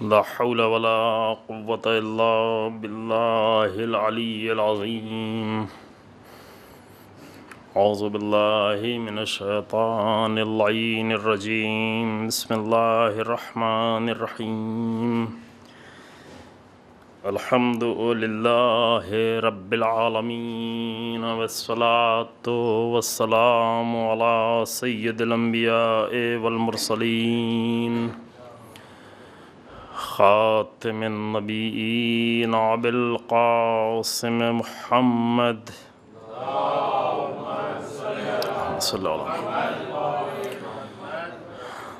لا حول ولا قوة إلا بالله العلي العظيم. أعوذ بالله من الشيطان اللعين الرجيم. بسم الله الرحمن الرحيم. الحمد لله رب العالمين، والصلاة والسلام على سيد الأنبياء والمرسلين، خاتم النبيين أبي القاسم محمد صلى الله عليه وسلم،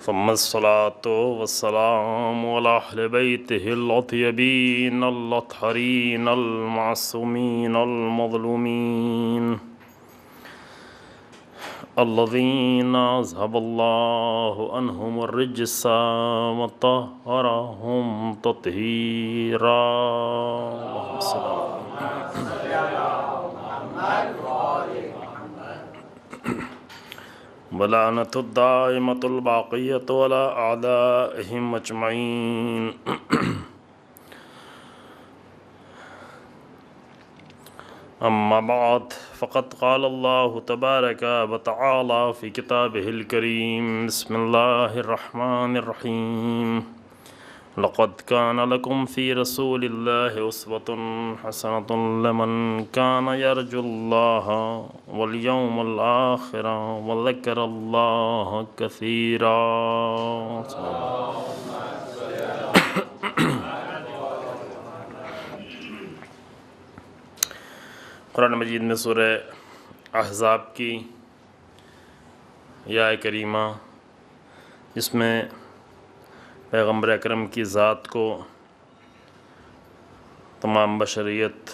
ثم الصلاة والسلام على أهل بيته الأطيبين الأطهرين المعصومين المظلومين، الذين أذهب الله عنهم الرجس وطهرهم تطهيرا. اللهم صل ولعنة الدائمة الباقية على أعدائهم أجمعين. أما بعد، فقد قال الله تبارك وتعالى في كتابه الكريم. بسم الله الرحمن الرحيم. لقد كان لكم في رسول الله أسوة حسنة لمن كان يرجو الله واليوم الآخر وذكر الله كثيرا. قرآن مجید میں سورہ احزاب کی یا کریمہ، جس میں پیغمبر اکرم کی ذات کو تمام بشریت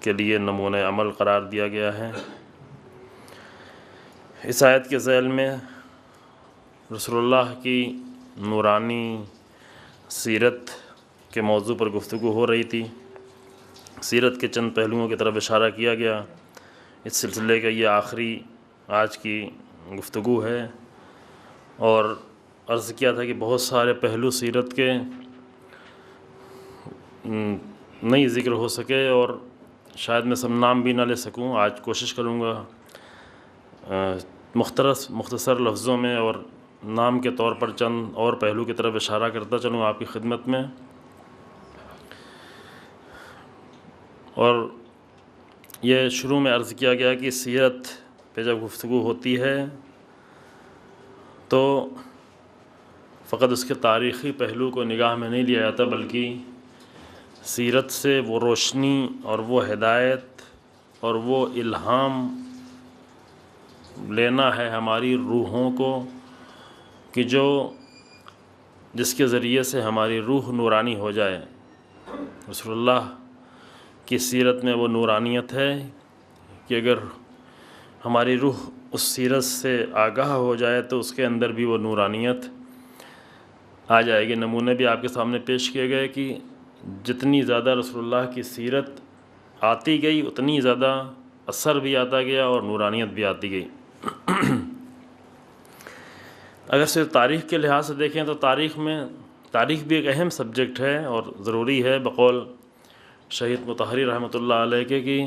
کے لیے نمونہ عمل قرار دیا گیا ہے، اس آیت کے ذیل میں رسول اللہ کی نورانی سیرت کے موضوع پر گفتگو ہو رہی تھی۔ سیرت کے چند پہلوؤں کی طرف اشارہ کیا گیا۔ اس سلسلے کا یہ آخری آج کی گفتگو ہے، اور عرض کیا تھا کہ بہت سارے پہلو سیرت کے نہیں ذکر ہو سکے، اور شاید میں سب نام بھی نہ لے سکوں۔ آج کوشش کروں گا مختصر لفظوں میں اور نام کے طور پر چند اور پہلو کی طرف اشارہ کرتا چلوں آپ کی خدمت میں۔ اور یہ شروع میں عرض کیا گیا کہ سیرت پہ جب گفتگو ہوتی ہے تو فقط اس کے تاریخی پہلو کو نگاہ میں نہیں لیا جاتا، بلکہ سیرت سے وہ روشنی اور وہ ہدایت اور وہ الہام لینا ہے ہماری روحوں کو کہ جس کے ذریعے سے ہماری روح نورانی ہو جائے۔ رسول اللہ کی سیرت میں وہ نورانیت ہے کہ اگر ہماری روح اس سیرت سے آگاہ ہو جائے تو اس کے اندر بھی وہ نورانیت آ جائے گی۔ نمونے بھی آپ کے سامنے پیش کیے گئے کہ جتنی زیادہ رسول اللہ کی سیرت آتی گئی اتنی زیادہ اثر بھی آتا گیا اور نورانیت بھی آتی گئی۔ اگر صرف تاریخ کے لحاظ سے دیکھیں تو تاریخ بھی ایک اہم سبجیکٹ ہے اور ضروری ہے، بقول شہید مطہری رحمۃ اللہ علیہ کے کہ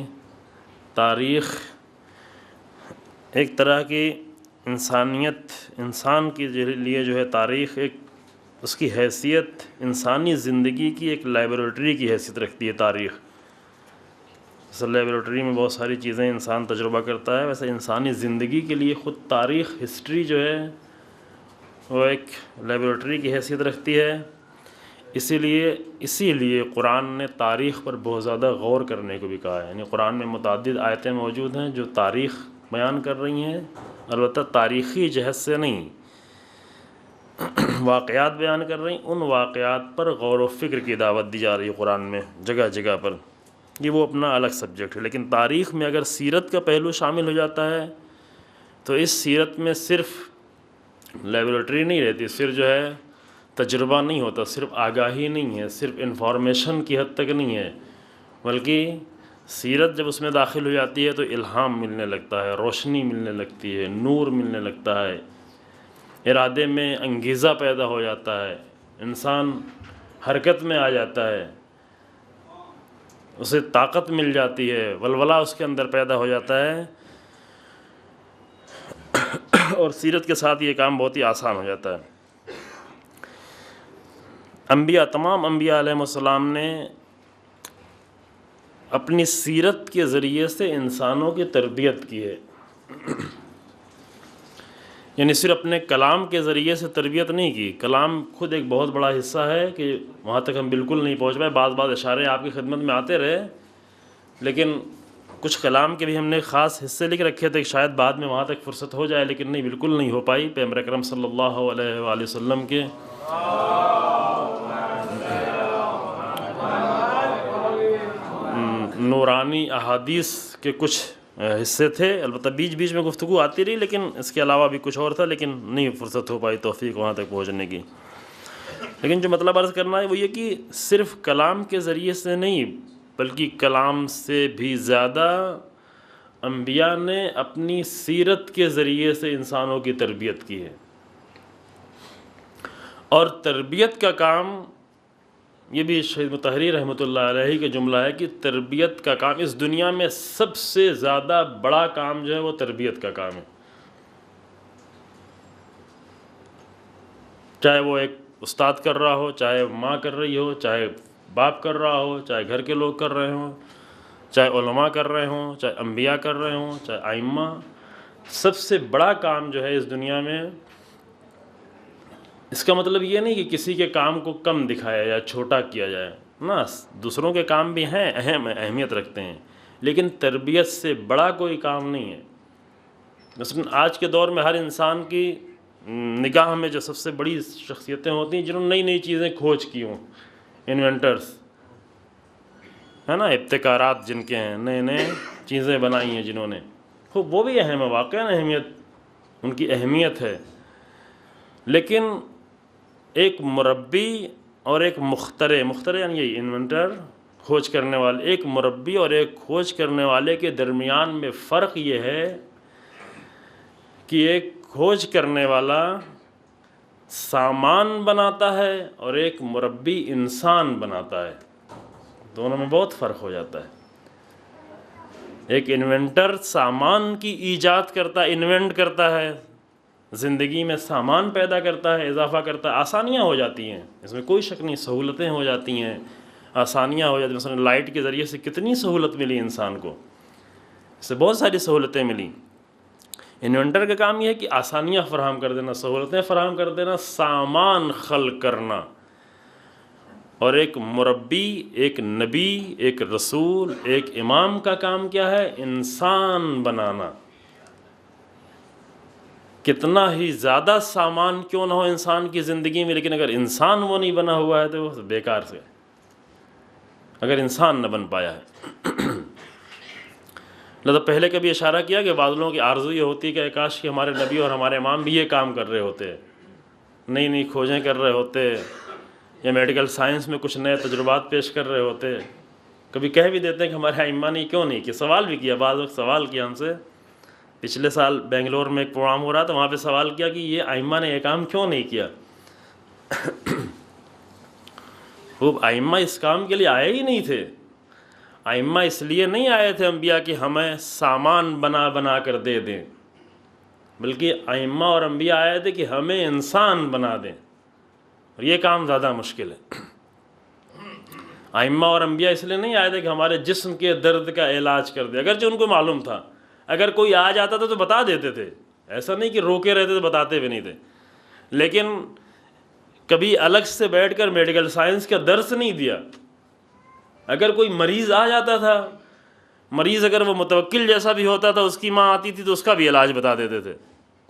تاریخ ایک طرح کی انسان کے لیے جو ہے تاریخ ایک اس کی حیثیت انسانی زندگی کی ایک لیبارٹری کی حیثیت رکھتی ہے۔ تاریخ جیسے لیبارٹری میں بہت ساری چیزیں انسان تجربہ کرتا ہے، ویسے انسانی زندگی کے لیے خود تاریخ ہسٹری جو ہے وہ ایک لیبارٹری کی حیثیت رکھتی ہے۔ اسی لیے قرآن نے تاریخ پر بہت زیادہ غور کرنے کو بھی کہا ہے۔ یعنی قرآن میں متعدد آیتیں موجود ہیں جو تاریخ بیان کر رہی ہیں، البتہ تاریخی جہت سے نہیں، واقعات بیان کر رہی ہیں۔ ان واقعات پر غور و فکر کی دعوت دی جا رہی ہے قرآن میں جگہ جگہ پر، یہ وہ اپنا الگ سبجیکٹ ہے۔ لیکن تاریخ میں اگر سیرت کا پہلو شامل ہو جاتا ہے تو اس سیرت میں صرف لیبارٹری نہیں رہتی، صرف جو ہے تجربہ نہیں ہوتا، صرف آگاہی نہیں ہے، صرف انفارمیشن کی حد تک نہیں ہے، بلکہ سیرت جب اس میں داخل ہو جاتی ہے تو الہام ملنے لگتا ہے، روشنی ملنے لگتی ہے، نور ملنے لگتا ہے، ارادے میں انگیزہ پیدا ہو جاتا ہے، انسان حرکت میں آ جاتا ہے، اسے طاقت مل جاتی ہے، ولولہ اس کے اندر پیدا ہو جاتا ہے، اور سیرت کے ساتھ یہ کام بہت ہی آسان ہو جاتا ہے۔ انبیاء، تمام انبیاء علیہ السلام نے اپنی سیرت کے ذریعے سے انسانوں کی تربیت کی ہے، یعنی صرف اپنے کلام کے ذریعے سے تربیت نہیں کی۔ کلام خود ایک بہت بڑا حصہ ہے کہ وہاں تک ہم بالکل نہیں پہنچ پائے، بعض اشارے آپ کی خدمت میں آتے رہے، لیکن کچھ کلام کے بھی ہم نے خاص حصے لکھ رکھے تھے کہ شاید بعد میں وہاں تک فرصت ہو جائے، لیکن نہیں، بالکل نہیں ہو پائی۔ پیغمبر اکرم صلی اللہ علیہ وآلہ وسلم کے نورانی احادیث کے کچھ حصے تھے، البتہ بیچ بیچ میں گفتگو آتی رہی، لیکن اس کے علاوہ بھی کچھ اور تھا، لیکن نہیں فرصت ہو پائی توفیق وہاں تک پہنچنے کی۔ لیکن جو مطلب عرض کرنا ہے وہ یہ کہ صرف کلام کے ذریعے سے نہیں، بلکہ کلام سے بھی زیادہ انبیاء نے اپنی سیرت کے ذریعے سے انسانوں کی تربیت کی ہے، اور تربیت کا کام، یہ بھی شہید مطہری رحمۃ اللہ علیہ کا جملہ ہے کہ تربیت کا کام اس دنیا میں سب سے زیادہ بڑا کام جو ہے وہ تربیت کا کام ہے، چاہے وہ ایک استاد کر رہا ہو، چاہے ماں کر رہی ہو، چاہے باپ کر رہا ہو، چاہے گھر کے لوگ کر رہے ہوں، چاہے علماء کر رہے ہوں، چاہے انبیاء کر رہے ہوں، چاہے ائمہ، سب سے بڑا کام جو ہے اس دنیا میں، اس کا مطلب یہ نہیں کہ کسی کے کام کو کم دکھایا یا چھوٹا کیا جائے، نا، دوسروں کے کام بھی ہیں، اہمیت رکھتے ہیں، لیکن تربیت سے بڑا کوئی کام نہیں ہے۔ مثلا آج کے دور میں ہر انسان کی نگاہ میں جو سب سے بڑی شخصیتیں ہوتی ہیں جنہوں نے نئی نئی چیزیں کھوج کی ہوں، انوینٹرز، ہے نا، ابتکارات جن کے ہیں، نئے نئے چیزیں بنائی ہیں جنہوں نے، وہ بھی اہم ہے، واقعاً اہمیت، ان کی اہمیت ہے، لیکن ایک مربی اور ایک مخترع یعنی یہ انوینٹر، کھوج کرنے والے، ایک مربی اور ایک کھوج کرنے والے کے درمیان میں فرق یہ ہے کہ ایک کھوج کرنے والا سامان بناتا ہے اور ایک مربی انسان بناتا ہے، دونوں میں بہت فرق ہو جاتا ہے۔ ایک انوینٹر سامان کی ایجاد کرتا ہے، انوینٹ کرتا ہے، زندگی میں سامان پیدا کرتا ہے، اضافہ کرتا ہے، آسانیاں ہو جاتی ہیں، اس میں کوئی شک نہیں، سہولتیں ہو جاتی ہیں، آسانیاں ہو جاتی ہیں۔ مثلا لائٹ کے ذریعے سے کتنی سہولت ملی انسان کو، اس سے بہت ساری سہولتیں ملیں۔ انوینٹر کا کام یہ ہے کہ آسانیاں فراہم کر دینا، سہولتیں فراہم کر دینا، سامان خلق کرنا، اور ایک مربی، ایک نبی، ایک رسول، ایک امام کا کام کیا ہے؟ انسان بنانا۔ کتنا ہی زیادہ سامان کیوں نہ ہو انسان کی زندگی میں، لیکن اگر انسان وہ نہیں بنا ہوا ہے تو وہ بیکار سے، اگر انسان نہ بن پایا ہے۔ لذا پہلے کبھی اشارہ کیا کہ بعض لوگوں کی آرزو یہ ہوتی ہے کہ کاش کہ ہمارے نبی اور ہمارے امام بھی یہ کام کر رہے ہوتے، نئی نئی کھوجیں کر رہے ہوتے، یا میڈیکل سائنس میں کچھ نئے تجربات پیش کر رہے ہوتے۔ کبھی کہہ بھی دیتے ہیں کہ ہمارے ائمہ نے کیوں نہیں کیا، سوال بھی کیا، بعض وقت سوال کیا ہم سے۔ پچھلے سال بنگلور میں ایک پروگرام ہو رہا تھا، وہاں پہ سوال کیا کہ یہ ائمہ نے یہ کام کیوں نہیں کیا۔ وہ ائمہ اس کام کے لیے آئے ہی نہیں تھے، ائمہ اس لیے نہیں آئے تھے انبیاء کہ ہمیں سامان بنا بنا کر دے دیں، بلکہ ائمہ اور انبیاء آئے تھے کہ ہمیں انسان بنا دیں، اور یہ کام زیادہ مشکل ہے۔ ائمہ اور انبیاء اس لیے نہیں آئے تھے کہ ہمارے جسم کے درد کا علاج کر دے، اگرچہ ان کو معلوم تھا، اگر کوئی آ جاتا تھا تو بتا دیتے تھے، ایسا نہیں کہ روکے رہتے تو بتاتے بھی نہیں تھے، لیکن کبھی الگ سے بیٹھ کر میڈیکل سائنس کا درس نہیں دیا۔ اگر کوئی مریض آ جاتا تھا، مریض اگر وہ متوکل جیسا بھی ہوتا تھا، اس کی ماں آتی تھی تو اس کا بھی علاج بتا دیتے تھے،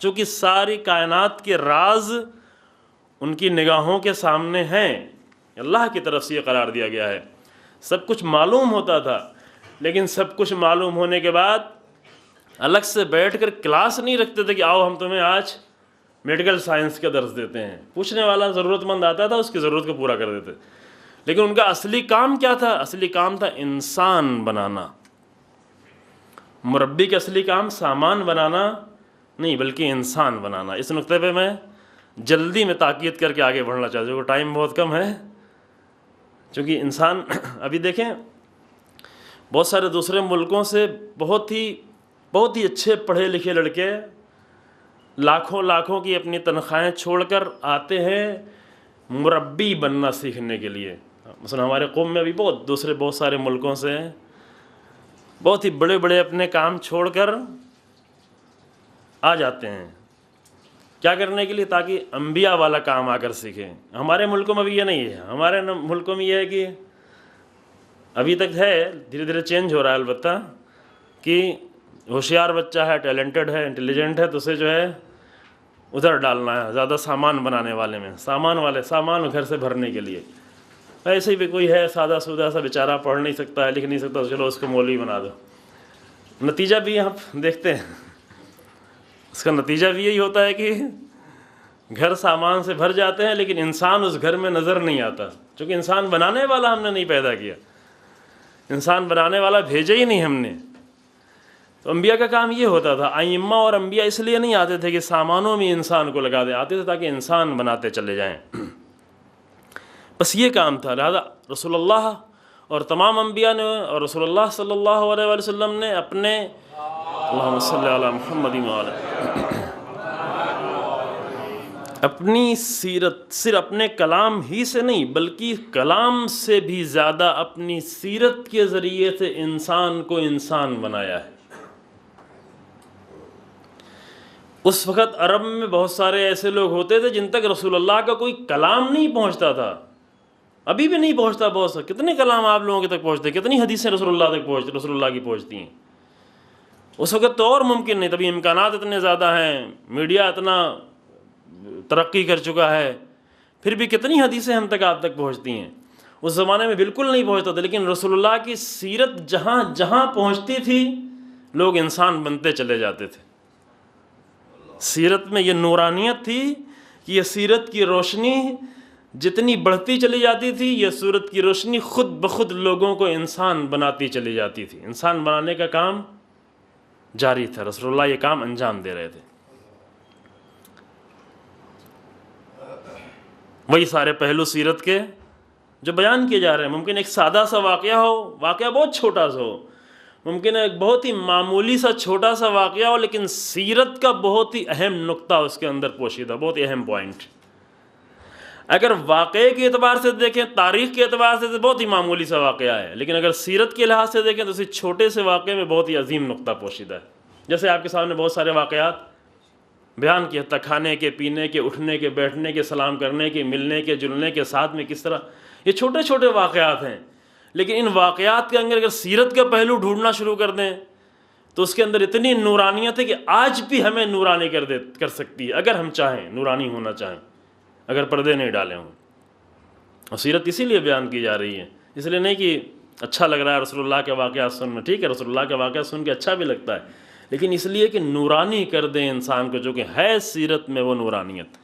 چونکہ ساری کائنات کے راز ان کی نگاہوں کے سامنے ہیں، اللہ کی طرف سے یہ قرار دیا گیا ہے، سب کچھ معلوم ہوتا تھا، لیکن سب کچھ معلوم ہونے کے بعد الگ سے بیٹھ کر کلاس نہیں رکھتے تھے کہ آؤ ہم تمہیں آج میڈیکل سائنس کا درس دیتے ہیں۔ پوچھنے والا ضرورت مند آتا تھا، اس کی ضرورت کو پورا کر دیتے، لیکن ان کا اصلی کام کیا تھا؟ اصلی کام تھا انسان بنانا۔ مربی کا اصلی کام سامان بنانا نہیں، بلکہ انسان بنانا۔ اس نقطے پہ میں جلدی میں تاکید کر کے آگے بڑھنا چاہتے ہیں، ٹائم بہت کم ہے، چونکہ انسان ابھی دیکھیں بہت سارے دوسرے ملکوں سے بہت ہی اچھے پڑھے لکھے لڑکے لاکھوں کی اپنی تنخواہیں چھوڑ کر آتے ہیں مربی بننا سیکھنے کے لیے. مثلا ہمارے قوم میں ابھی بہت سارے ملکوں سے بہت ہی بڑے بڑے اپنے کام چھوڑ کر آ جاتے ہیں. کیا کرنے کے لیے؟ تاکہ انبیاء والا کام آ کر سیکھیں. ہمارے ملکوں میں بھی یہ نہیں ہے. ہمارے ملکوں میں یہ ہے کہ ابھی تک ہے، دھیرے دھیرے چینج ہو رہا ہے البتہ، کہ ہوشیار بچہ ہے، ٹیلنٹڈ ہے، انٹیلیجنٹ ہے، تو اسے جو ہے ادھر ڈالنا ہے، زیادہ سامان بنانے والے میں، سامان گھر سے بھرنے کے لیے. ایسے بھی کوئی ہے سادہ سودہ سا بیچارہ، پڑھ نہیں سکتا ہے، لکھ نہیں سکتا، چلو اس کو مولوی بنا دو. نتیجہ بھی آپ دیکھتے ہیں، اس کا نتیجہ بھی یہی ہوتا ہے کہ گھر سامان سے بھر جاتے ہیں، لیکن انسان اس گھر میں نظر نہیں آتا، چونکہ انسان بنانے والا ہم نے نہیں پیدا کیا، انسان بنانے والا بھیجا ہی نہیں ہم نے. تو انبیاء کا کام یہ ہوتا تھا. ائمہ اور انبیاء اس لیے نہیں آتے تھے کہ سامانوں میں انسان کو لگا دیں، آتے تھے تاکہ انسان بناتے چلے جائیں. بس یہ کام تھا. لہذا رسول اللہ اور تمام انبیاء نے اور رسول اللہ صلی اللہ علیہ وآلہ وسلم نے اپنے اللہم صلی علی محمد اپنی سیرت صرف اپنے کلام ہی سے نہیں بلکہ کلام سے بھی زیادہ اپنی سیرت کے ذریعے سے انسان کو انسان بنایا ہے. اس وقت عرب میں بہت سارے ایسے لوگ ہوتے تھے جن تک رسول اللہ کا کوئی کلام نہیں پہنچتا تھا، ابھی بھی نہیں پہنچتا. بہت سارے کتنے کلام آپ لوگوں کے تک پہنچتے، کتنی حدیثیں رسول اللہ تک رسول اللہ کی پہنچتی ہیں. اس وقت تو اور ممکن نہیں، تبھی امکانات اتنے زیادہ ہیں، میڈیا اتنا ترقی کر چکا ہے، پھر بھی کتنی حدیثیں ہم تک آپ تک پہنچتی ہیں. اس زمانے میں بالکل نہیں پہنچتا تھا، لیکن رسول اللہ کی سیرت جہاں جہاں پہنچتی تھی لوگ انسان بنتے چلے جاتے تھے. سیرت میں یہ نورانیت تھی کہ یہ سیرت کی روشنی جتنی بڑھتی چلی جاتی تھی، یہ سیرت کی روشنی خود بخود لوگوں کو انسان بناتی چلی جاتی تھی. انسان بنانے کا کام جاری تھا، رسول اللہ یہ کام انجام دے رہے تھے. وہی سارے پہلو سیرت کے جو بیان کیے جا رہے ہیں. ممکن ایک سادہ سا واقعہ ہو، واقعہ بہت چھوٹا سا ہو، ممکن ایک بہت ہی معمولی سا چھوٹا سا واقعہ ہو، لیکن سیرت کا بہت ہی اہم نقطہ اس کے اندر پوشیدہ، بہت ہی اہم پوائنٹ. اگر واقعے کے اعتبار سے دیکھیں، تاریخ کے اعتبار سے بہت ہی معمولی سا واقعہ ہے، لیکن اگر سیرت کے لحاظ سے دیکھیں تو اسی چھوٹے سے واقعے میں بہت ہی عظیم نقطہ پوشیدہ ہے. جیسے آپ کے سامنے بہت سارے واقعات بیان کیا تھا، کھانے کے، پینے کے، اٹھنے کے، بیٹھنے کے، سلام کرنے کے، ملنے کے، جلنے کے، ساتھ میں کس طرح، یہ چھوٹے چھوٹے واقعات ہیں. لیکن ان واقعات کے اگر سیرت کا پہلو ڈھونڈنا شروع کر دیں تو اس کے اندر اتنی نورانیت ہے کہ آج بھی ہمیں نورانی کر سکتی ہے اگر ہم چاہیں، نورانی ہونا چاہیں، اگر پردے نہیں ڈالے ہوں. اور سیرت اسی لیے بیان کی جا رہی ہے، اس لیے نہیں کہ اچھا لگ رہا ہے رسول اللہ کے واقعات سننا. ٹھیک ہے، رسول اللہ کے واقعات سن کے اچھا بھی لگتا ہے، لیکن اس لیے کہ نورانی کر دیں انسان کو، جو کہ ہے سیرت میں وہ نورانیت.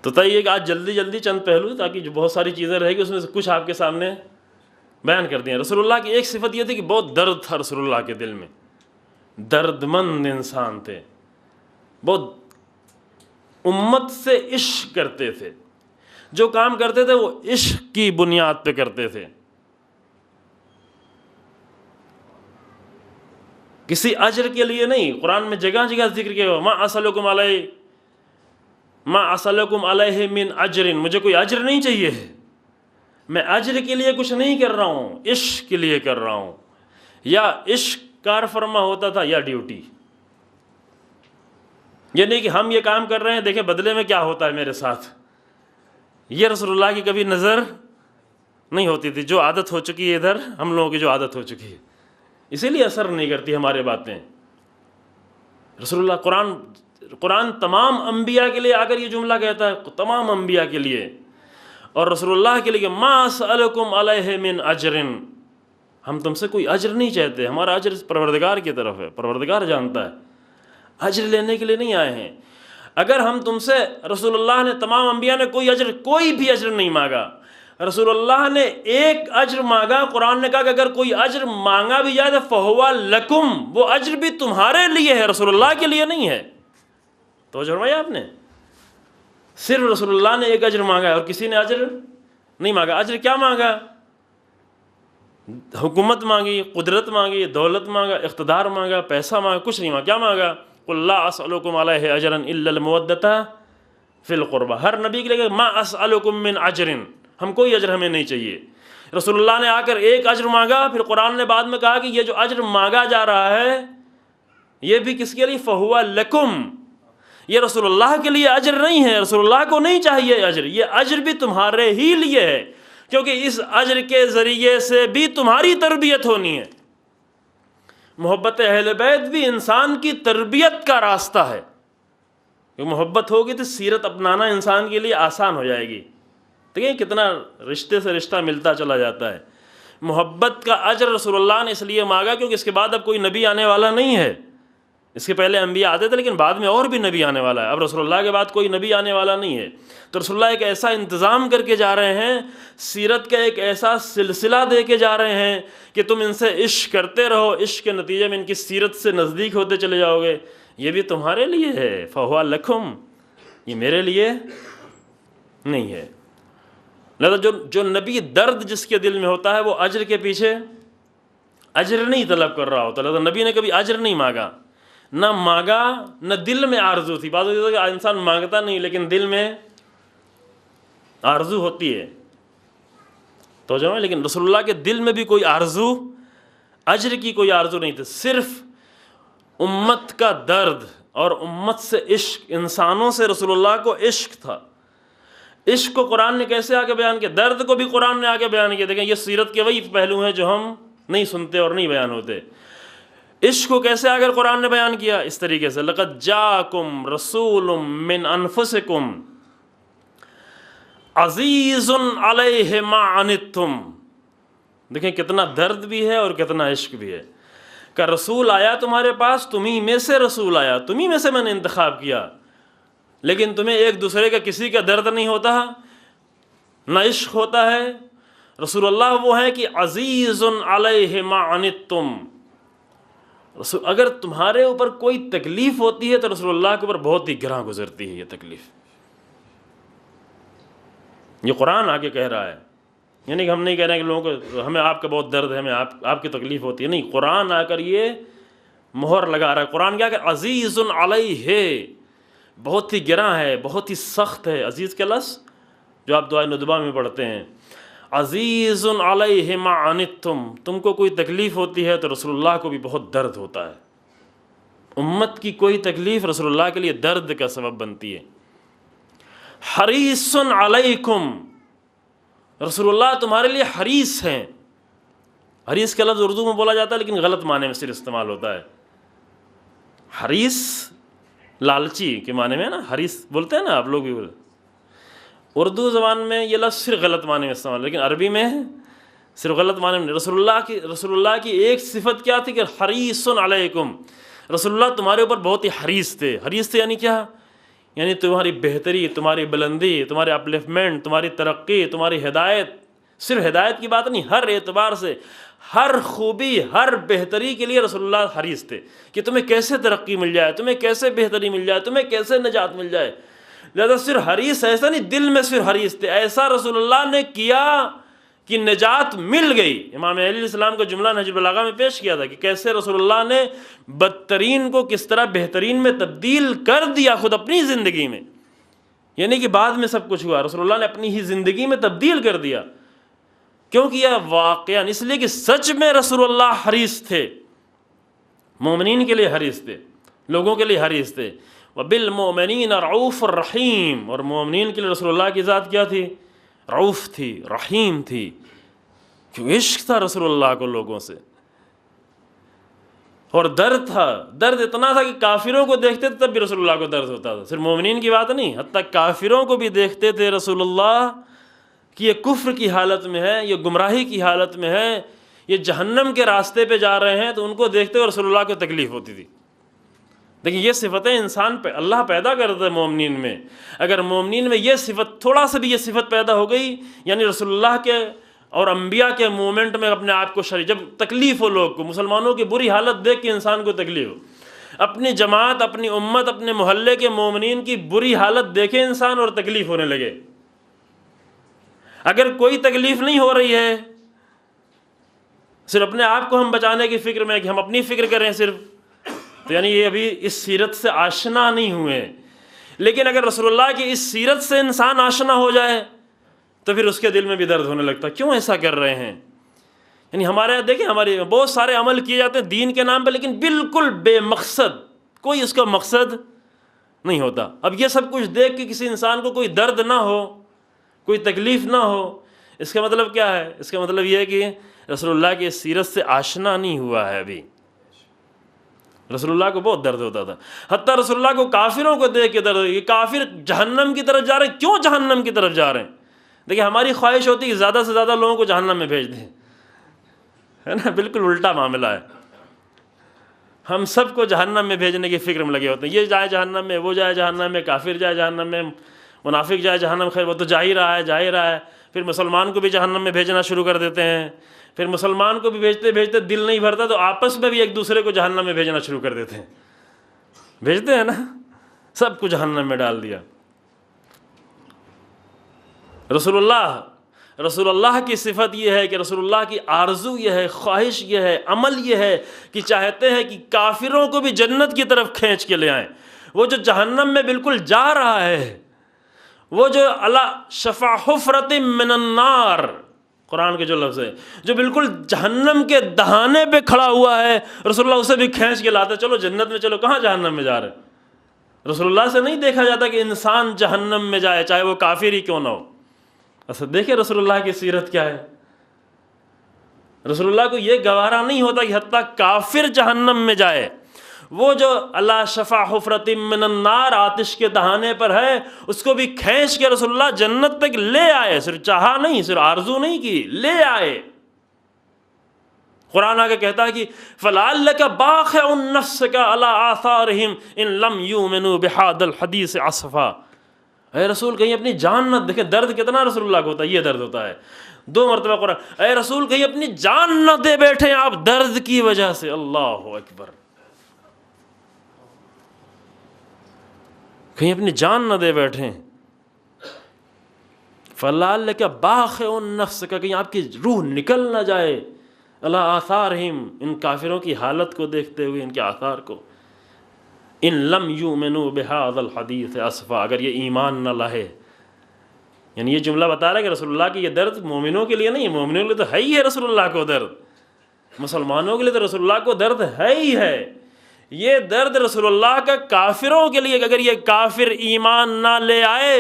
تو طے کہ آج جلدی چند پہلو، تاکہ جو بہت ساری چیزیں رہے گی اس میں سے کچھ آپ کے سامنے بیان کر دیں. رسول اللہ کی ایک صفت یہ تھی کہ بہت درد تھا رسول اللہ کے دل میں، درد مند انسان تھے، بہت امت سے عشق کرتے تھے، جو کام کرتے تھے وہ عشق کی بنیاد پہ کرتے تھے، کسی اجر کے لیے نہیں. قرآن میں جگہ جگہ ذکر کیا ما اسألکم علیہ من اجر، مجھے کوئی اجر نہیں چاہیے، میں اجر کے لیے کچھ نہیں کر رہا ہوں، عشق کے لیے کر رہا ہوں. یا عشق کار فرما ہوتا تھا یا ڈیوٹی. یہ نہیں کہ ہم یہ کام کر رہے ہیں، دیکھیں بدلے میں کیا ہوتا ہے میرے ساتھ. یہ رسول اللہ کی کبھی نظر نہیں ہوتی تھی. جو عادت ہو چکی ہے ادھر، ہم لوگوں کی جو عادت ہو چکی ہے، اسی لیے اثر نہیں کرتی ہماری باتیں. رسول اللہ قرآن تمام انبیاء کے لیے اگر یہ جملہ کہتا ہے، تمام انبیاء کے لیے اور رسول اللہ کے لیے کہ ما اسألکم علیہ من اجر، ہم تم سے کوئی اجر نہیں چاہتے، ہمارا اجر پروردگار کی طرف ہے، پروردگار جانتا ہے، اجر لینے کے لیے نہیں آئے ہیں. اگر ہم تم سے، رسول اللہ نے تمام انبیاء نے کوئی بھی اجر نہیں مانگا، رسول اللہ نے ایک اجر مانگا. قرآن نے کہا کہ اگر کوئی اجر مانگا بھی جائے تو فہو لکم، وہ اجر بھی تمہارے لیے ہے، رسول اللہ کے لیے نہیں ہے. توجہ فرمایا آپ نے، صرف رسول اللہ نے ایک اجر مانگا ہے اور کسی نے اجر نہیں مانگا۔ اجر کیا مانگا؟ حکومت مانگی، قدرت مانگی، دولت مانگا، اقتدار مانگا، پیسہ مانگا، کچھ نہیں مانگا۔ کیا مانگا؟ قل لا اسألکم علیہ اجرا الا المودۃ فی القربہ۔ ہر نبی کے لیے ما اسألکم من اجر، ہم کوئی اجر ہمیں نہیں چاہیے۔ رسول اللہ نے آ کر ایک اجر مانگا، پھر قرآن نے بعد میں کہا کہ یہ جو اجر مانگا جا رہا ہے یہ بھی کس کے لیے؟ فہو لکم، یہ رسول اللہ کے لیے اجر نہیں ہے، رسول اللہ کو نہیں چاہیے اجر، یہ اجر بھی تمہارے ہی لیے ہے، کیونکہ اس اجر کے ذریعے سے بھی تمہاری تربیت ہونی ہے۔ محبت اہل بیت بھی انسان کی تربیت کا راستہ ہے، کیونکہ محبت ہوگی تو سیرت اپنانا انسان کے لیے آسان ہو جائے گی۔ دیکھیں کتنا رشتے سے رشتہ ملتا چلا جاتا ہے۔ محبت کا اجر رسول اللہ نے اس لیے مانگا کیونکہ اس کے بعد اب کوئی نبی آنے والا نہیں ہے۔ اس کے پہلے انبیاء آتے تھے لیکن بعد میں اور بھی نبی آنے والا ہے، اب رسول اللہ کے بعد کوئی نبی آنے والا نہیں ہے، تو رسول اللہ ایک ایسا انتظام کر کے جا رہے ہیں، سیرت کا ایک ایسا سلسلہ دے کے جا رہے ہیں کہ تم ان سے عشق کرتے رہو، عشق کے نتیجے میں ان کی سیرت سے نزدیک ہوتے چلے جاؤ گے۔ یہ بھی تمہارے لیے ہے، فہو لکم، یہ میرے لیے نہیں ہے۔ لہذا جو نبی درد جس کے دل میں ہوتا ہے وہ اجر کے پیچھے اجر نہیں طلب کر رہا ہوتا۔ لہذا نبی نے کبھی اجر نہیں مانگا، نہ مانگا، نہ دل میں آرزو تھی۔ بعض اوقات انسان مانگتا نہیں لیکن دل میں آرزو ہوتی ہے، تو جو ہے، لیکن رسول اللہ کے دل میں بھی کوئی آرزو، اجر کی کوئی آرزو نہیں تھی، صرف امت کا درد اور امت سے عشق، انسانوں سے رسول اللہ کو عشق تھا۔ عشق کو قرآن نے کیسے آگے بیان کیا، درد کو بھی قرآن نے آگے بیان کیا۔ دیکھیں یہ سیرت کے وہی پہلو ہیں جو ہم نہیں سنتے اور نہیں بیان ہوتے۔ عشق کو کیسے اگر قرآن نے بیان کیا، اس طریقے سے لَقَدْ جَاءَكُمْ رَسُولٌ مِّنْ أَنفُسِكُمْ عَزِيزٌ عَلَيْهِ مَا عَنِتُّمْ۔ دیکھیں کتنا درد بھی ہے اور کتنا عشق بھی ہے کہ رسول آیا تمہارے پاس، تمہیں میں سے رسول آیا، تمہیں میں سے میں نے انتخاب کیا، لیکن تمہیں ایک دوسرے کا کسی کا درد نہیں ہوتا، نہ عشق ہوتا ہے۔ رسول اللہ وہ ہے کہ عزیز علیہ ما عنتم، اگر تمہارے اوپر کوئی تکلیف ہوتی ہے تو رسول اللہ کے اوپر بہت ہی گراں گزرتی ہے یہ تکلیف۔ یہ قرآن آگے کہہ رہا ہے، یعنی کہ ہم نہیں کہہ رہے ہیں کہ لوگوں کو ہمیں آپ کا بہت درد ہے، ہمیں آپ کی تکلیف ہوتی ہے، نہیں، قرآن آ کر یہ مہر لگا رہا ہے۔ قرآن کیا کہ عزیز علیہ، بہت ہی گراں ہے، بہت ہی سخت ہے۔ عزیز کا لفظ جو آپ دعائے ندبہ میں پڑھتے ہیں، عزیز علیہ ما عنتم، تم کو کوئی تکلیف ہوتی ہے تو رسول اللہ کو بھی بہت درد ہوتا ہے۔ امت کی کوئی تکلیف رسول اللہ کے لیے درد کا سبب بنتی ہے۔ حریص علیکم، رسول اللہ تمہارے لیے حریص ہیں۔ حریص کا لفظ اردو میں بولا جاتا ہے لیکن غلط معنی میں صرف استعمال ہوتا ہے۔ حریص لالچی کے معنی میں نا، حریص بولتے ہیں نا، آپ لوگ بھی بولتے، اردو زبان میں یہ لفظ صرف غلط معنی میں استعمال، لیکن عربی میں صرف غلط معنی میں۔ رسول اللہ کی ایک صفت کیا تھی کہ حریص علیکم، رسول اللہ تمہارے اوپر بہت ہی حریص تھے۔ حریص تھے یعنی کیا؟ یعنی تمہاری بہتری، تمہاری بلندی، تمہاری اپلفمنٹ، تمہاری ترقی، تمہاری ہدایت، صرف ہدایت کی بات نہیں، ہر اعتبار سے، ہر خوبی، ہر بہتری کے لیے رسول اللہ حریص تھے کہ تمہیں کیسے ترقی مل جائے، تمہیں کیسے بہتری مل جائے، تمہیں کیسے نجات مل جائے۔ لہذا صرف حریص ایسا نہیں، دل میں صرف حریص تھے، ایسا رسول اللہ نے کیا کہ نجات مل گئی۔ امام علیہ السلام کا جملہ نہج البلاغہ میں پیش کیا تھا کہ کیسے رسول اللہ نے بدترین کو کس طرح بہترین میں تبدیل کر دیا خود اپنی زندگی میں، یعنی کہ بعد میں سب کچھ ہوا، رسول اللہ نے اپنی ہی زندگی میں تبدیل کر دیا۔ کیوں کیا؟ واقعاً اس لیے کہ سچ میں رسول اللہ حریص تھے، مومنین کے لیے حریص تھے، لوگوں کے لیے حریص تھے۔ وَبِالْمُؤْمِنِينَ رَعُوفٌ رَحِيمٌ، اور مومنین کے لیے رسول اللہ کی ذات کیا تھی؟ رعوف تھی، رحیم تھی، کیوں عشق تھا رسول اللہ کو لوگوں سے، اور درد تھا، درد اتنا تھا کہ کافروں کو دیکھتے تھے تب بھی رسول اللہ کو درد ہوتا تھا، صرف مومنین کی بات نہیں، حتیٰ کافروں کو بھی دیکھتے تھے رسول اللہ کہ یہ کفر کی حالت میں ہے، یہ گمراہی کی حالت میں ہے، یہ جہنم کے راستے پہ جا رہے ہیں، تو ان کو دیکھتے ہوئے رسول اللہ کو تکلیف ہوتی تھی۔ دیکھیں یہ صفتیں انسان پہ اللہ پیدا کرتا ہے مومنین میں، اگر مومنین میں یہ صفت، تھوڑا سا بھی یہ صفت پیدا ہو گئی، یعنی رسول اللہ کے اور انبیاء کے مومنٹ میں اپنے آپ کو شریک، جب تکلیف ہو لوگ کو، مسلمانوں کی بری حالت دیکھ کے انسان کو تکلیف ہو، اپنی جماعت، اپنی امت، اپنے محلے کے مومنین کی بری حالت دیکھے انسان اور تکلیف ہونے لگے۔ اگر کوئی تکلیف نہیں ہو رہی ہے، صرف اپنے آپ کو ہم بچانے کی فکر میں کہ ہم اپنی فکر کریں صرف، تو یعنی یہ ابھی اس سیرت سے آشنا نہیں ہوئے۔ لیکن اگر رسول اللہ کی اس سیرت سے انسان آشنا ہو جائے تو پھر اس کے دل میں بھی درد ہونے لگتا ہے، کیوں ایسا کر رہے ہیں؟ یعنی ہمارے یہاں دیکھیں، ہمارے بہت سارے عمل کیے جاتے ہیں دین کے نام پہ، لیکن بالکل بے مقصد، کوئی اس کا مقصد نہیں ہوتا۔ اب یہ سب کچھ دیکھ کے کسی انسان کو کوئی درد نہ ہو، کوئی تکلیف نہ ہو، اس کا مطلب کیا ہے؟ اس کا مطلب یہ ہے کہ رسول اللہ کی اس سیرت سے آشنا نہیں ہوا ہے ابھی۔ رسول اللہ کو بہت درد ہوتا تھا، حتیٰ رسول اللہ کو کافروں کو دیکھ کے درد، یہ کافر جہنم کی طرف جا رہے ہیں، کیوں جہنم کی طرف جا رہے ہیں؟ دیکھیں ہماری خواہش ہوتی ہے کہ زیادہ سے زیادہ لوگوں کو جہنم میں بھیج دیں، ہے نا؟ بالکل الٹا معاملہ ہے، ہم سب کو جہنم میں بھیجنے کی فکر میں لگے ہوتے ہیں، یہ جائے جہنم میں، وہ جائے جہنم میں، کافر جائے جہنم میں، منافق جائے جہنم، خیر وہ تو جا ہی رہا ہے، پھر مسلمان کو بھی جہنم میں بھیجنا شروع کر دیتے ہیں، پھر مسلمان کو بھی بھیجتے بھیجتے دل نہیں بھرتا تو آپس میں بھی ایک دوسرے کو جہنم میں بھیجنا شروع کر دیتے ہیں، بھیجتے ہیں نا، سب کو جہنم میں ڈال دیا۔ رسول اللہ کی صفت یہ ہے کہ رسول اللہ کی آرزو یہ ہے، خواہش یہ ہے، عمل یہ ہے کہ چاہتے ہیں کہ کافروں کو بھی جنت کی طرف کھینچ کے لے آئیں۔ وہ جو جہنم میں بالکل جا رہا ہے، وہ جو علی شفا حفرۃ من النار، قرآن کے جو لفظ ہے، جو بالکل جہنم کے دہانے پہ کھڑا ہوا ہے، رسول اللہ اسے بھی کھینچ کے لاتے، چلو جنت میں چلو، کہاں جہنم میں جا رہے؟ رسول اللہ سے نہیں دیکھا جاتا کہ انسان جہنم میں جائے، چاہے وہ کافر ہی کیوں نہ ہو۔ اصل دیکھیں رسول اللہ کی سیرت کیا ہے، رسول اللہ کو یہ گوارا نہیں ہوتا کہ حتیٰ کافر جہنم میں جائے۔ وہ جو اللہ شفا حفرۃ من النار، آتش کے دہانے پر ہے، اس کو بھی کھینچ کے رسول اللہ جنت تک لے آئے، صرف چاہا نہیں، صرف آرزو نہیں کی، لے آئے۔ قرآن آگے کہتا ہے کہ فَلَعَلَّكَ بَاخِعٌ نَفْسَكَ عَلَىٰ آثَارِهِمْ إِن لَمْ يُؤْمِنُوا بِهَٰذَا الْحَدِيثِ أَسَفًا۔ اے رسول کہیں اپنی جان نہ، دیکھیں درد کتنا رسول اللہ کو ہوتا ہے، یہ درد ہوتا ہے 2 مرتبہ قرآن، اے رسول کہیں اپنی جان نہ دے بیٹھیں آپ درد کی وجہ سے، اللہ اکبر، کہیں اپنی جان نہ دے بیٹھیں۔ فَلَعَلَّكَ بَاخِعٌ نَفْسَكَ، کہیں آپ کی روح نکل نہ جائے، عَلَىٰ آثَارِهِمْ، ان کافروں کی حالت کو دیکھتے ہوئے، ان کے آثار کو، ان لم یؤمنوا بهذا الحدیث اسفا، اگر یہ ایمان نہ لائے۔ یعنی یہ جملہ بتا رہا ہے کہ رسول اللہ کی یہ درد مومنوں کے لیے نہیں، مومنوں کے لیے تو ہے ہی ہے رسول اللہ کو درد، مسلمانوں کے لیے تو رسول اللہ کو درد ہے ہی ہے، یہ درد رسول اللہ کا کافروں کے لیے، اگر یہ کافر ایمان نہ لے آئے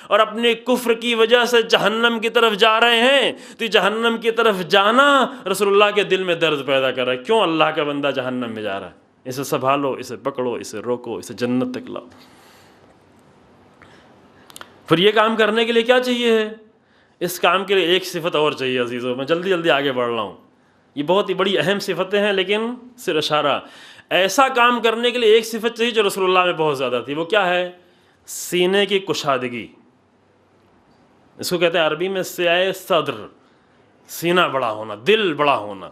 اور اپنے کفر کی وجہ سے جہنم کی طرف جا رہے ہیں، تو جہنم کی طرف جانا رسول اللہ کے دل میں درد پیدا کر رہا ہے، کیوں اللہ کا بندہ جہنم میں جا رہا ہے، اسے سنبھالو، اسے پکڑو، اسے روکو، اسے جنت تک لاؤ۔ پھر یہ کام کرنے کے لیے کیا چاہیے ہے؟ اس کام کے لیے ایک صفت اور چاہیے عزیزوں، میں جلدی جلدی آگے بڑھ رہا ہوں، یہ بہت ہی بڑی اہم صفتیں ہیں لیکن صرف اشارہ۔ ایسا کام کرنے کے لیے ایک صفت چاہیے جو رسول اللہ میں بہت زیادہ تھی، وہ کیا ہے؟ سینے کی کشادگی، اس کو کہتے ہیں عربی میں سعہ صدر، سینہ بڑا ہونا، دل بڑا ہونا۔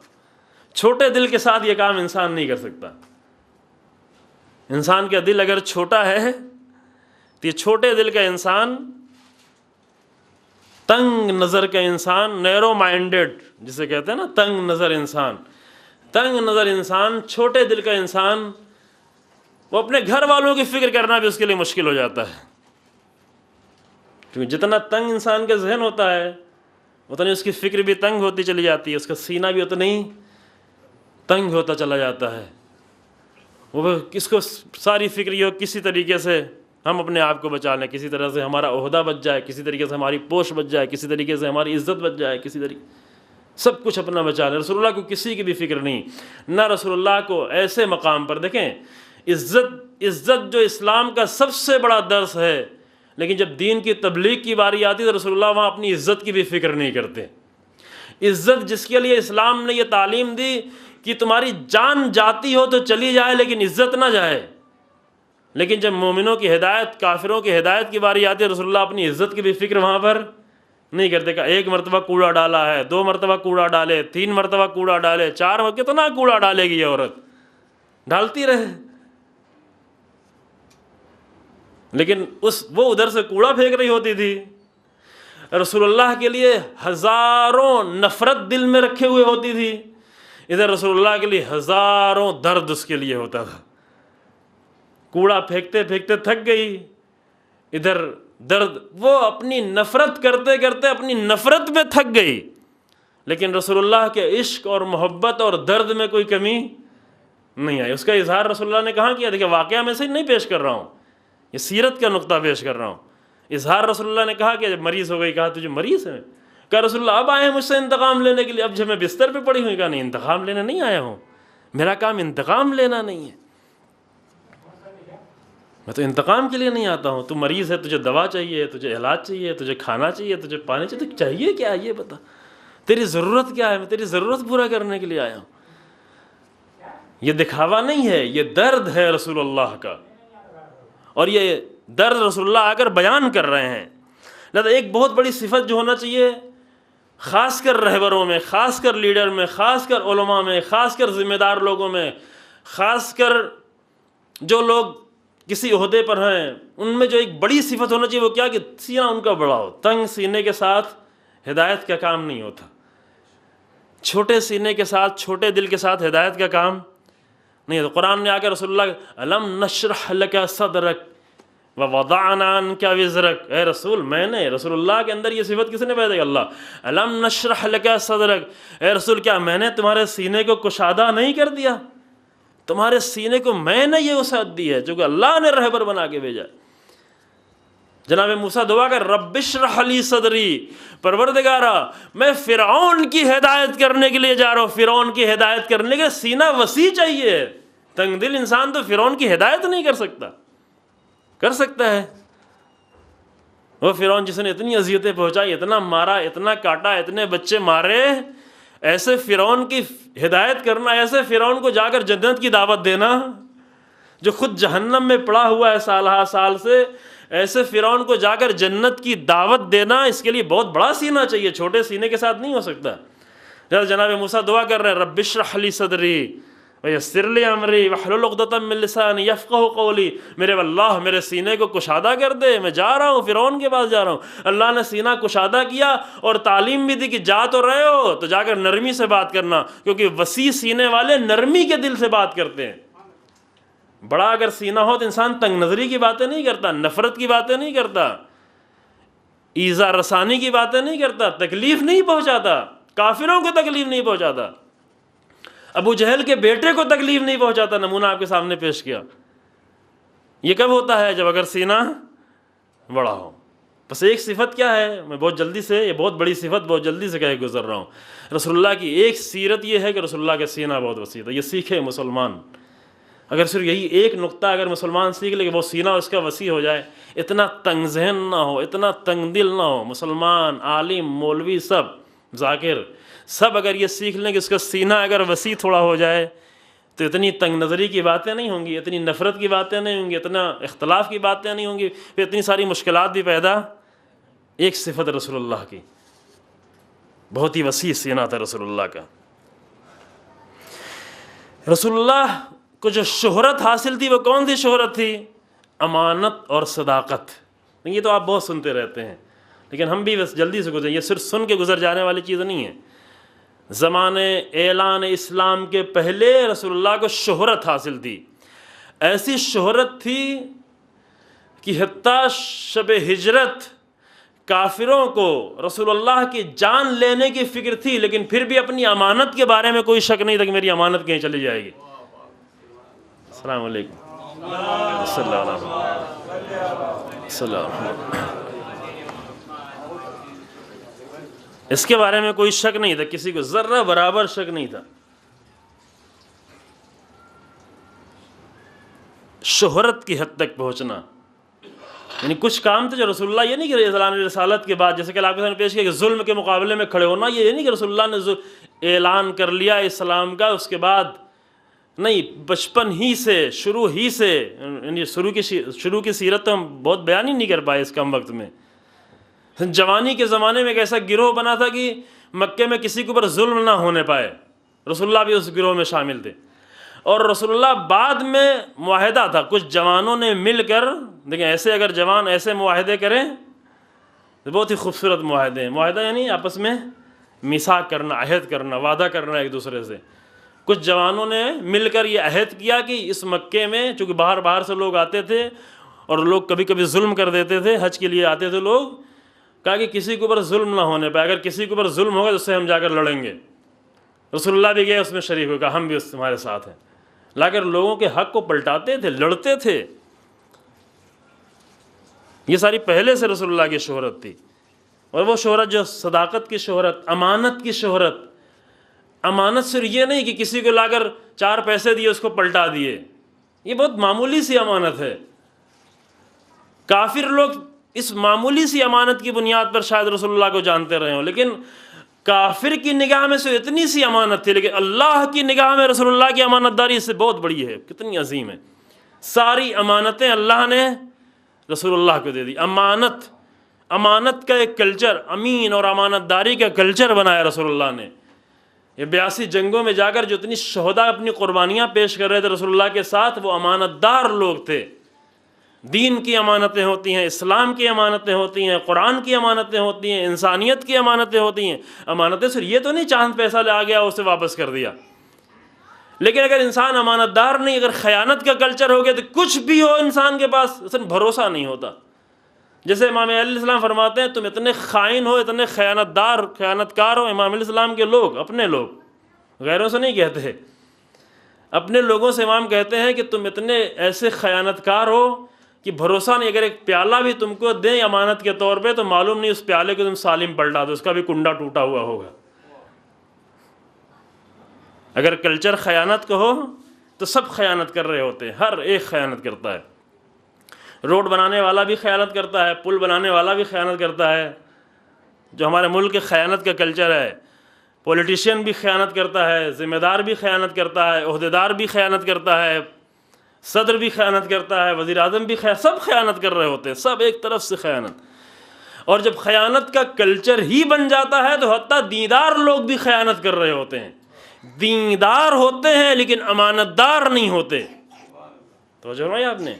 چھوٹے دل کے ساتھ یہ کام انسان نہیں کر سکتا۔ انسان کا دل اگر چھوٹا ہے تو یہ چھوٹے دل کا انسان، تنگ نظر کا انسان، نیرو مائنڈڈ جسے کہتے ہیں نا، تنگ نظر انسان، تنگ نظر انسان، چھوٹے دل کا انسان، وہ اپنے گھر والوں کی فکر کرنا بھی اس کے لیے مشکل ہو جاتا ہے، کیونکہ جتنا تنگ انسان کا ذہن ہوتا ہے اتنی اس کی فکر بھی تنگ ہوتی چلی جاتی ہے، اس کا سینہ بھی اتنا ہی تنگ ہوتا چلا جاتا ہے۔ وہ کس کو ساری فکر یہ ہو کسی طریقے سے ہم اپنے آپ کو بچا لیں، کسی طرح سے ہمارا عہدہ بچ جائے، کسی طریقے سے ہماری پوش بچ جائے، کسی طریقے سے ہماری عزت بچ جائے، کسی طریقے سب کچھ اپنا بچا لیں۔ رسول اللہ کو کسی کی بھی فکر نہیں، نہ رسول اللہ کو ایسے مقام پر، دیکھیں عزت جو اسلام کا سب سے بڑا درس ہے، لیکن جب دین کی تبلیغ کی باری آتی تو رسول اللہ وہاں اپنی عزت کی بھی فکر نہیں کرتے۔ عزت جس کے لیے اسلام نے یہ تعلیم دی کہ تمہاری جان جاتی ہو تو چلی جائے لیکن عزت نہ جائے، لیکن جب مومنوں کی ہدایت، کافروں کی ہدایت کی باری آتی ہے رسول اللہ اپنی عزت کی بھی فکر وہاں پر نہیں کرتے کہ 1 مرتبہ کوڑا ڈالا ہے، 2 مرتبہ کوڑا ڈالے، 3 مرتبہ کوڑا ڈالے، 4 کتنا کوڑا ڈالے گی یہ عورت، ڈالتی رہے، لیکن وہ ادھر سے کوڑا پھینک رہی ہوتی تھی، رسول اللہ کے لیے ہزاروں نفرت دل میں رکھے ہوئے ہوتی تھی، ادھر رسول اللہ کے لیے ہزاروں درد اس کے لیے ہوتا تھا، کوڑا پھینکتے پھینکتے تھک گئی، ادھر درد، وہ اپنی نفرت کرتے کرتے اپنی نفرت میں تھک گئی، لیکن رسول اللہ کے عشق اور محبت اور درد میں کوئی کمی نہیں آئی۔ اس کا اظہار رسول اللہ نے کہاں کیا؟ دیکھیں واقعہ میں سے نہیں پیش کر رہا ہوں، یہ سیرت کا نقطہ پیش کر رہا ہوں۔ اظہار رسول اللہ نے کہا کہ جب مریض ہو گئی، کہا تجھے مریض ہے؟ کہا رسول اللہ اب آئے ہیں مجھ سے انتقام لینے کے لیے، اب جب میں بستر پہ پڑی ہوئی، کہا نہیں انتقام لینے نہیں آیا ہوں، میرا کام انتقام لینا نہیں ہے، میں تو انتقام کے لیے نہیں آتا ہوں، تو مریض ہے، تجھے دوا چاہیے، تجھے علاج چاہیے، تجھے کھانا چاہیے، تجھے پانی چاہیے، تو چاہیے کیا یہ بتا، تیری ضرورت کیا ہے؟ میں تیری ضرورت پورا کرنے کے لیے آیا ہوں۔ یہ دکھاوا نہیں ہے، یہ درد ہے رسول اللہ کا، اور یہ درد رسول اللہ آ کر بیان کر رہے ہیں۔ لہذا ایک بہت بڑی صفت جو ہونا چاہیے، خاص کر رہبروں میں، خاص کر لیڈر میں، خاص کر علماء میں، خاص کر ذمہ دار لوگوں میں، خاص کر جو لوگ کسی عہدے پر ہیں، ان میں جو ایک بڑی صفت ہونا چاہیے وہ کیا کہ سینہ ان کا بڑا ہو۔ تنگ سینے کے ساتھ ہدایت کا کام نہیں ہوتا، چھوٹے سینے کے ساتھ، چھوٹے دل کے ساتھ ہدایت کا کام نہیں ہوتا۔ قرآن نے آ کے رسول اللہ الم نشرح لک صدرک ووضعنا عنک وزرک، اے رسول، میں نے، رسول اللہ کے اندر یہ صفت کس نے پیدا کی؟ اللہ۔ الم نشرح لک صدرک، اے رسول کیا میں نے تمہارے سینے کو کشادہ نہیں کر دیا؟ تمہارے سینے کو میں نے یہ وسعت دی ہے جو کہ اللہ نے رہبر بنا کے بھیجا۔ جناب موسیٰ دعا کر رب اشرح لی صدری، پروردگارا میں فرعون کی ہدایت کرنے کے لیے جا رہا ہوں، فرعون کی ہدایت کرنے کے سینہ وسیع چاہیے۔ تنگ دل انسان تو فرعون کی ہدایت نہیں کر سکتا، کر سکتا ہے؟ وہ فرعون جس نے اتنی اذیتیں پہنچائی، اتنا مارا، اتنا کاٹا، اتنے بچے مارے، ایسے فرعون کی ہدایت کرنا، ایسے فرعون کو جا کر جنت کی دعوت دینا جو خود جہنم میں پڑا ہوا ہے سالہ سال سے، ایسے فرعون کو جا کر جنت کی دعوت دینا، اس کے لیے بہت بڑا سینہ چاہیے، چھوٹے سینے کے ساتھ نہیں ہو سکتا۔ جناب موسیٰ دعا کر رہے ہیں رب اشرح لی صدری ویسر لی امری واحلل عقدۃ من لسانی یفقہوا قولی، میرے اللہ میرے سینے کو کشادہ کر دے، میں جا رہا ہوں، فرعون کے پاس جا رہا ہوں۔ اللہ نے سینہ کشادہ کیا اور تعلیم بھی دی کہ جا تو رہے ہو تو جا کر نرمی سے بات کرنا، کیونکہ وسیع سینے والے نرمی کے دل سے بات کرتے ہیں۔ بڑا اگر سینہ ہو تو انسان تنگ نظری کی باتیں نہیں کرتا، نفرت کی باتیں نہیں کرتا، ایذا رسانی کی باتیں نہیں کرتا، تکلیف نہیں پہنچاتا، کافروں کو تکلیف نہیں پہنچاتا، ابو جہل کے بیٹے کو تکلیف نہیں پہنچاتا۔ نمونہ آپ کے سامنے پیش کیا۔ یہ کب ہوتا ہے؟ جب اگر سینہ بڑا ہو۔ بس ایک صفت کیا ہے، میں بہت جلدی سے، یہ بہت بڑی صفت بہت جلدی سے کہہ گزر رہا ہوں۔ رسول اللہ کی ایک سیرت یہ ہے کہ رسول اللہ کا سینہ بہت وسیع تھا۔ یہ سیکھے مسلمان، اگر صرف یہی ایک نقطہ اگر مسلمان سیکھ لے کہ وہ سینہ اس کا وسیع ہو جائے، اتنا تنگ ذہن نہ ہو، اتنا تنگ دل نہ ہو، مسلمان، عالم، مولوی، سب ذاکر، سب اگر یہ سیکھ لیں کہ اس کا سینہ اگر وسیع تھوڑا ہو جائے تو اتنی تنگ نظری کی باتیں نہیں ہوں گی، اتنی نفرت کی باتیں نہیں ہوں گی، اتنا اختلاف کی باتیں نہیں ہوں گی، پھر اتنی ساری مشکلات بھی پیدا۔ ایک صفت رسول اللہ کی، بہت ہی وسیع سینہ تھا رسول اللہ کا۔ رسول اللہ کو جو شہرت حاصل تھی وہ کون سی شہرت تھی؟ امانت اور صداقت۔ یہ تو آپ بہت سنتے رہتے ہیں، لیکن ہم بھی بس جلدی سے گزریں، یہ صرف سن کے گزر جانے والی چیز نہیں ہے۔ زمانے اعلان اسلام کے پہلے رسول اللہ کو شہرت حاصل تھی، ایسی شہرت تھی کہ حتیٰ شب ہجرت کافروں کو رسول اللہ کی جان لینے کی فکر تھی، لیکن پھر بھی اپنی امانت کے بارے میں کوئی شک نہیں تھا کہ میری امانت کہیں چلی جائے گی۔ السلام علیکم، صلی اللہ علیہ وسلم، صلی اللہ علیہ وسلم۔ اس کے بارے میں کوئی شک نہیں تھا، کسی کو ذرہ برابر شک نہیں تھا۔ شہرت کی حد تک پہنچنا، یعنی کچھ کام تھے جو رسول اللہ، یہ نہیں کہ اعلان رسالت کے بعد جیسے کہ آپ کے سامنے پیش کیا کہ ظلم کے مقابلے میں کھڑے ہونا، یہ نہیں کہ رسول اللہ نے اعلان کر لیا اسلام کا اس کے بعد نہیں، بچپن ہی سے، شروع ہی سے، یعنی شروع کی سیرت تو ہم بہت بیان ہی نہیں کر پائے اس کم وقت میں۔ جوانی کے زمانے میں ایک ایسا گروہ بنا تھا کہ مکے میں کسی کے اوپر ظلم نہ ہونے پائے، رسول اللہ بھی اس گروہ میں شامل تھے۔ اور رسول اللہ بعد میں معاہدہ تھا، کچھ جوانوں نے مل کر، دیکھیں ایسے اگر جوان ایسے معاہدے کریں تو بہت ہی خوبصورت معاہدے ہیں. معاہدہ یعنی آپس میں میثاق کرنا، عہد کرنا، وعدہ کرنا ایک دوسرے سے. کچھ جوانوں نے مل کر یہ عہد کیا کہ اس مکے میں، چونکہ باہر سے لوگ آتے تھے اور لوگ کبھی کبھی ظلم کر دیتے تھے، حج کے لیے آتے تھے لوگ، کہا کہ کسی کے اوپر ظلم نہ ہونے پائے، اگر کسی کے اوپر ظلم ہوگا تو اس سے ہم جا کر لڑیں گے. رسول اللہ بھی گئے اس میں شریک ہو کہا ہم بھی اس تمہارے ساتھ ہیں. لا کر لوگوں کے حق کو پلٹاتے تھے، لڑتے تھے. یہ ساری پہلے سے رسول اللہ کی شہرت تھی. اور وہ شہرت جو صداقت کی شہرت، امانت کی شہرت. امانت صرف یہ نہیں کہ کسی کو لا کر 4 پیسے دیے اس کو پلٹا دیے، یہ بہت معمولی سی امانت ہے. کافر لوگ اس معمولی سی امانت کی بنیاد پر شاید رسول اللہ کو جانتے رہے ہوں، لیکن کافر کی نگاہ میں سے اتنی سی امانت تھی، لیکن اللہ کی نگاہ میں رسول اللہ کی امانت داری اس سے بہت بڑی ہے، کتنی عظیم ہے. ساری امانتیں اللہ نے رسول اللہ کو دے دی. امانت کا ایک کلچر، امین اور امانت داری کا کلچر بنایا رسول اللہ نے. یہ 82 جنگوں میں جا کر جو اتنی شہداء اپنی قربانیاں پیش کر رہے تھے رسول اللہ کے ساتھ، وہ امانت دار لوگ تھے. دین کی امانتیں ہوتی ہیں، اسلام کی امانتیں ہوتی ہیں، قرآن کی امانتیں ہوتی ہیں، انسانیت کی امانتیں ہوتی ہیں. امانتیں صرف یہ تو نہیں چاند پیسہ لے آ گیا اسے واپس کر دیا. لیکن اگر انسان امانت دار نہیں، اگر خیانت کا کلچر ہو گیا تو کچھ بھی ہو انسان کے پاس اصل بھروسہ نہیں ہوتا. جیسے امام علیہ السلام فرماتے ہیں تم اتنے خائن ہو، اتنے خیانت کار ہو. امام علیہ السلام کے لوگ، اپنے لوگ، غیروں سے نہیں کہتے، اپنے لوگوں سے امام کہتے ہیں کہ تم اتنے ایسے خیانت کار ہو کہ بھروسہ نہیں. اگر ایک پیالہ بھی تم کو دیں امانت کے طور پہ تو معلوم نہیں اس پیالے کو تم سالم پلٹا دو، اس کا بھی کنڈا ٹوٹا ہوا ہوگا. اگر کلچر خیانت کا ہو تو سب خیانت کر رہے ہوتے ہیں، ہر ایک خیانت کرتا ہے. روڈ بنانے والا بھی خیانت کرتا ہے، پل بنانے والا بھی خیانت کرتا ہے. جو ہمارے ملک کے خیانت کا کلچر ہے، پولیٹیشین بھی خیانت کرتا ہے، ذمہ دار بھی خیانت کرتا ہے، عہدیدار بھی خیانت کرتا ہے، صدر بھی خیانت کرتا ہے، وزیر اعظم بھی سب خیانت کر رہے ہوتے ہیں، سب ایک طرف سے خیانت. اور جب خیانت کا کلچر ہی بن جاتا ہے تو حتیٰ دیندار لوگ بھی خیانت کر رہے ہوتے ہیں. دیندار ہوتے ہیں لیکن امانت دار نہیں ہوتے. توجہ فرمائی آپ نے.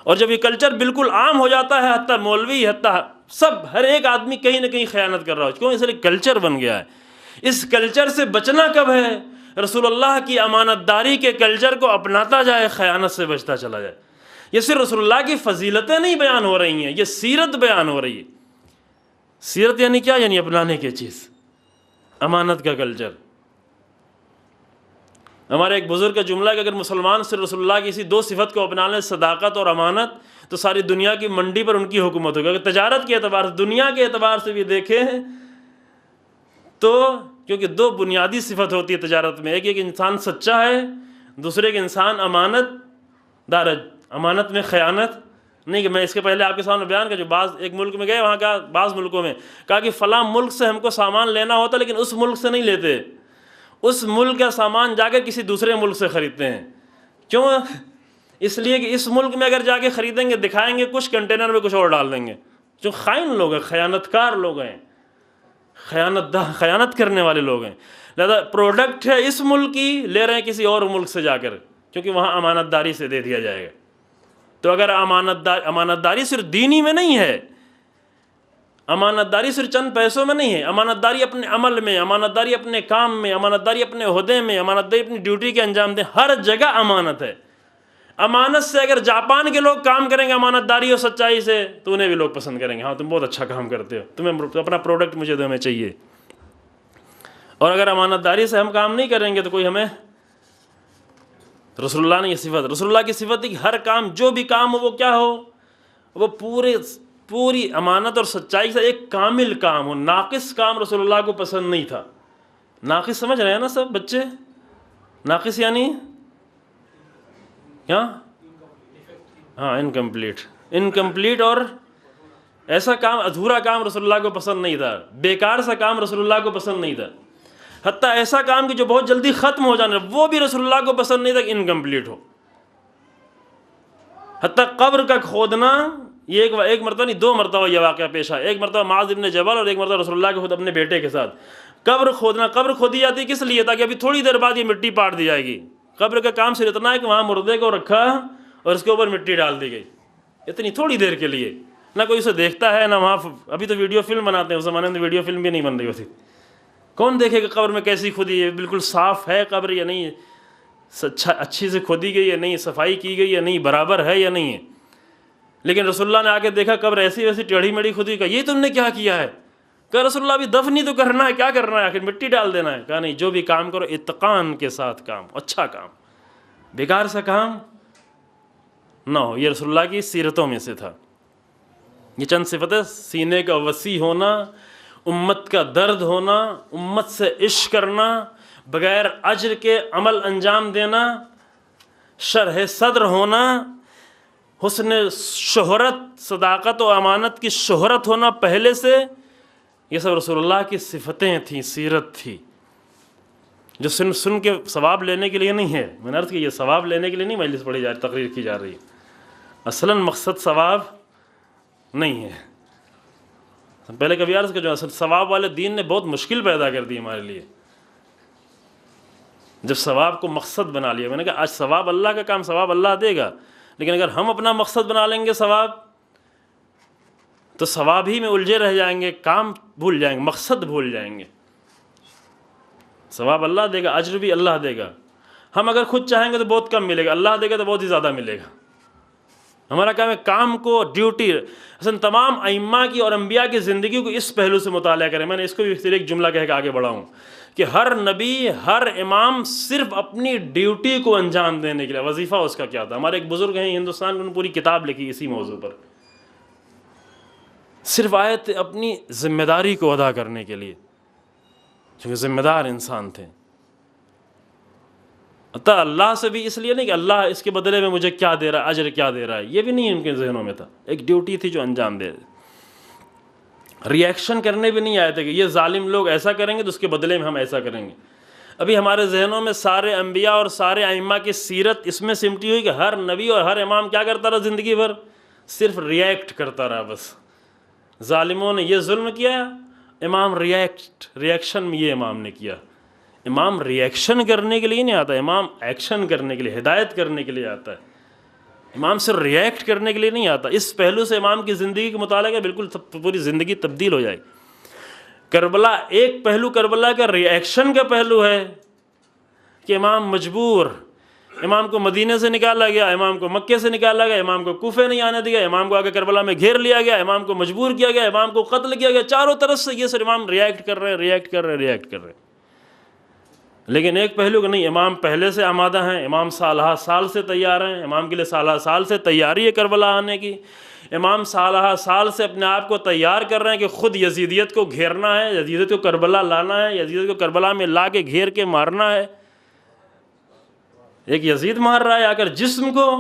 اور جب یہ کلچر بالکل عام ہو جاتا ہے، حتیٰ مولوی، حتیٰ سب، ہر ایک آدمی کہیں نہ کہیں خیانت کر رہا ہو. کیوں؟ اس لیے کلچر بن گیا ہے. اس کلچر سے بچنا کب ہے؟ رسول اللہ کی امانت داری کے کلچر کو اپناتا جائے، خیانت سے بچتا چلا جائے. یہ صرف رسول اللہ کی فضیلتیں نہیں بیان ہو رہی ہیں، یہ سیرت بیان ہو رہی ہے. سیرت یعنی کیا؟ یعنی اپنانے کی چیز، امانت کا کلچر. ہمارے ایک بزرگ کا جملہ ہے کہ اگر مسلمان صرف رسول اللہ کی اسی 2 صفت کو اپنا لیں، صداقت اور امانت، تو ساری دنیا کی منڈی پر ان کی حکومت ہوگی. اگر تجارت کے اعتبار سے، دنیا کے اعتبار سے بھی دیکھیں تو، کیونکہ 2 بنیادی صفت ہوتی ہے تجارت میں، ایک انسان سچا ہے، دوسرے ایک انسان امانت دار ہے. امانت میں خیانت نہیں. کہ میں اس کے پہلے آپ کے سامنے بیان کر، جو ایک ملک میں گئے، وہاں کا بعض ملکوں میں کہا کہ فلاں ملک سے ہم کو سامان لینا ہوتا لیکن اس ملک سے نہیں لیتے، اس ملک کا سامان جا کے کسی دوسرے ملک سے خریدتے ہیں. کیوں؟ اس لیے کہ اس ملک میں اگر جا کے خریدیں گے، دکھائیں گے کچھ، کنٹینر میں کچھ اور ڈال دیں گے. جو خائن لوگ ہیں، خیانت کار لوگ ہیں، خیانت کرنے والے لوگ ہیں. لہذا پروڈکٹ ہے اس ملک کی، لے رہے ہیں کسی اور ملک سے جا کر، کیونکہ وہاں امانت داری سے دے دیا جائے گا. تو اگر امانت داری صرف دینی میں نہیں ہے، امانت داری صرف چند پیسوں میں نہیں ہے، امانت داری اپنے عمل میں، امانت داری اپنے کام میں، امانت داری اپنے عہدے میں، امانت داری اپنی ڈیوٹی کے انجام دیں، ہر جگہ امانت ہے. امانت سے اگر جاپان کے لوگ کام کریں گے امانت داری اور سچائی سے تو انہیں بھی لوگ پسند کریں گے. ہاں تم بہت اچھا کام کرتے ہو، تمہیں اپنا پروڈکٹ مجھے دو، ہمیں چاہیے. اور اگر امانت داری سے ہم کام نہیں کریں گے تو کوئی ہمیں، رسول اللہ نے یہ صفت، رسول اللہ کی صفت ہے کہ ہر کام، جو بھی کام ہو وہ کیا ہو، وہ پوری امانت اور سچائی سے ایک کامل کام ہو. ناقص کام رسول اللہ کو پسند نہیں تھا. ناقص سمجھ رہے ہیں نا سب بچے؟ ناقص یعنی کیا؟ ہاں، انکمپلیٹ اور ایسا کام، ادھورا کام رسول اللہ کو پسند نہیں تھا. بیکار سا کام رسول اللہ کو پسند نہیں تھا. حتیٰ ایسا کام کہ جو بہت جلدی ختم ہو جانا، وہ بھی رسول اللہ کو پسند نہیں تھا کہ انکمپلیٹ ہو. حتیٰ قبر کا کھودنا، یہ ایک مرتبہ نہیں، 2 مرتبہ یہ واقعہ پیش آیا. ایک مرتبہ معاذ ابن جبل اور ایک مرتبہ رسول اللہ کے خود اپنے بیٹے کے ساتھ. قبر کھودنا، قبر کھودی جاتی کس لیے؟ تاکہ ابھی تھوڑی دیر بعد یہ مٹی پاٹ دی جائے گی، قبر کا کام صرف اتنا ہے کہ وہاں مردے کو رکھا اور اس کے اوپر مٹی ڈال دی گئی، اتنی تھوڑی دیر کے لیے، نہ کوئی اسے دیکھتا ہے نہ وہاں. ابھی تو ویڈیو فلم بناتے ہیں، اس زمانے میں ویڈیو فلم بھی نہیں بن رہی ہوتی. کون دیکھے کہ قبر میں کیسی کھودی ہے، بالکل صاف ہے قبر یا نہیں، اچھی سے کھودی گئی یا نہیں، صفائی کی گئی یا نہیں، برابر ہے یا نہیں ہے. لیکن رسول اللہ نے آ کے دیکھا قبر ایسی ویسی ٹیڑھی میڑھی کھودی. کہا یہ تم نے کیا کیا ہے؟ کہا رسول اللہ ابھی دفن ہی تو کرنا ہے، کیا کرنا ہے آخر مٹی ڈال دینا ہے. کہا نہیں، جو بھی کام کرو اتقان کے ساتھ کام، اچھا کام، بیکار سا کام نہ ہو. یہ رسول اللہ کی سیرتوں میں سے تھا. یہ چند صفتیں: سینے کا وسیع ہونا، امت کا درد ہونا، امت سے عشق کرنا، بغیر اجر کے عمل انجام دینا، شرح صدر ہونا، حسن شہرت، صداقت و امانت کی شہرت ہونا پہلے سے. یہ سب رسول اللہ کی صفتیں تھیں، سیرت تھی، جو سن کے ثواب لینے کے لیے نہیں ہے. میں نے عرض کی یہ ثواب لینے کے لیے نہیں مجلس پڑھی جا رہی، تقریر کی جا رہی ہے. اصلاً مقصد ثواب نہیں ہے. پہلے کبھی عرض کہ جو اصل ثواب والے دین نے بہت مشکل پیدا کر دی ہمارے لیے، جب ثواب کو مقصد بنا لیا. میں نے کہا آج ثواب اللہ کا کام ثواب اللہ دے گا، لیکن اگر ہم اپنا مقصد بنا لیں گے ثواب، تو ثواب ہی میں الجھے رہ جائیں گے، کام بھول جائیں گے، مقصد بھول جائیں گے. ثواب اللہ دے گا، اجر بھی اللہ دے گا. ہم اگر خود چاہیں گے تو بہت کم ملے گا، اللہ دے گا تو بہت ہی زیادہ ملے گا. ہمارا کام ہے کام کو، ڈیوٹی. اصل تمام ائمہ کی اور انبیاء کی زندگی کو اس پہلو سے مطالعہ کریں. میں نے اس کو بھی پھر ایک جملہ کہہ کے آگے بڑھاؤں کہ ہر نبی، ہر امام صرف اپنی ڈیوٹی کو انجام دینے کے لیے، وظیفہ اس کا کیا تھا. ہمارے ایک بزرگ ہیں ہندوستان کے، انہوں نے پوری کتاب لکھی اسی موضوع پر، صرف آئے تھے اپنی ذمہ داری کو ادا کرنے کے لیے، کیونکہ ذمہ دار انسان تھے. عطا اللہ سے بھی اس لیے نہیں کہ اللہ اس کے بدلے میں مجھے کیا دے رہا ہے، اجر کیا دے رہا ہے، یہ بھی نہیں ان کے ذہنوں میں تھا. ایک ڈیوٹی تھی جو انجام دے. ری ایکشن کرنے بھی نہیں آئے تھے کہ یہ ظالم لوگ ایسا کریں گے تو اس کے بدلے میں ہم ایسا کریں گے. ابھی ہمارے ذہنوں میں سارے انبیاء اور سارے ائمہ کی سیرت اس میں سمٹی ہوئی کہ ہر نبی اور ہر امام کیا کرتا رہا زندگی بھر؟ صرف ری ایکٹ کرتا رہا بس. ظالموں نے یہ ظلم کیا، امام ری ایکشن میں یہ امام نے کیا. امام ری ایکشن کرنے کے لیے نہیں آتا، امام ایکشن کرنے کے لیے، ہدایت کرنے کے لیے آتا ہے. امام صرف ری ایکٹ کرنے کے لیے نہیں آتا. اس پہلو سے امام کی زندگی کا مطالعہ کا بالکل پوری زندگی تبدیل ہو جائے. کربلا ایک پہلو کربلا کا ری ایکشن کا پہلو ہے کہ امام مجبور، امام کو مدینے سے نکالا گیا، امام کو مکے سے نکالا گیا، امام کو کوفے نہیں آنے دیا، امام کو آگے کربلا میں گھیر لیا گیا، امام کو مجبور کیا گیا، امام کو قتل کیا گیا. چاروں طرف سے یہ صرف امام ری ایکٹ کر رہے ہیں، ری ایکٹ کر رہے ہیں، ری ایکٹ کر رہے ہیں. لیکن ایک پہلو کہ نہیں، امام پہلے سے آمادہ ہیں، امام سالہ سال سے تیار ہیں، امام کے لیے سالہ سال سے تیاری ہے کربلا آنے کی. امام سالہ سال سے اپنے آپ کو تیار کر رہے ہیں کہ خود یزیدیت کو گھیرنا ہے، یزیدیت کو کربلا لانا ہے، یزیدیت کو کربلا میں لا کے گھیر کے مارنا ہے. ایک یزید مار رہا ہے آ کر جسم کو،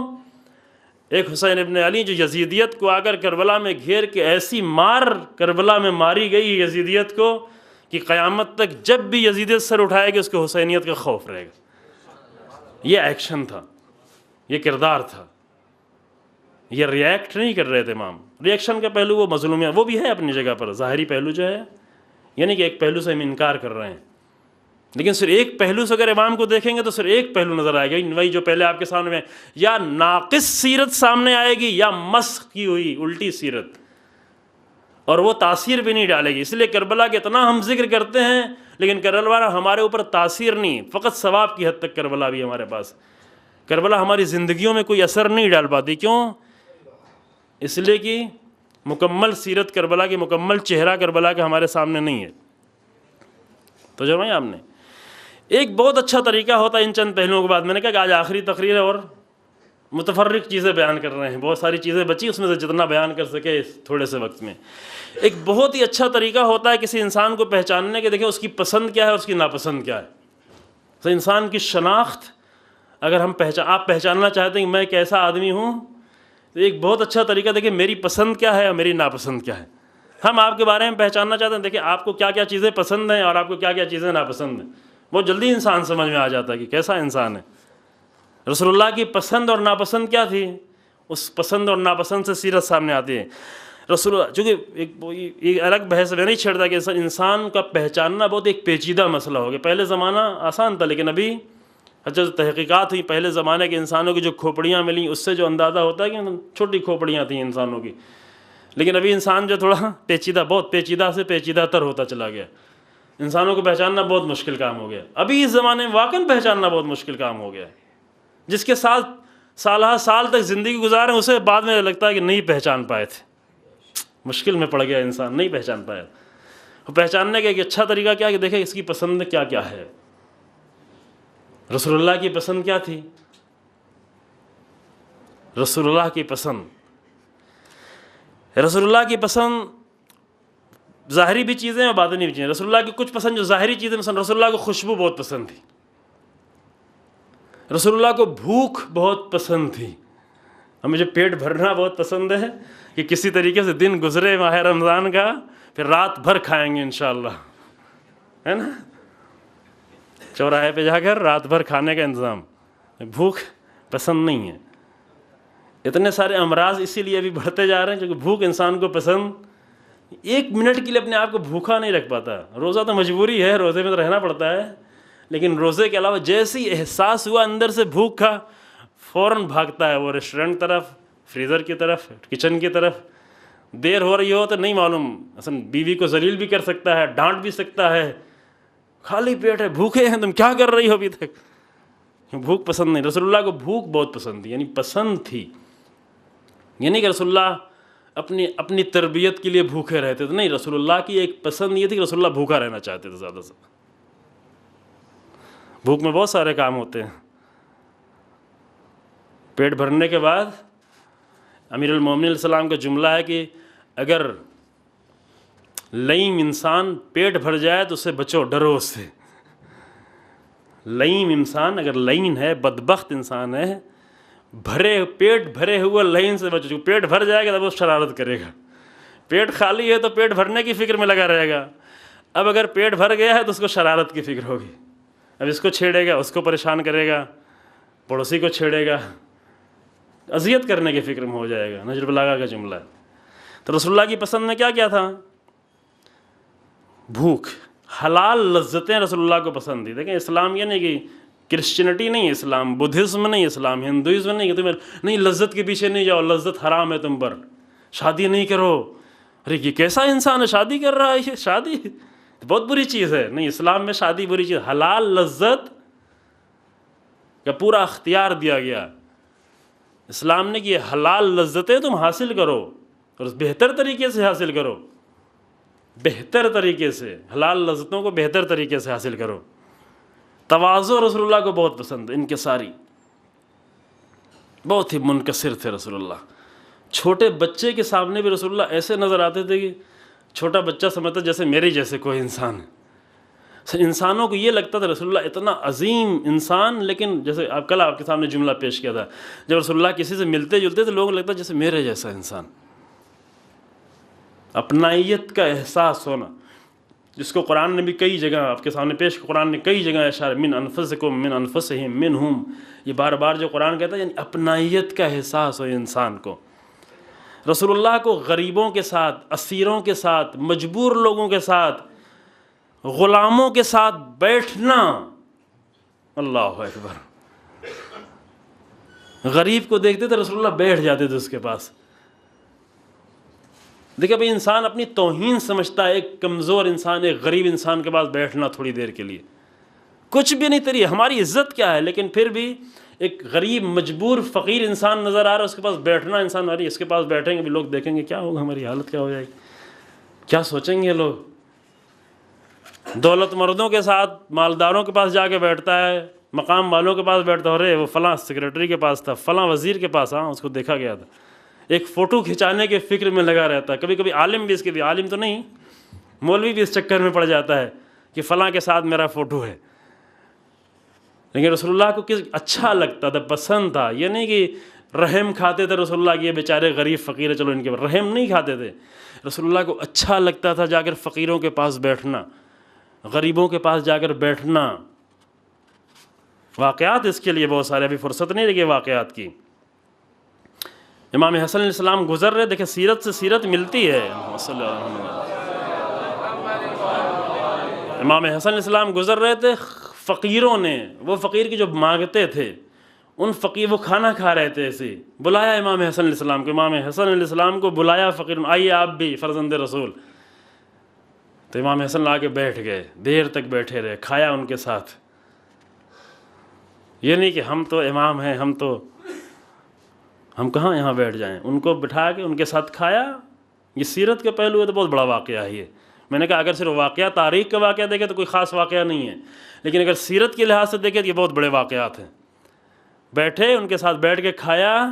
ایک حسین ابن علی جو یزیدیت کو آ کر کربلا میں گھیر کے ایسی مار کربلا میں ماری گئی یزیدیت کو کہ قیامت تک جب بھی یزیدیت سر اٹھائے گی اس کو حسینیت کا خوف رہے گا. یہ ایکشن تھا، یہ کردار تھا. یہ ری ایکٹ نہیں کر رہے تھے امام. ری ایکشن کا پہلو وہ مظلومیہ وہ بھی ہے اپنی جگہ پر، ظاہری پہلو جو ہے، یعنی کہ ایک پہلو سے ہم انکار کر رہے ہیں، لیکن صرف ایک پہلو سے اگر امام کو دیکھیں گے تو صرف ایک پہلو نظر آئے گا، وہی جو پہلے آپ کے سامنے میں، یا ناقص سیرت سامنے آئے گی یا مسخ کی ہوئی الٹی سیرت، اور وہ تاثیر بھی نہیں ڈالے گی. اس لیے کربلا کے اتنا ہم ذکر کرتے ہیں، لیکن کربلا ہمارے اوپر تاثیر نہیں، فقط ثواب کی حد تک کربلا بھی ہمارے پاس. کربلا ہماری زندگیوں میں کوئی اثر نہیں ڈال پاتی. کیوں؟ اس لیے کہ مکمل سیرت کربلا کی، مکمل چہرہ کربلا کا ہمارے سامنے نہیں ہے. تو جو آپ نے ایک بہت اچھا طریقہ ہوتا ہے ان چند پہلوؤں کے بعد. میں نے کہا کہ آج آخری تقریر ہے اور متفرق چیزیں بیان کر رہے ہیں، بہت ساری چیزیں بچی، اس میں سے جتنا بیان کر سکے اس تھوڑے سے وقت میں. ایک بہت ہی اچھا طریقہ ہوتا ہے کسی انسان کو پہچاننے کے، دیکھیں اس کی پسند کیا ہے اور اس کی ناپسند کیا ہے. تو انسان کی شناخت اگر ہم آپ پہچاننا چاہتے ہیں کہ میں کیسا آدمی ہوں، تو ایک بہت اچھا طریقہ دیکھیں میری پسند کیا ہے اور میری ناپسند کیا ہے. ہم آپ کے بارے میں پہچاننا چاہتے ہیں، دیکھیں آپ کو کیا کیا چیزیں پسند ہیں اور آپ کو کیا کیا چیزیں ناپسند ہیں. بہت جلدی انسان سمجھ میں آ جاتا ہے کہ کیسا انسان ہے. رسول اللہ کی پسند اور ناپسند کیا تھی، اس پسند اور ناپسند سے سیرت سامنے آتی ہے. رسول اللہ چونکہ ایک الگ بحث میں نہیں چھیڑتا کہ انسان کا پہچاننا بہت ایک پیچیدہ مسئلہ ہو گیا. پہلے زمانہ آسان تھا، لیکن ابھی اچھا تحقیقات ہوئی پہلے زمانے کے انسانوں کی جو کھوپڑیاں ملیں اس سے جو اندازہ ہوتا ہے کہ چھوٹی کھوپڑیاں تھیں انسانوں کی، لیکن ابھی انسان جو تھوڑا پیچیدہ، بہت پیچیدہ سے پیچیدہ تر ہوتا چلا گیا، انسانوں کو پہچاننا بہت مشکل کام ہو گیا۔ ابھی اس زمانے میں واقعاً پہچاننا بہت مشکل کام ہو گیا ہے۔ جس کے ساتھ سالہ سال تک زندگی گزارے اسے بعد میں لگتا ہے کہ نہیں پہچان پائے تھے، مشکل میں پڑ گیا انسان، نہیں پہچان پایا۔ پہچاننے کا ایک اچھا طریقہ کیا ہے کہ دیکھیں اس کی پسند کیا کیا ہے۔ رسول اللہ کی پسند کیا تھی؟ رسول اللہ کی پسند، رسول اللہ کی پسند ظاہری بھی چیزیں اور باطنی بھی چیزیں۔ رسول اللہ کی کچھ پسند جو ظاہری چیزیں، مثلا رسول اللہ کو خوشبو بہت پسند تھی، رسول اللہ کو بھوک بہت پسند تھی۔ ہمیں جو پیٹ بھرنا بہت پسند ہے کہ کسی طریقے سے دن گزرے ماہ رمضان کا، پھر رات بھر کھائیں گے انشاءاللہ، ہے نا، چوراہے پہ جا کر رات بھر کھانے کا انتظام۔ بھوک پسند نہیں ہے۔ اتنے سارے امراض اسی لیے ابھی بڑھتے جا رہے ہیں کیونکہ بھوک انسان کو پسند، ایک منٹ کے لیے اپنے آپ کو بھوکا نہیں رکھ پاتا۔ روزہ تو مجبوری ہے، روزے میں تو رہنا پڑتا ہے، لیکن روزے کے علاوہ جیسے ہی احساس ہوا اندر سے بھوک کا، فوراً بھاگتا ہے وہ ریسٹورنٹ طرف، فریزر کی طرف، کچن کی طرف۔ دیر ہو رہی ہو تو نہیں معلوم، اصلا بیوی کو ذلیل بھی کر سکتا ہے، ڈانٹ بھی سکتا ہے، خالی پیٹ ہے، بھوکے ہیں، تم کیا کر رہی ہو ابھی تک؟ بھوک پسند نہیں۔ رسول اللہ کو بھوک بہت پسند تھی، یعنی پسند تھی، یعنی کہ رسول اللہ اپنی تربیت کے لیے بھوکے رہتے تھے، نہیں، رسول اللہ کی ایک پسند یہ تھی کہ رسول اللہ بھوکا رہنا چاہتے تھے زیادہ سے۔ بھوک میں بہت سارے کام ہوتے ہیں۔ پیٹ بھرنے کے بعد امیر المومنین علیہ السلام کا جملہ ہے کہ اگر لئیم انسان پیٹ بھر جائے تو اسے بچو، ڈرو اس سے۔ لئیم انسان اگر لئیم ہے، بدبخت انسان ہے، پیٹ بھرے ہوئے لئیم سے بچو۔ پیٹ بھر جائے گا تب وہ شرارت کرے گا، پیٹ خالی ہے تو پیٹ بھرنے کی فکر میں لگا رہے گا۔ اب اگر پیٹ بھر گیا ہے تو اس کو شرارت کی فکر ہوگی، اب اس کو چھیڑے گا، اس کو پریشان کرے گا، پڑوسی کو چھیڑے گا، اذیت کرنے کی فکر میں ہو جائے گا۔ نجر البلاغہ کا جملہ ہے۔ تو رسول اللہ کی پسند میں کیا کیا تھا؟ بھوک، حلال لذتیں رسول اللہ کو پسند تھی۔ دیکھیں اسلام یہ نہیں کہ کرسچینٹی نہیں، اسلام بدھزم نہیں، اسلام ہندوازم نہیں کہ تمہیں نہیں لذت کے پیچھے نہیں جاؤ، لذت حرام ہے تم پر، شادی نہیں کرو۔ ارے یہ کیسا انسان ہے شادی کر رہا ہے؟ یہ شادی بہت بری چیز ہے۔ نہیں، اسلام میں شادی بری چیز، حلال لذت کا پورا اختیار دیا گیا۔ اسلام نے کہ یہ حلال لذتیں تم حاصل کرو اور بہتر طریقے سے حاصل کرو، بہتر طریقے سے حلال لذتوں کو بہتر طریقے سے حاصل کرو۔ تواضع رسول اللہ کو بہت پسند، انکساری، بہت ہی منکسر تھے رسول اللہ۔ چھوٹے بچے کے سامنے بھی رسول اللہ ایسے نظر آتے تھے کہ چھوٹا بچہ سمجھتا جیسے میرے جیسے کوئی انسان ہے۔ انسانوں کو یہ لگتا تھا رسول اللہ اتنا عظیم انسان، لیکن جیسے کل آپ کے سامنے جملہ پیش کیا تھا، جب رسول اللہ کسی سے ملتے جلتے تو لوگوں کو لگتا جیسے میرے جیسا انسان۔ اپنائیت کا احساس ہونا، جس کو قرآن نے بھی کئی جگہ آپ کے سامنے پیش، قرآن نے کئی جگہ اشارہ من انفسکم من انفسہم منہم، یہ بار بار جو قرآن کہتا ہے یعنی اپنائیت کا احساس ہو انسان کو۔ رسول اللہ کو غریبوں کے ساتھ، اسیروں کے ساتھ، مجبور لوگوں کے ساتھ، غلاموں کے ساتھ بیٹھنا، اللہ اکبر، غریب کو دیکھتے تھے رسول اللہ بیٹھ جاتے تھے اس کے پاس۔ دیکھیں بھائی انسان اپنی توہین سمجھتا ہے، ایک کمزور انسان ایک غریب انسان کے پاس بیٹھنا تھوڑی دیر کے لیے کچھ بھی نہیں، تیری ہماری عزت کیا ہے، لیکن پھر بھی ایک غریب مجبور فقیر انسان نظر آ رہا ہے اس کے پاس بیٹھنا، انسان ہماری اس کے پاس بیٹھیں گے بھی لوگ دیکھیں گے کیا ہوگا، ہماری حالت کیا ہو جائے گی، کیا سوچیں گے لوگ۔ دولت مردوں کے ساتھ مالداروں کے پاس جا کے بیٹھتا ہے، مقام والوں کے پاس بیٹھتا، ارے وہ فلاں سیکرٹری کے پاس تھا، فلاں وزیر کے پاس، ہاں اس کو دیکھا گیا تھا، ایک فوٹو کھنچانے کے فکر میں لگا رہتا ہے۔ کبھی کبھی عالم بھی، اس کے بھی عالم تو نہیں، مولوی بھی اس چکر میں پڑ جاتا ہے کہ فلاں کے ساتھ میرا فوٹو ہے۔ لیکن رسول اللہ کو کس اچھا لگتا تھا، پسند تھا، یہ نہیں کہ رحم کھاتے تھے رسول اللہ کی یہ بیچارے غریب فقیر ہے چلو ان کے پر رحم نہیں کھاتے تھے۔ رسول اللہ کو اچھا لگتا تھا جا کر فقیروں کے پاس بیٹھنا، غریبوں کے پاس جا کر بیٹھنا۔ واقعات اس کے لیے بہت سارے، ابھی فرصت نہیں لگی واقعات کی۔ امام حسن علیہ السلام گزر رہے، دیکھیں سیرت سے سیرت ملتی ہے۔ امام حسن علیہ السلام گزر رہے تھے، فقیروں نے، وہ فقیر کی جو مانگتے تھے، ان فقیر وہ کھانا کھا رہے تھے، ایسے بلایا امام حسن علیہ السلام کو، امام حسن علیہ السلام کو بلایا فقیر، آئیے آپ بھی فرزند رسول. تو امام حسن لا کے بیٹھ گئے، دیر تک بیٹھے رہے، کھایا ان کے ساتھ. یہ نہیں کہ ہم تو امام ہیں، ہم کہاں یہاں بیٹھ جائیں. ان کو بٹھا کے ان کے ساتھ کھایا. یہ سیرت کے پہلو ہے تو بہت بڑا واقعہ ہے یہ. میں نے کہا اگر صرف واقعہ، تاریخ کا واقعہ دیکھیں تو کوئی خاص واقعہ نہیں ہے، لیکن اگر سیرت کے لحاظ سے دیکھیں تو یہ بہت بڑے واقعات ہیں. بیٹھے، ان کے ساتھ بیٹھ کے کھایا،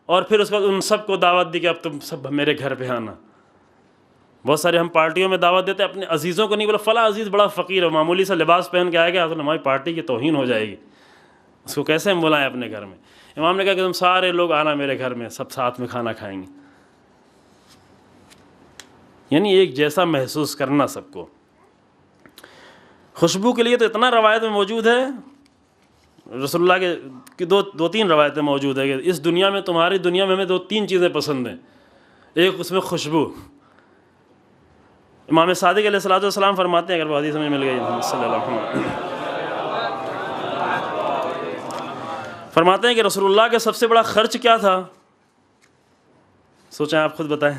اور پھر اس کے بعد ان سب کو دعوت دی کہ اب تم سب میرے گھر پہ آنا. بہت سارے ہم پارٹیوں میں دعوت دیتے ہیں، اپنے عزیزوں کو نہیں بولا فلاں عزیز بڑا فقیر ہے، معمولی سا لباس پہن کے آئے گا تو ہماری پارٹی کی توہین ہو جائے گی، اس کو کیسے ہم بلائیں اپنے گھر میں. امام نے کہا کہ تم سارے لوگ آنا میرے گھر میں، سب ساتھ میں کھانا کھائیں گے. یعنی ایک جیسا محسوس کرنا سب کو. خوشبو کے لیے تو اتنا روایت میں موجود ہے، رسول اللہ کے دو تین روایتیں موجود ہے کہ اس دنیا میں، تمہاری دنیا میں ہمیں 2-3 چیزیں پسند ہیں. ایک اس میں خوشبو. امام صادق علیہ السلام فرماتے ہیں، اگر وہ حدیث میں مل گئی صلی اللہ علیہ وسلم، فرماتے ہیں کہ رسول اللہ کا سب سے بڑا خرچ کیا تھا؟ سوچیں، آپ خود بتائیں.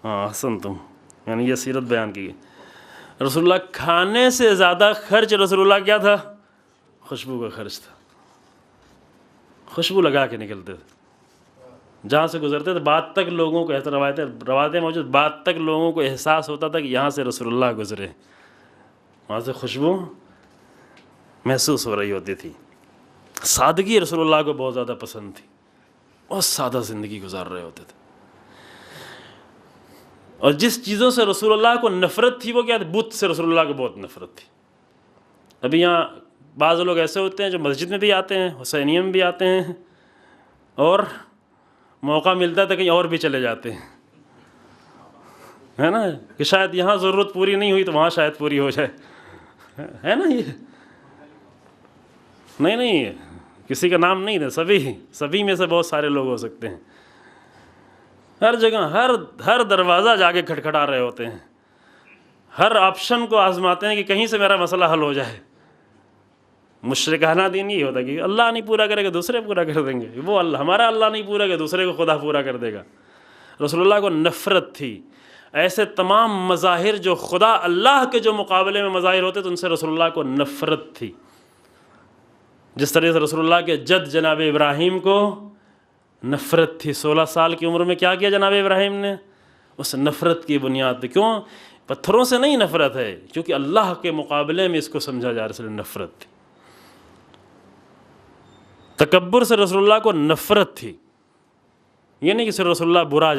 ہاں حسن تم، یعنی یہ سیرت بیان کی گئی. رسول اللہ کھانے سے زیادہ خرچ رسول اللہ کیا تھا؟ خوشبو کا خرچ تھا. خوشبو لگا کے نکلتے تھے، جہاں سے گزرتے تھے بات تک لوگوں کو، ایسے روایتیں موجود، بات تک لوگوں کو احساس ہوتا تھا کہ یہاں سے رسول اللہ گزرے، وہاں سے خوشبو محسوس ہو رہی ہوتی تھی. سادگی رسول اللہ کو بہت زیادہ پسند تھی، بہت سادہ زندگی گزار رہے ہوتے تھے. اور جس چیزوں سے رسول اللہ کو نفرت تھی وہ کیا تھی؟ بت سے رسول اللہ کو بہت نفرت تھی. ابھی یہاں بعض لوگ ایسے ہوتے ہیں جو مسجد میں بھی آتے ہیں، حسینیہ میں بھی آتے ہیں، اور موقع ملتا ہے تو کہیں اور بھی چلے جاتے ہیں، ہے نا، کہ شاید یہاں ضرورت پوری نہیں ہوئی تو وہاں شاید پوری ہو جائے، ہے نا. یہ نہیں کسی کا نام نہیں ہے، سبھی میں سے بہت سارے لوگ ہو سکتے ہیں. ہر جگہ ہر دروازہ جا کے کھٹکھٹا رہے ہوتے ہیں، ہر آپشن کو آزماتے ہیں کہ کہیں سے میرا مسئلہ حل ہو جائے. مشرکانہ دین یہ ہوتا ہے کہ اللہ نہیں پورا کرے گا دوسرے پورا کر دیں گے، وہ اللہ، ہمارا اللہ نہیں پورا کرے دوسرے کو خدا پورا کر دے گا. رسول اللہ کو نفرت تھی ایسے تمام مظاہر جو خدا اللہ کے جو مقابلے میں مظاہر ہوتے تو ان سے رسول اللہ کو نفرت تھی. جس طرح سے رسول اللہ کے جد جناب ابراہیم کو نفرت تھی. 16 سال کی عمر میں کیا کیا جناب ابراہیم نے؟ اس نفرت کی بنیاد پہ. کیوں؟ پتھروں سے نہیں نفرت ہے، کیونکہ اللہ کے مقابلے میں اس کو سمجھا جا رہا ہے، اس لیے نفرت تھی. تکبر سے رسول اللہ کو نفرت تھی. یہ نہیں کہ صرف رسول اللہ برا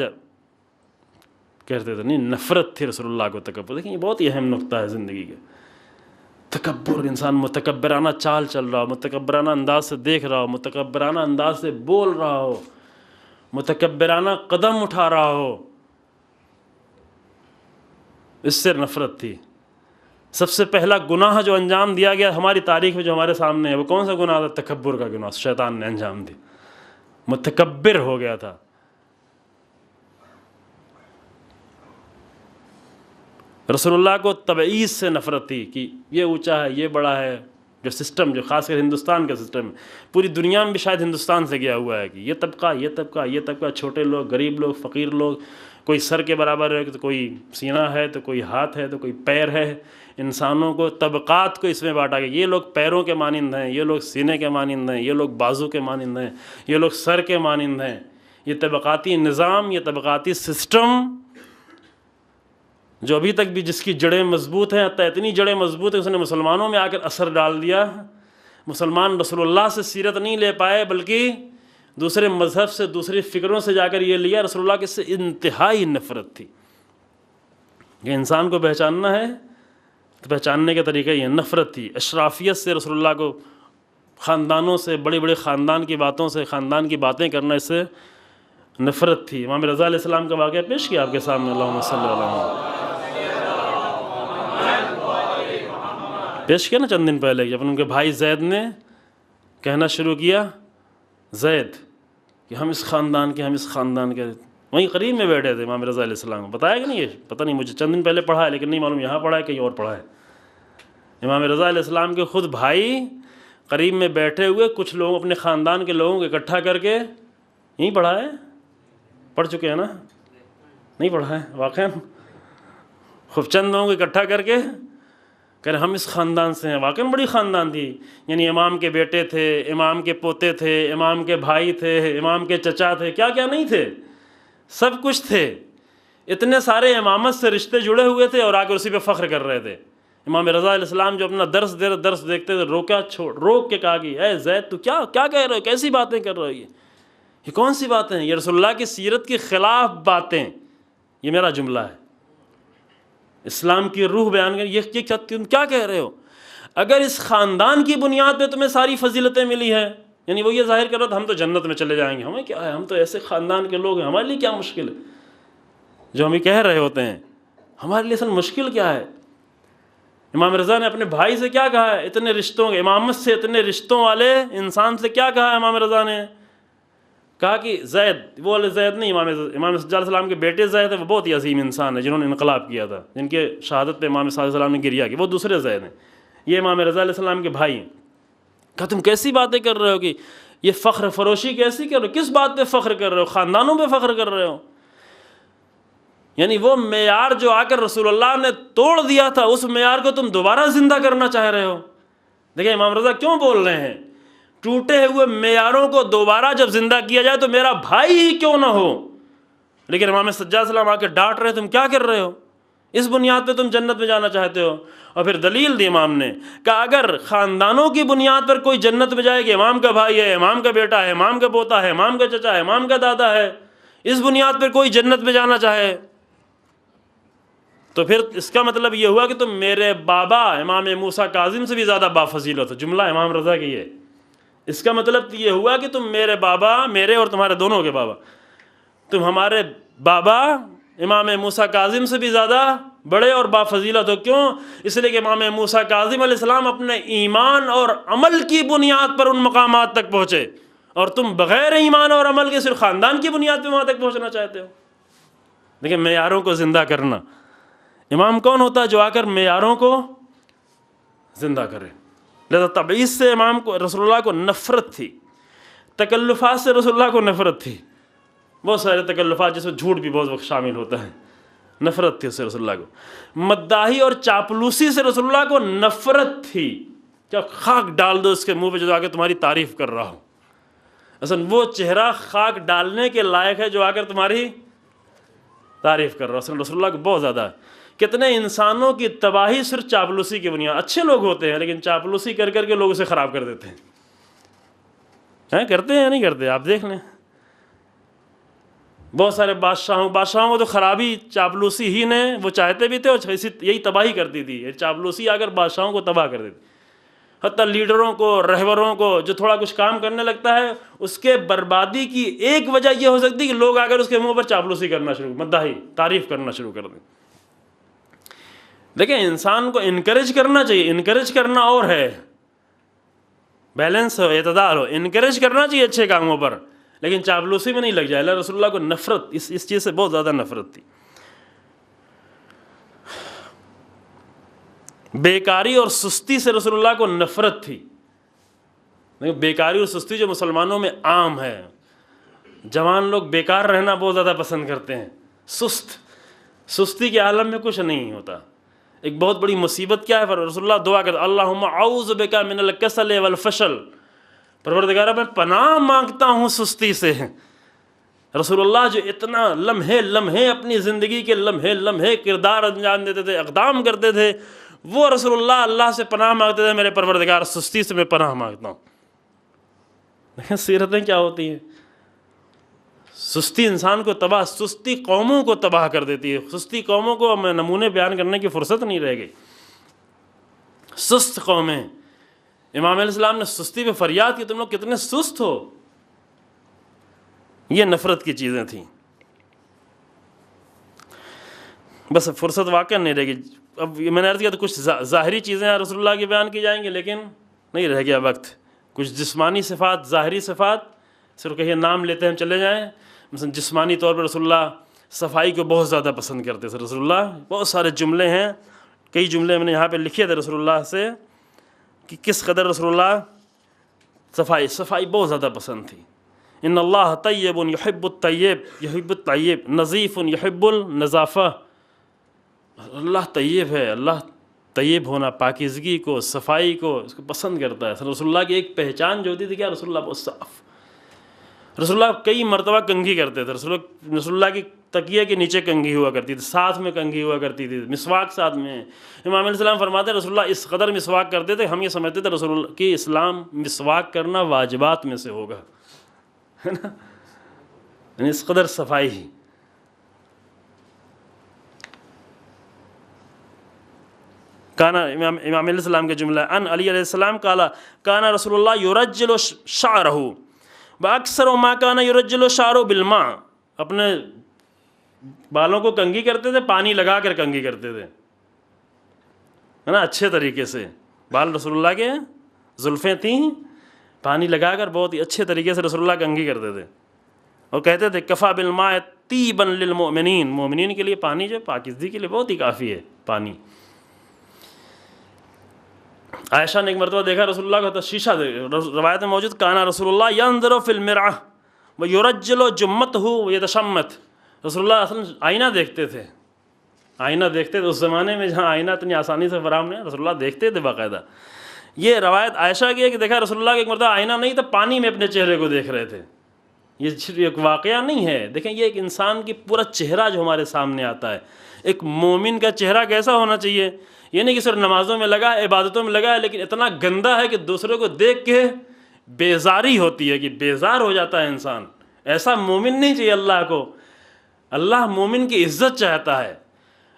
کہتے تھے، نہیں، نفرت تھی رسول اللہ کو تکبر. دیکھیں یہ بہت ہی اہم نقطہ ہے زندگی کا. تکبر، انسان متکبرانہ چال چل رہا ہو، متکبرانہ انداز سے دیکھ رہا ہو، متکبرانہ انداز سے بول رہا ہو، متکبرانہ قدم اٹھا رہا ہو، اس سے نفرت تھی. سب سے پہلا گناہ جو انجام دیا گیا ہماری تاریخ میں جو ہمارے سامنے ہے وہ کون سا گناہ تھا؟ تکبر کا گناہ شیطان نے انجام دیا، متکبر ہو گیا تھا. رسول اللہ کو تبعیض سے نفرت تھی کہ یہ اونچا ہے، یہ بڑا ہے. جو سسٹم، جو خاص کر ہندوستان کا سسٹم، پوری دنیا میں بھی شاید ہندوستان سے گیا ہوا ہے کہ یہ طبقہ، چھوٹے لوگ، غریب لوگ، فقیر لوگ، کوئی سر کے برابر ہے تو کوئی سینہ ہے تو کوئی ہاتھ ہے تو کوئی پیر ہے. انسانوں کو، طبقات کو اس میں بانٹا گیا. یہ لوگ پیروں کے مانند ہیں، یہ لوگ سینے کے مانند ہیں، یہ لوگ بازو کے مانند ہیں، یہ لوگ سر کے مانند ہیں. یہ طبقاتی نظام، یہ طبقاتی سسٹم جو ابھی تک بھی جس کی جڑیں مضبوط ہیں، حتیٰ اتنی جڑیں مضبوط ہیں اس نے مسلمانوں میں آ کر اثر ڈال دیا. مسلمان رسول اللہ سے سیرت نہیں لے پائے بلکہ دوسرے مذہب سے، دوسری فکروں سے جا کر یہ لیا. رسول اللہ کے سے انتہائی نفرت تھی. کہ انسان کو پہچاننا ہے تو پہچاننے کا طریقہ یہ نفرت تھی. اشرافیت سے رسول اللہ کو، خاندانوں سے، بڑے بڑے خاندان کی باتوں سے، خاندان کی باتیں کرنا، اس سے نفرت تھی. امام رضا علیہ السلام کا واقعہ پیش کیا آپ کے سامنے، اللہم صلی اللہ علیہ وسلم پیش کیا نا چند دن پہلے، جب ان کے بھائی زید نے کہنا شروع کیا، زید کہ ہم اس خاندان کے، وہیں قریب میں بیٹھے تھے امام رضا علیہ السلام. بتایا کہ نہیں؟ یہ پتہ نہیں، مجھے چند دن پہلے پڑھا ہے لیکن نہیں معلوم یہاں پڑھا ہے کہیں اور پڑھا ہے. امام رضا علیہ السلام کے خود بھائی قریب میں بیٹھے ہوئے کچھ لوگ اپنے خاندان کے لوگوں کو اکٹھا کر کے یہیں پڑھا ہے، پڑھ چکے ہیں نا؟ نہیں پڑھا ہے واقعا؟ خوب چند لوگوں کو اکٹھا کر کے کہ ہم اس خاندان سے ہیں، واقعا بڑی خاندان تھی، یعنی امام کے بیٹے تھے، امام کے پوتے تھے، امام کے بھائی تھے، امام کے چچا تھے، کیا کیا نہیں تھے، سب کچھ تھے، اتنے سارے امامت سے رشتے جڑے ہوئے تھے اور آ کے اسی پہ فخر کر رہے تھے۔ امام رضا علیہ السلام جو اپنا درس دیکھتے تھے، روک کے کہا کہ اے زید تو کیا کہہ رہے ہو، کیسی باتیں کر رہے ہو، یہ کون سی باتیں ہیں، یہ رسول اللہ کی سیرت کے خلاف باتیں، یہ میرا جملہ ہے، اسلام کی روح بیان کر، یہ تم کیا کہہ رہے ہو؟ اگر اس خاندان کی بنیاد پہ تمہیں ساری فضیلتیں ملی ہیں، یعنی وہ یہ ظاہر کر رہا تھا ہم تو جنت میں چلے جائیں گے، ہمیں کیا ہے، ہم تو ایسے خاندان کے لوگ ہیں، ہمارے لیے کیا مشکل ہے جو ہم یہ کہہ رہے ہوتے ہیں، ہمارے لیے اصل مشکل کیا ہے؟ امام رضا نے اپنے بھائی سے کیا کہا ہے، اتنے رشتوں کے امامت سے، اتنے رشتوں والے انسان سے کیا کہا ہے امام رضا نے؟ کہا کہ زید، وہ والے زید نہیں، امام صلی اللہ علیہ وسلم کے بیٹے زید ہیں، وہ بہت ہی عظیم انسان ہے جنہوں نے انقلاب کیا تھا، جن کے شہادت پہ امام صلی اللہ علیہ وسلم نے گریہ کی، وہ دوسرے زید ہیں، یہ امام رضا علیہ السلام کے بھائی ہیں۔ کہا تم کیسی باتیں کر رہے ہو، کہ یہ فخر فروشی کیسی کر رہے ہو، کس بات پہ فخر کر رہے ہو، خاندانوں پہ فخر کر رہے ہو؟ یعنی وہ معیار جو آ کر رسول اللہ نے توڑ دیا تھا، اس معیار کو تم دوبارہ زندہ کرنا چاہ رہے ہو۔ دیکھیں امام رضا کیوں بول رہے ہیں، ٹوٹے ہوئے معیاروں کو دوبارہ جب زندہ کیا جائے تو میرا بھائی ہی کیوں نہ ہو، لیکن امام سجاد علیہ السلام آ کے ڈانٹ رہے، تم کیا کر رہے ہو، اس بنیاد پہ تم جنت میں جانا چاہتے ہو؟ اور پھر دلیل دی امام نے، کہ اگر خاندانوں کی بنیاد پر کوئی جنت میں جائے کہ امام کا بھائی ہے، امام کا بیٹا ہے، امام کا پوتا ہے، امام کا چچا ہے، امام کا دادا ہے، اس بنیاد پر کوئی جنت میں جانا چاہے تو پھر اس کا مطلب یہ ہوا کہ تم میرے بابا امام موسیٰ کاظم سے بھی زیادہ بافضیلت ہو۔ جملہ امام رضا کی ہے، اس کا مطلب یہ ہوا کہ تم میرے بابا، میرے اور تمہارے دونوں کے بابا، تم ہمارے بابا امام موسیٰ کاظم سے بھی زیادہ بڑے اور بافضیلت ہو۔ کیوں؟ اس لیے کہ امام موسیٰ کاظم علیہ السلام اپنے ایمان اور عمل کی بنیاد پر ان مقامات تک پہنچے، اور تم بغیر ایمان اور عمل کے صرف خاندان کی بنیاد پہ وہاں تک پہنچنا چاہتے ہو۔ دیکھیں معیاروں کو زندہ کرنا، امام کون ہوتا ہے جو آ کر معیاروں کو زندہ کرے؟ لہذا تبعیض سے امام کو، رسول اللہ کو نفرت تھی، تکلفات سے رسول اللہ کو نفرت تھی، بہت سارے تکلفات جس میں جھوٹ بھی بہت وقت شامل ہوتا ہے، نفرت تھی اس سے رسول اللہ کو۔ مداحی اور چاپلوسی سے رسول اللہ کو نفرت تھی، کیا خاک ڈال دو اس کے منہ پہ جو آ کے تمہاری تعریف کر رہا ہو، اصل وہ چہرہ خاک ڈالنے کے لائق ہے جو آ کر تمہاری تعریف کر رہا ہو۔ اصل رسول اللہ کو بہت زیادہ ہے۔ کتنے انسانوں کی تباہی صرف چاپلوسی کی بنیاد، اچھے لوگ ہوتے ہیں لیکن چاپلوسی کر کر کے لوگ اسے خراب کر دیتے ہیں، کرتے ہیں یا نہیں کرتے؟ آپ دیکھ لیں، بہت سارے بادشاہوں کو تو خرابی چاپلوسی ہی نے، وہ چاہتے بھی تھے اور یہی تباہی کرتی تھی، یہ چاپلوسی آ کر بادشاہوں کو تباہ کر دیتی، حتیٰ لیڈروں کو، رہبروں کو، جو تھوڑا کچھ کام کرنے لگتا ہے اس کے بربادی کی ایک وجہ یہ ہو سکتی ہے کہ لوگ آ کر اس کے منہ پر چاپلوسی کرنا شروع، مداحی، تعریف کرنا شروع کر دیں۔ دیکھیں انسان کو انکریج کرنا چاہیے، انکریج کرنا اور ہے، بیلنس ہو، اعتدال ہو، انکریج کرنا چاہیے اچھے کاموں پر، لیکن چاپلوسی میں نہیں لگ جائے۔ اللہ رسول اللہ کو نفرت اس چیز سے بہت زیادہ نفرت تھی۔ بیکاری اور سستی سے رسول اللہ کو نفرت تھی۔ بیکاری اور سستی جو مسلمانوں میں عام ہے، جوان لوگ بیکار رہنا بہت زیادہ پسند کرتے ہیں، سستی کے عالم میں کچھ نہیں ہوتا۔ ایک بہت بڑی مصیبت کیا ہے؟ رسول اللہ دعا کرتے اللہم اعوذ بک من الکسل والفشل، پروردگارہ میں پناہ مانگتا ہوں سستی سے۔ رسول اللہ جو اتنا لمحے لمحے اپنی زندگی کے لمحے لمحے کردار انجام دیتے تھے، اقدام کرتے تھے، وہ رسول اللہ سے پناہ مانگتے تھے، میرے پروردگار سستی سے میں پناہ مانگتا ہوں۔ دیکھیں سیرتیں کیا ہوتی ہیں، سستی انسان کو تباہ، سستی قوموں کو تباہ کر دیتی ہے۔ سستی قوموں کو ہمیں نمونے بیان کرنے کی فرصت نہیں رہ گئی۔ سست قومیں، امام علیہ السلام نے سستی پہ فریاد کی، تم لوگ کتنے سست ہو، یہ نفرت کی چیزیں تھیں۔ بس فرصت واقع نہیں رہے گی۔ اب میں نے عرض کیا تو کچھ ظاہری چیزیں رسول اللہ کی بیان کی جائیں گی، لیکن نہیں رہ گیا وقت۔ کچھ جسمانی صفات، ظاہری صفات، صرف کہیں نام لیتے ہیں چلے جائیں۔ مثلا جسمانی طور پر رسول اللہ صفائی کو بہت زیادہ پسند کرتے تھے۔ رسول اللہ بہت سارے جملے ہیں کئی جملے میں نے یہاں پہ لکھے تھے رسول اللہ سے کہ کس قدر رسول اللہ صفائی بہت زیادہ پسند تھی. ان اللہ طیب یحب الطیب نظیف یحب النظافہ. اللہ طیب ہے، اللہ طیب ہونا، پاکیزگی کو، صفائی کو، اس کو پسند کرتا ہے. رسول اللہ کی ایک پہچان جو ہوتی تھی کیا، رسول اللہ بہت صاف. رسول اللہ کئی مرتبہ کنگھی کرتے تھے. رسول اللہ کی تکیے کے نیچے کنگھی ہوا کرتی تھی، ساتھ میں کنگھی ہوا کرتی تھی، مسواک ساتھ میں. امام علیہ السلام فرماتے ہیں رسول اللہ اس قدر مسواک کرتے تھے ہم یہ سمجھتے تھے رسول اللہ کی اسلام مسواک کرنا واجبات میں سے ہوگا، ہے نا، یعنی اس قدر صفائی ہی. کانا امام علیہ السلام کے جملہ ان علی علیہ السلام قالا کانا رسول اللہ یرجل شعرہ واکثر ما کان یرجل شعرہ بالماء. اپنے بالوں کو کنگھی کرتے تھے، پانی لگا کر کنگھی کرتے تھے، ہے نا، اچھے طریقے سے. بال رسول اللہ کے زلفیں تھیں، پانی لگا کر بہت ہی اچھے طریقے سے رسول اللہ کنگھی کرتے تھے. اور کہتے تھے کفا بالماء طیبا للمؤمنین، مومنین کے لیے پانی جو پاکیزگی کے لیے بہت ہی کافی ہے پانی. عائشہ نے ایک مرتبہ دیکھا رسول اللہ کا شیشہ، روایت میں موجود کانا رسول اللہ ینظر فی المرآہ ویرجل جمتہ ویتشمت. رسول اللہ اصلا آئینہ دیکھتے تھے، آئینہ دیکھتے تھے. اس زمانے میں جہاں آئینہ اتنی آسانی سے فراہم نہیں، رسول اللہ دیکھتے تھے باقاعدہ. یہ روایت عائشہ کی ہے کہ دیکھا رسول اللہ کا ایک مرتبہ آئینہ نہیں تھا، پانی میں اپنے چہرے کو دیکھ رہے تھے. یہ صرف ایک واقعہ نہیں ہے، دیکھیں یہ ایک انسان کی پورا چہرہ جو ہمارے سامنے آتا ہے. ایک مومن کا چہرہ کیسا ہونا چاہیے، یہ نہیں کہ صرف نمازوں میں لگا ہے، عبادتوں میں لگا ہے، لیکن اتنا گندا ہے کہ دوسروں کو دیکھ کے بیزاری ہوتی ہے، کہ بیزار ہو جاتا ہے انسان. ایسا مومن نہیں چاہیے اللہ کو. اللہ مومن کی عزت چاہتا ہے.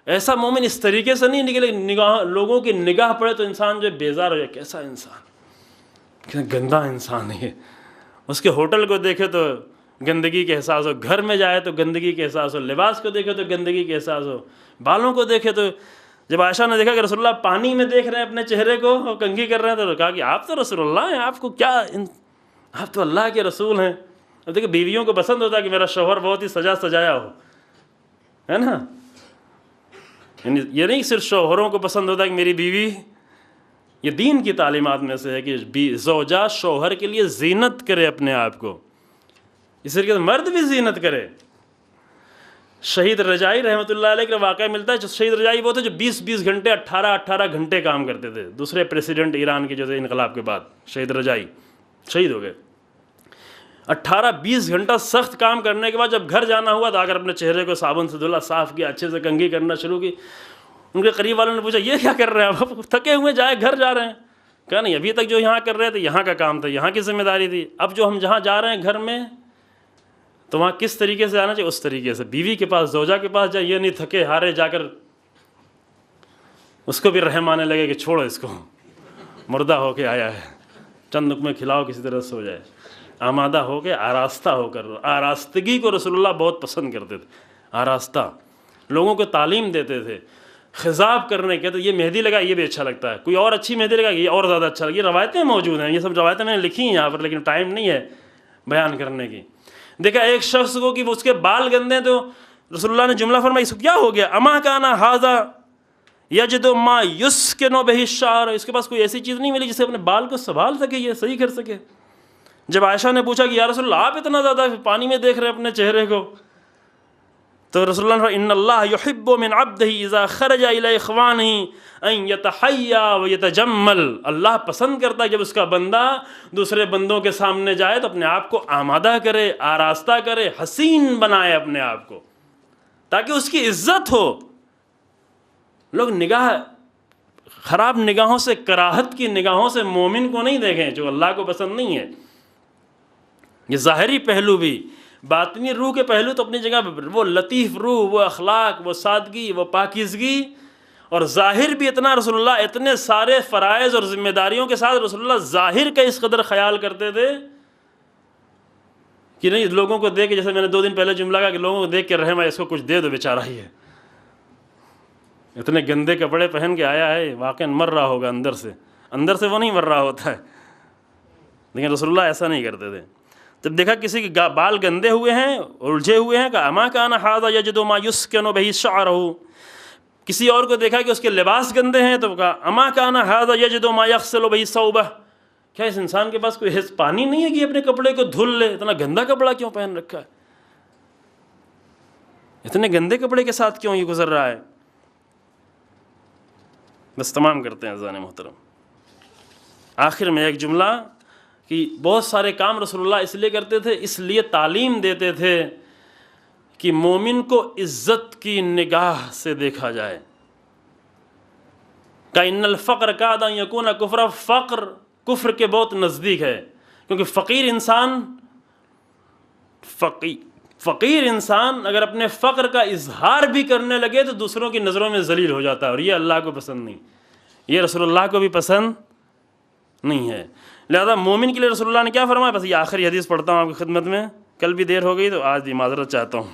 ایسا مومن اس طریقے سے نہیں نکلے نگاہ لوگوں کی نگاہ پڑے تو انسان جو بیزار ہو جائے، کیسا انسان، کتنا گندا انسان ہے. اس کے ہوٹل کو دیکھے تو گندگی کے احساس ہو، گھر میں جائے تو گندگی کے احساس ہو، لباس کو دیکھے تو گندگی کے احساس ہو، بالوں کو دیکھے تو. جب عائشہ نے دیکھا کہ رسول اللہ پانی میں دیکھ رہے ہیں اپنے چہرے کو اور کنگھی کر رہے ہیں تو کہا کہ آپ تو رسول اللہ ہیں، آپ کو کیا، آپ تو اللہ کے رسول ہیں. اب دیکھیں بیویوں کو پسند ہوتا ہے کہ میرا شوہر بہت ہی سجا سجایا ہو، ہے نا. یعنی یہ نہیں صرف شوہروں کو پسند ہوتا ہے کہ میری بیوی، یہ دین کی تعلیمات میں سے ہے کہ زوجہ شوہر کے لیے زینت کرے اپنے آپ کو، اسی طریقے سے مرد بھی زینت کرے. شہید رجائی رحمۃ اللہ علیہ کا واقعہ ملتا ہے. شہید رجائی وہ تھے جو 20 گھنٹے 18 گھنٹے کام کرتے تھے. دوسرے پریسیڈنٹ ایران کے جو تھے انقلاب کے بعد، شہید رجائی شہید ہو گئے. 18-20 گھنٹہ سخت کام کرنے کے بعد جب گھر جانا ہوا تو آ کر اپنے چہرے کو صابن سے دھلا، صاف کیا، اچھے سے کنگھی کرنا شروع کی. ان کے قریب والوں نے پوچھا یہ کیا کر رہے ہیں آپ، تھکے ہوئے جائے گھر جا رہے ہیں. کہا نہیں، ابھی تک جو یہاں کر رہے تھے یہاں کا کام تھا، یہاں کی ذمہ داری تھی. اب جو ہم جہاں جا رہے ہیں گھر میں تو وہاں کس طریقے سے آنا چاہیے، اس طریقے سے. بیوی کے پاس، زوجہ کے پاس جائے، یہ نہیں تھکے ہارے جا کر اس کو بھی رحم آنے لگے کہ چھوڑو اس کو، مردہ ہو کے آیا ہے، چند لقمے کھلاؤ کسی طرح سو جائے. آمادہ ہو کے آراستہ ہو کر، آراستگی کو رسول اللہ بہت پسند کرتے تھے. آراستہ لوگوں کو تعلیم دیتے تھے. خضاب کرنے کے تو یہ مہندی لگا یہ بھی اچھا لگتا ہے، کوئی اور اچھی مہندی لگا یہ اور زیادہ اچھا لگا. یہ روایتیں موجود ہیں، یہ سب روایتیں میں نے لکھی ہیں یہاں پر، لیکن ٹائم نہیں ہے بیان کرنے کی. دیکھا ایک شخص کو کہ اس کے بال گندے تو رسول اللہ نے جملہ فرمایا اس کو کیا ہو گیا، اما کانا ھذا یجد ما یسکن بہ الشعر. اس کے پاس کوئی ایسی چیز نہیں ملی جس سے اپنے بال کو سنبھال سکے، یہ صحیح کر سکے. جب عائشہ نے پوچھا کہ یا رسول اللہ آپ اتنا زیادہ پانی میں دیکھ رہے ہیں اپنے چہرے کو، تو رسول اللہ نے فرمایا ان اللہ یحب من عبدہ اذا خرج الی اخوانہ ان یتحیا ویتجمل. اللہ پسند کرتا ہے جب اس کا بندہ دوسرے بندوں کے سامنے جائے تو اپنے آپ کو آمادہ کرے، آراستہ کرے، حسین بنائے اپنے آپ کو تاکہ اس کی عزت ہو. لوگ نگاہ خراب نگاہوں سے، کراہت کی نگاہوں سے مومن کو نہیں دیکھیں جو اللہ کو پسند نہیں ہے. یہ ظاہری پہلو بھی، باطنی روح کے پہلو تو اپنی جگہ، وہ لطیف روح، وہ اخلاق، وہ سادگی، وہ پاکیزگی، اور ظاہر بھی اتنا. رسول اللہ اتنے سارے فرائض اور ذمہ داریوں کے ساتھ رسول اللہ ظاہر کا اس قدر خیال کرتے تھے کہ نہیں لوگوں کو دیکھ کے، جیسے میں نے 2 دن پہلے جملہ کہا کہ لوگوں کو دیکھ کے رحم آئے، اس کو کچھ دے دو بیچارہ ہی ہے، اتنے گندے کپڑے پہن کے آیا ہے، واقعا مر رہا ہوگا اندر سے وہ نہیں مر رہا ہوتا ہے. لیکن رسول اللہ ایسا نہیں کرتے تھے. جب دیکھا کسی کے بال گندے ہوئے ہیں، الجھے ہوئے ہیں، کہ اما کان ھذا یجد ما یسکن بہ شعرہ کسی اور کو دیکھا کہ اس کے لباس گندے ہیں تو کہا اما کان ھذا یجد ما یغسل بہ ثوبہ، کیا اس انسان کے پاس کوئی پانی نہیں ہے کہ اپنے کپڑے کو دھل لے، اتنا گندا کپڑا کیوں پہن رکھا ہے، اتنے گندے کپڑے کے ساتھ کیوں یہ گزر رہا ہے۔ بس تمام کرتے ہیں عزیزان محترم، آخر میں ایک جملہ کہ بہت سارے کام رسول اللہ اس لیے کرتے تھے، اس لیے تعلیم دیتے تھے کہ مومن کو عزت کی نگاہ سے دیکھا جائے۔ کہ الفقر کاد ان یکون کفر، فقر کفر کے بہت نزدیک ہے، کیونکہ فقیر انسان اگر اپنے فقر کا اظہار بھی کرنے لگے تو دوسروں کی نظروں میں ذلیل ہو جاتا ہے، اور یہ اللہ کو پسند نہیں، یہ رسول اللہ کو بھی پسند نہیں ہے۔ لہذا مومن کے لیے رسول اللہ نے کیا فرمایا، بس یہ آخری حدیث پڑھتا ہوں آپ کی خدمت میں، کل بھی دیر ہو گئی تو آج بھی معذرت چاہتا ہوں،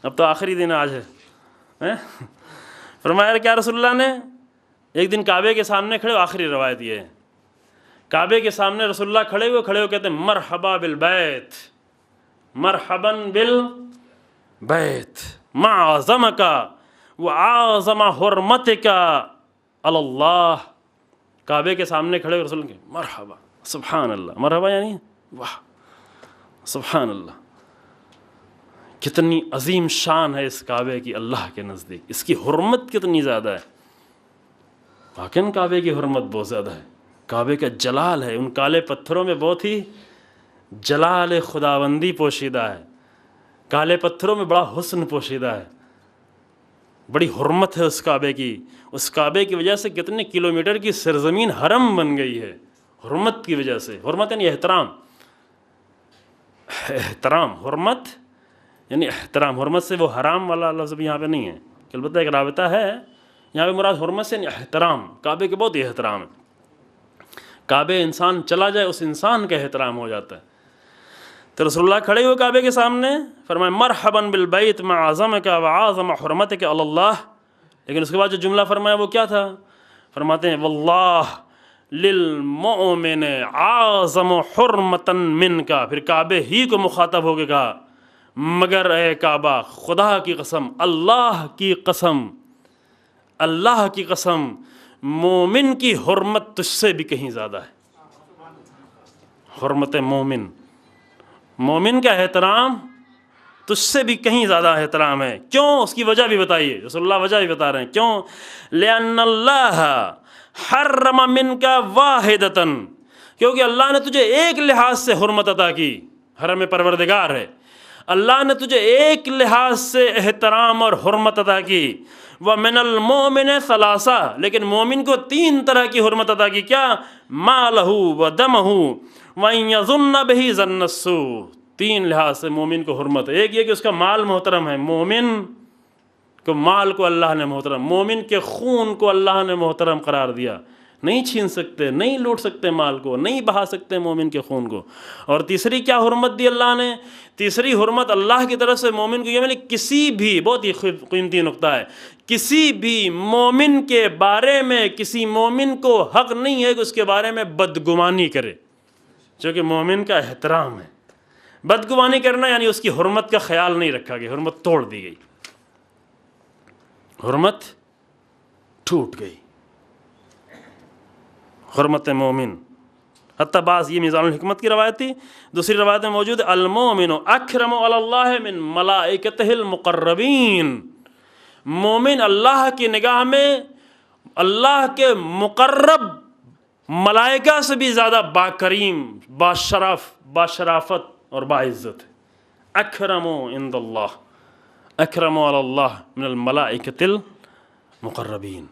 اب تو آخری دن آج ہے۔ فرمایا کیا رسول اللہ نے، ایک دن کعبے کے سامنے کھڑے، آخری روایت یہ ہے، کعبے کے سامنے رسول اللہ کھڑے ہوئے کہتے ہیں مرحبا بالبیت، مرحبا بالبیت ما اعظمک واعظم حرمتک علی اللہ۔ کعبے کے سامنے کھڑے ہوئے رسول اللہ کے مرحبا، سبحان اللہ، مرحبا یعنی واہ، سبحان اللہ، کتنی عظیم شان ہے اس کعبے کی اللہ کے نزدیک، اس کی حرمت کتنی زیادہ ہے، واقعاً کعبے کی حرمت بہت زیادہ ہے، کعبے کا جلال ہے، ان کالے پتھروں میں بہت ہی جلال خداوندی پوشیدہ ہے، کالے پتھروں میں بڑا حسن پوشیدہ ہے، بڑی حرمت ہے اس کعبے کی، اس کعبے کی وجہ سے کتنے کلومیٹر کی سرزمین حرم بن گئی ہے، حرمت کی وجہ سے۔ حرمت یعنی احترام، حرمت یعنی احترام، حرمت سے وہ حرام والا لفظ بھی یہاں پہ نہیں ہے، البتہ ایک رابطہ ہے، یہاں پہ مراد حرمت سے یعنی احترام، کعبے کے بہت ہی احترام ہے، کعبے انسان چلا جائے اس انسان کا احترام ہو جاتا ہے۔ تو رسول اللہ کھڑے ہوئے کعبے کے سامنے، فرمائے مرحبا بالبیت ما اعظمک واعظم حرمتک علی اللہ، لیکن اس کے بعد جو جملہ فرمایا وہ کیا تھا، فرماتے ہیں واللہ للمؤمن اعظم حرمتا منک، پھر کعبے ہی کو مخاطب ہو کے کہا مگر اے کعبہ، خدا کی قسم، اللہ کی قسم، اللہ کی قسم، مومن کی حرمت تجھ سے بھی کہیں زیادہ ہے، حرمت مومن، مومن کا احترام تجھ سے بھی کہیں زیادہ احترام ہے۔ کیوں؟ اس کی وجہ بھی بتائیے، رسول اللہ وجہ بھی بتا رہے ہیں کیوں، لأن اللہ حرم منک واحدۃ، کیونکہ اللہ نے تجھے ایک لحاظ سے حرمت عطا کی، حرم پروردگار ہے، اللہ نے تجھے ایک لحاظ سے احترام اور حرمت عطا کی، وَمِنَ الْمُؤْمِنِ ثَلَاثَةٌ، لیکن مومن کو 3 طرح کی حرمت عطا کی، کیا، مَالَهُ وَدَمَهُ وَإِنْ يَظُنَّ بِهِ ظَنَّ السُّوءِ، 3 لحاظ سے مومن کو حرمت ہے۔ ایک یہ کہ اس کا مال محترم ہے، مومن کو مال کو اللہ نے محترم، مومن کے خون کو اللہ نے محترم قرار دیا، نہیں چھین سکتے، نہیں لوٹ سکتے مال کو، نہیں بہا سکتے مومن کے خون کو۔ اور تیسری کیا حرمت دی اللہ نے، تیسری حرمت اللہ کی طرف سے مومن کو یہ ملی، کسی بھی، بہت ہی قیمتی نقطہ ہے، کسی بھی مومن کے بارے میں کسی مومن کو حق نہیں ہے کہ اس کے بارے میں بدگمانی کرے، جو کہ مومن کا احترام ہے۔ بدگمانی کرنا یعنی اس کی حرمت کا خیال نہیں رکھا گیا، حرمت توڑ دی گئی، حرمت ٹوٹ گئی، حرمت مومن۔ حتیٰ بعض، یہ میزان الحکمت کی روایت تھی، دوسری روایت میں موجود ہے المومن اکرم علی اللہ من ملائکتہ المقربین، مومن اللہ کی نگاہ میں اللہ کے مقرب ملائکہ سے بھی زیادہ باکریم، باشرافت اور باعزت ہے۔ اکرم عند اللہ، اکرم علی اللہ من الملائکۃ المقربین۔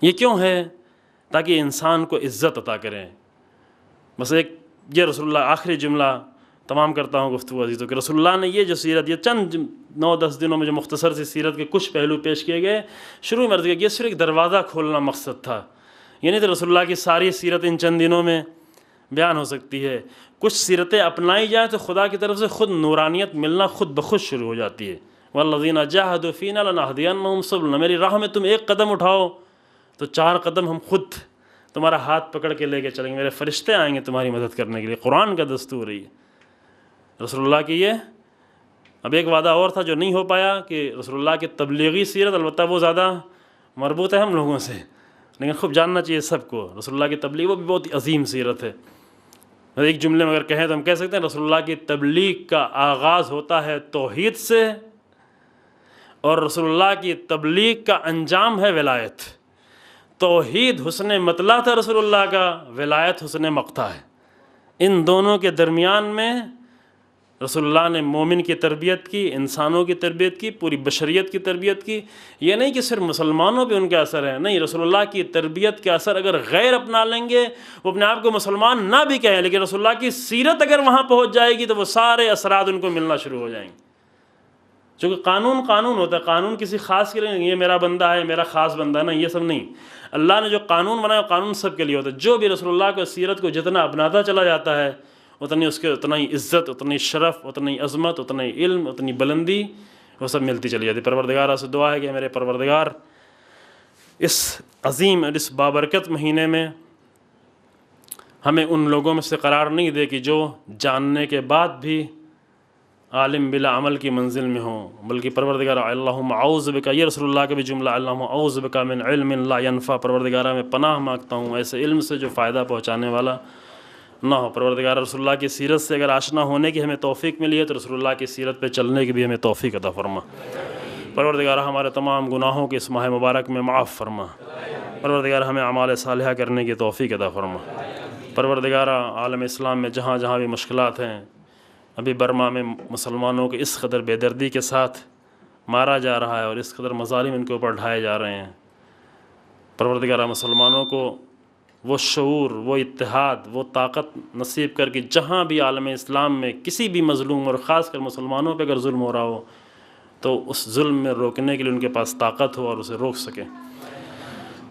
یہ کیوں ہے؟ تاکہ انسان کو عزت عطا کریں۔ بس ایک یہ رسول اللہ، آخری جملہ تمام کرتا ہوں گفتگو عزیزوں کہ رسول اللہ نے یہ جو سیرت، یہ چند 9-10 دنوں میں جو مختصر سی سیرت کے کچھ پہلو پیش کیے گئے، شروع میں عرض کیا، یہ صرف ایک دروازہ کھولنا مقصد تھا، یہ نہیں تو رسول اللہ کی ساری سیرت ان چند دنوں میں بیان ہو سکتی ہے۔ کچھ سیرتیں اپنائی جائیں تو خدا کی طرف سے خود نورانیت ملنا خود بخود شروع ہو جاتی ہے۔ وَالَّذِينَ جَاهَدُوا فِينَا لَنَهْدِيَنَّهُمْ سُبُلَنَا، میری راہ میں تم ایک قدم اٹھاؤ تو 4 قدم ہم خود تمہارا ہاتھ پکڑ کے لے کے چلیں گے، میرے فرشتے آئیں گے تمہاری مدد کرنے کے لیے، قرآن کا دستور ہے یہ رسول اللہ کی۔ یہ اب ایک وعدہ اور تھا جو نہیں ہو پایا کہ رسول اللہ کی تبلیغی سیرت، البتہ وہ زیادہ مربوط ہے ہم لوگوں سے، لیکن خوب جاننا چاہیے سب کو رسول اللہ کی تبلیغ، وہ بھی بہت ہی عظیم سیرت ہے۔ ایک جملے میں اگر کہیں تو ہم کہہ سکتے ہیں رسول اللہ کی تبلیغ کا آغاز ہوتا ہے توحید سے، اور رسول اللہ کی تبلیغ کا انجام ہے ولایت۔ توحید حسن مطلع تھا رسول اللہ کا، ولایت حسن مقطع ہے۔ ان دونوں کے درمیان میں رسول اللہ نے مومن کی تربیت کی، انسانوں کی تربیت کی، پوری بشریت کی تربیت کی۔ یہ نہیں کہ صرف مسلمانوں پہ ان کا اثر ہے، نہیں، رسول اللہ کی تربیت کا اثر اگر غیر اپنا لیں گے، وہ اپنے آپ کو مسلمان نہ بھی کہیں، لیکن رسول اللہ کی سیرت اگر وہاں پہنچ جائے گی تو وہ سارے اثرات ان کو ملنا شروع ہو جائیں گے۔ چونکہ قانون ہوتا ہے، قانون کسی خاص کے لیے نہیں، یہ میرا بندہ ہے، میرا خاص بندہ ہے، نہیں، یہ سب نہیں۔ اللہ نے جو قانون بنایا قانون سب کے لیے ہوتا ہے۔ جو بھی رسول اللہ کو سیرت کو جتنا اپناتا چلا جاتا ہے، اتنی اس کے اتنا ہی عزت، اتنی شرف، اتنی عظمت، اتنا ہی علم، اتنی بلندی، وہ سب ملتی چلی جاتی ہے۔ پروردگار سے دعا ہے کہ میرے پروردگار اس عظیم اور اس بابرکت مہینے میں ہمیں ان لوگوں میں سے قرار نہیں دے کہ جو جاننے کے بعد بھی عالم بلا عمل کی منزل میں ہوں، بلکہ پروردگار اللہم اعوذ بک، یہ رسول اللہ کا بھی جملہ، اللہم اعوذ بک من علم لا ینفع، پروردگارہ میں پناہ مانگتا ہوں ایسے علم سے جو فائدہ پہنچانے والا نہ ہو۔ پروردگار رسول اللہ کی سیرت سے اگر آشنا ہونے کی ہمیں توفیق ملی ہے تو رسول اللہ کی سیرت پہ چلنے کی بھی ہمیں توفیق عطا فرما۔ پروردگار ہمارے تمام گناہوں کے اس ماہ مبارک میں معاف فرما۔ پروردگار ہمیں اعمال صالحہ کرنے کی توفیق عطا فرما۔ پروردگار عالم اسلام میں جہاں جہاں بھی مشکلات ہیں، ابھی برما میں مسلمانوں کو اس قدر بے دردی کے ساتھ مارا جا رہا ہے اور اس قدر مظالم ان کے اوپر ڈھائے جا رہے ہیں، پروردگار مسلمانوں کو وہ شعور، وہ اتحاد، وہ طاقت نصیب کر کے جہاں بھی عالم اسلام میں کسی بھی مظلوم اور خاص کر مسلمانوں پہ اگر ظلم ہو رہا ہو تو اس ظلم میں روکنے کے لیے ان کے پاس طاقت ہو اور اسے روک سکیں۔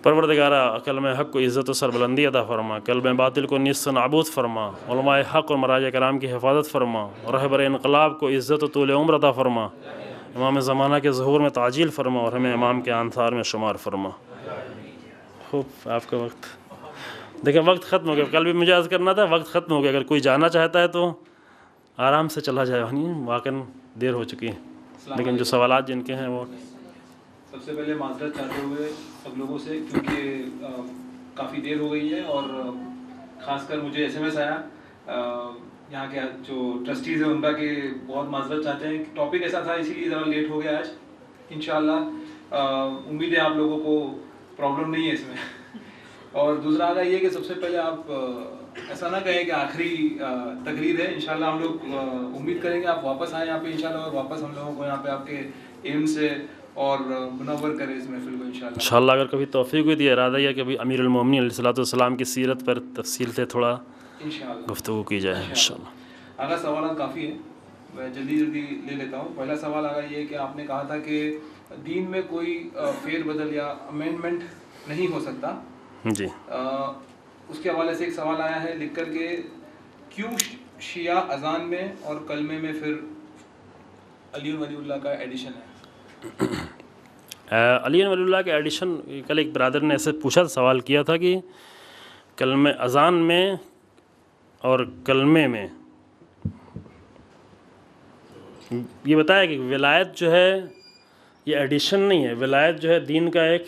پروردگارہ کلمہ حق کو عزت و سربلندی عطا فرما، کلمہ باطل کو نیست و نابود فرما، علماء حق اور مراجع کرام کی حفاظت فرما، رہبر انقلاب کو عزت و طول عمر عطا فرما، امام زمانہ کے ظہور میں تعجیل فرما اور ہمیں امام کے انصار میں شمار فرما۔ خوب، آپ کا وقت دیکھیں، وقت ختم ہو گیا، کل بھی مجھے عرض کرنا تھا، وقت ختم ہو گیا۔ اگر کوئی جانا چاہتا ہے تو آرام سے چلا جائے، واقعاً دیر ہو چکی ہے، لیکن جو سوالات جن کے ہیں وہ سب سے پہلے معذرت چاہتے ہوئے سب لوگوں سے، کیونکہ کافی دیر ہو گئی ہے اور خاص کر مجھے SMS آیا یہاں کے جو ٹرسٹیز ہیں ان کا کہ بہت معذرت چاہتے ہیں، ٹاپک ایسا تھا اسی لیے ذرا لیٹ ہو گیا آج۔ انشاءاللہ امید ہے آپ لوگوں کو پرابلم نہیں ہے اس میں۔ اور دوسرا آگا یہ کہ سب سے پہلے آپ ایسا نہ کہیں کہ آخری تقریر ہے، انشاءاللہ ہم لوگ امید کریں گے آپ واپس آئیں یہاں پہ انشاءاللہ، اور واپس ہم لوگوں کو یہاں پہ آپ کے علم سے اور منور کرے اس محفل کو انشاءاللہ۔ اگر کبھی توفیق ہوئی تو ارادہ یہ کہ امیر المومنین علیہ الصلوۃ والسلام کی سیرت پر تفصیل سے تھوڑا گفتگو کی جائے انشاءاللہ۔ آگا سوالات کافی ہیں، میں جلدی لے لیتا ہوں۔ پہلا سوال آگا یہ کہ آپ نے کہا تھا کہ دین میں کوئی فیر بدل یا امینڈمنٹ نہیں ہو سکتا جی۔ اس کے حوالے سے ایک سوال آیا ہے لکھ کر کے کیوں شیعہ اذان میں اور کلمے میں پھر علی ولی اللہ کا ایڈیشن ہے؟ علی ولی اللہ کے ایڈیشن، کل ایک برادر نے ایسے پوچھا، سوال کیا تھا کہ کلمہ اذان میں اور کلمے میں یہ بتایا کہ ولایت جو ہے یہ ایڈیشن نہیں ہے، ولایت جو ہے دین کا ایک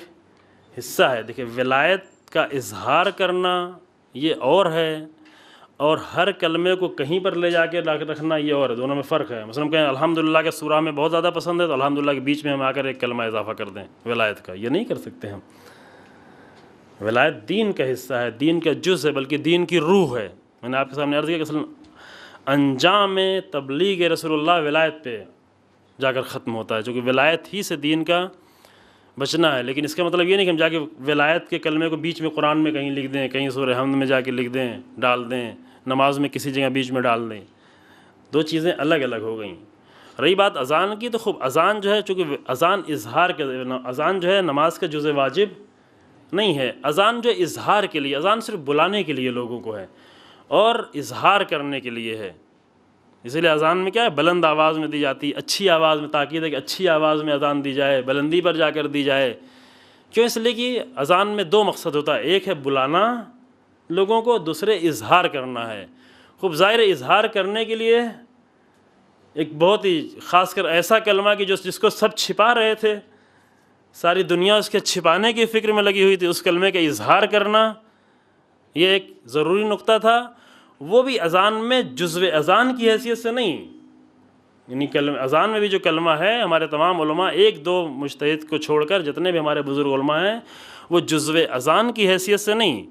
حصہ ہے۔ دیکھیں، ولایت کا اظہار کرنا یہ اور ہے، اور ہر کلمے کو کہیں پر لے جا کے رکھنا یہ اور ہے، دونوں میں فرق ہے۔ مثلا کہیں الحمدللہ کے سورہ میں بہت زیادہ پسند ہے تو الحمدللہ کے بیچ میں ہم آ کر ایک کلمہ اضافہ کر دیں ولایت کا، یہ نہیں کر سکتے ہم۔ ولایت دین کا حصہ ہے، دین کا جز ہے، بلکہ دین کی روح ہے۔ میں نے آپ کے سامنے عرض کیا کہ اصل انجام تبلیغ رسول اللہ ولایت پہ جا کر ختم ہوتا ہے، چونکہ ولایت ہی سے دین کا بچنا ہے۔ لیکن اس کا مطلب یہ نہیں کہ ہم جا کے ولایت کے کلمے کو بیچ میں قرآن میں کہیں لکھ دیں، کہیں سورہ حمد میں جا کے لکھ دیں، ڈال دیں، نماز میں کسی جگہ بیچ میں ڈال دیں، دو چیزیں الگ الگ ہو گئیں۔ رہی بات اذان کی، تو خوب اذان جو ہے، چونکہ اذان اظہار کے، اذان جو ہے نماز کا جزء واجب نہیں ہے، اذان جو ہے اظہار کے لیے، اذان صرف بلانے کے لیے لوگوں کو ہے اور اظہار کرنے کے لیے ہے۔ اسی لیے اذان میں کیا ہے، بلند آواز میں دی جاتی ہے، اچھی آواز میں، تاکید ہے کہ اچھی آواز میں اذان دی جائے، بلندی پر جا کر دی جائے۔ کیوں؟ اس لیے کہ اذان میں دو مقصد ہوتا ہے، ایک ہے بلانا لوگوں کو، دوسرے اظہار کرنا ہے۔ خوب ظاہر اظہار کرنے کے لیے ایک بہت ہی خاص کر ایسا کلمہ کہ جس کو سب چھپا رہے تھے، ساری دنیا اس کے چھپانے کی فکر میں لگی ہوئی تھی، اس کلمے کا اظہار کرنا یہ ایک ضروری نقطہ تھا، وہ بھی اذان میں جزو اذان کی حیثیت سے نہیں، یعنی اذان میں بھی جو کلمہ ہے ہمارے تمام علماء ایک دو مجتہد کو چھوڑ کر جتنے بھی ہمارے بزرگ علماء ہیں وہ جزو اذان کی حیثیت سے نہیں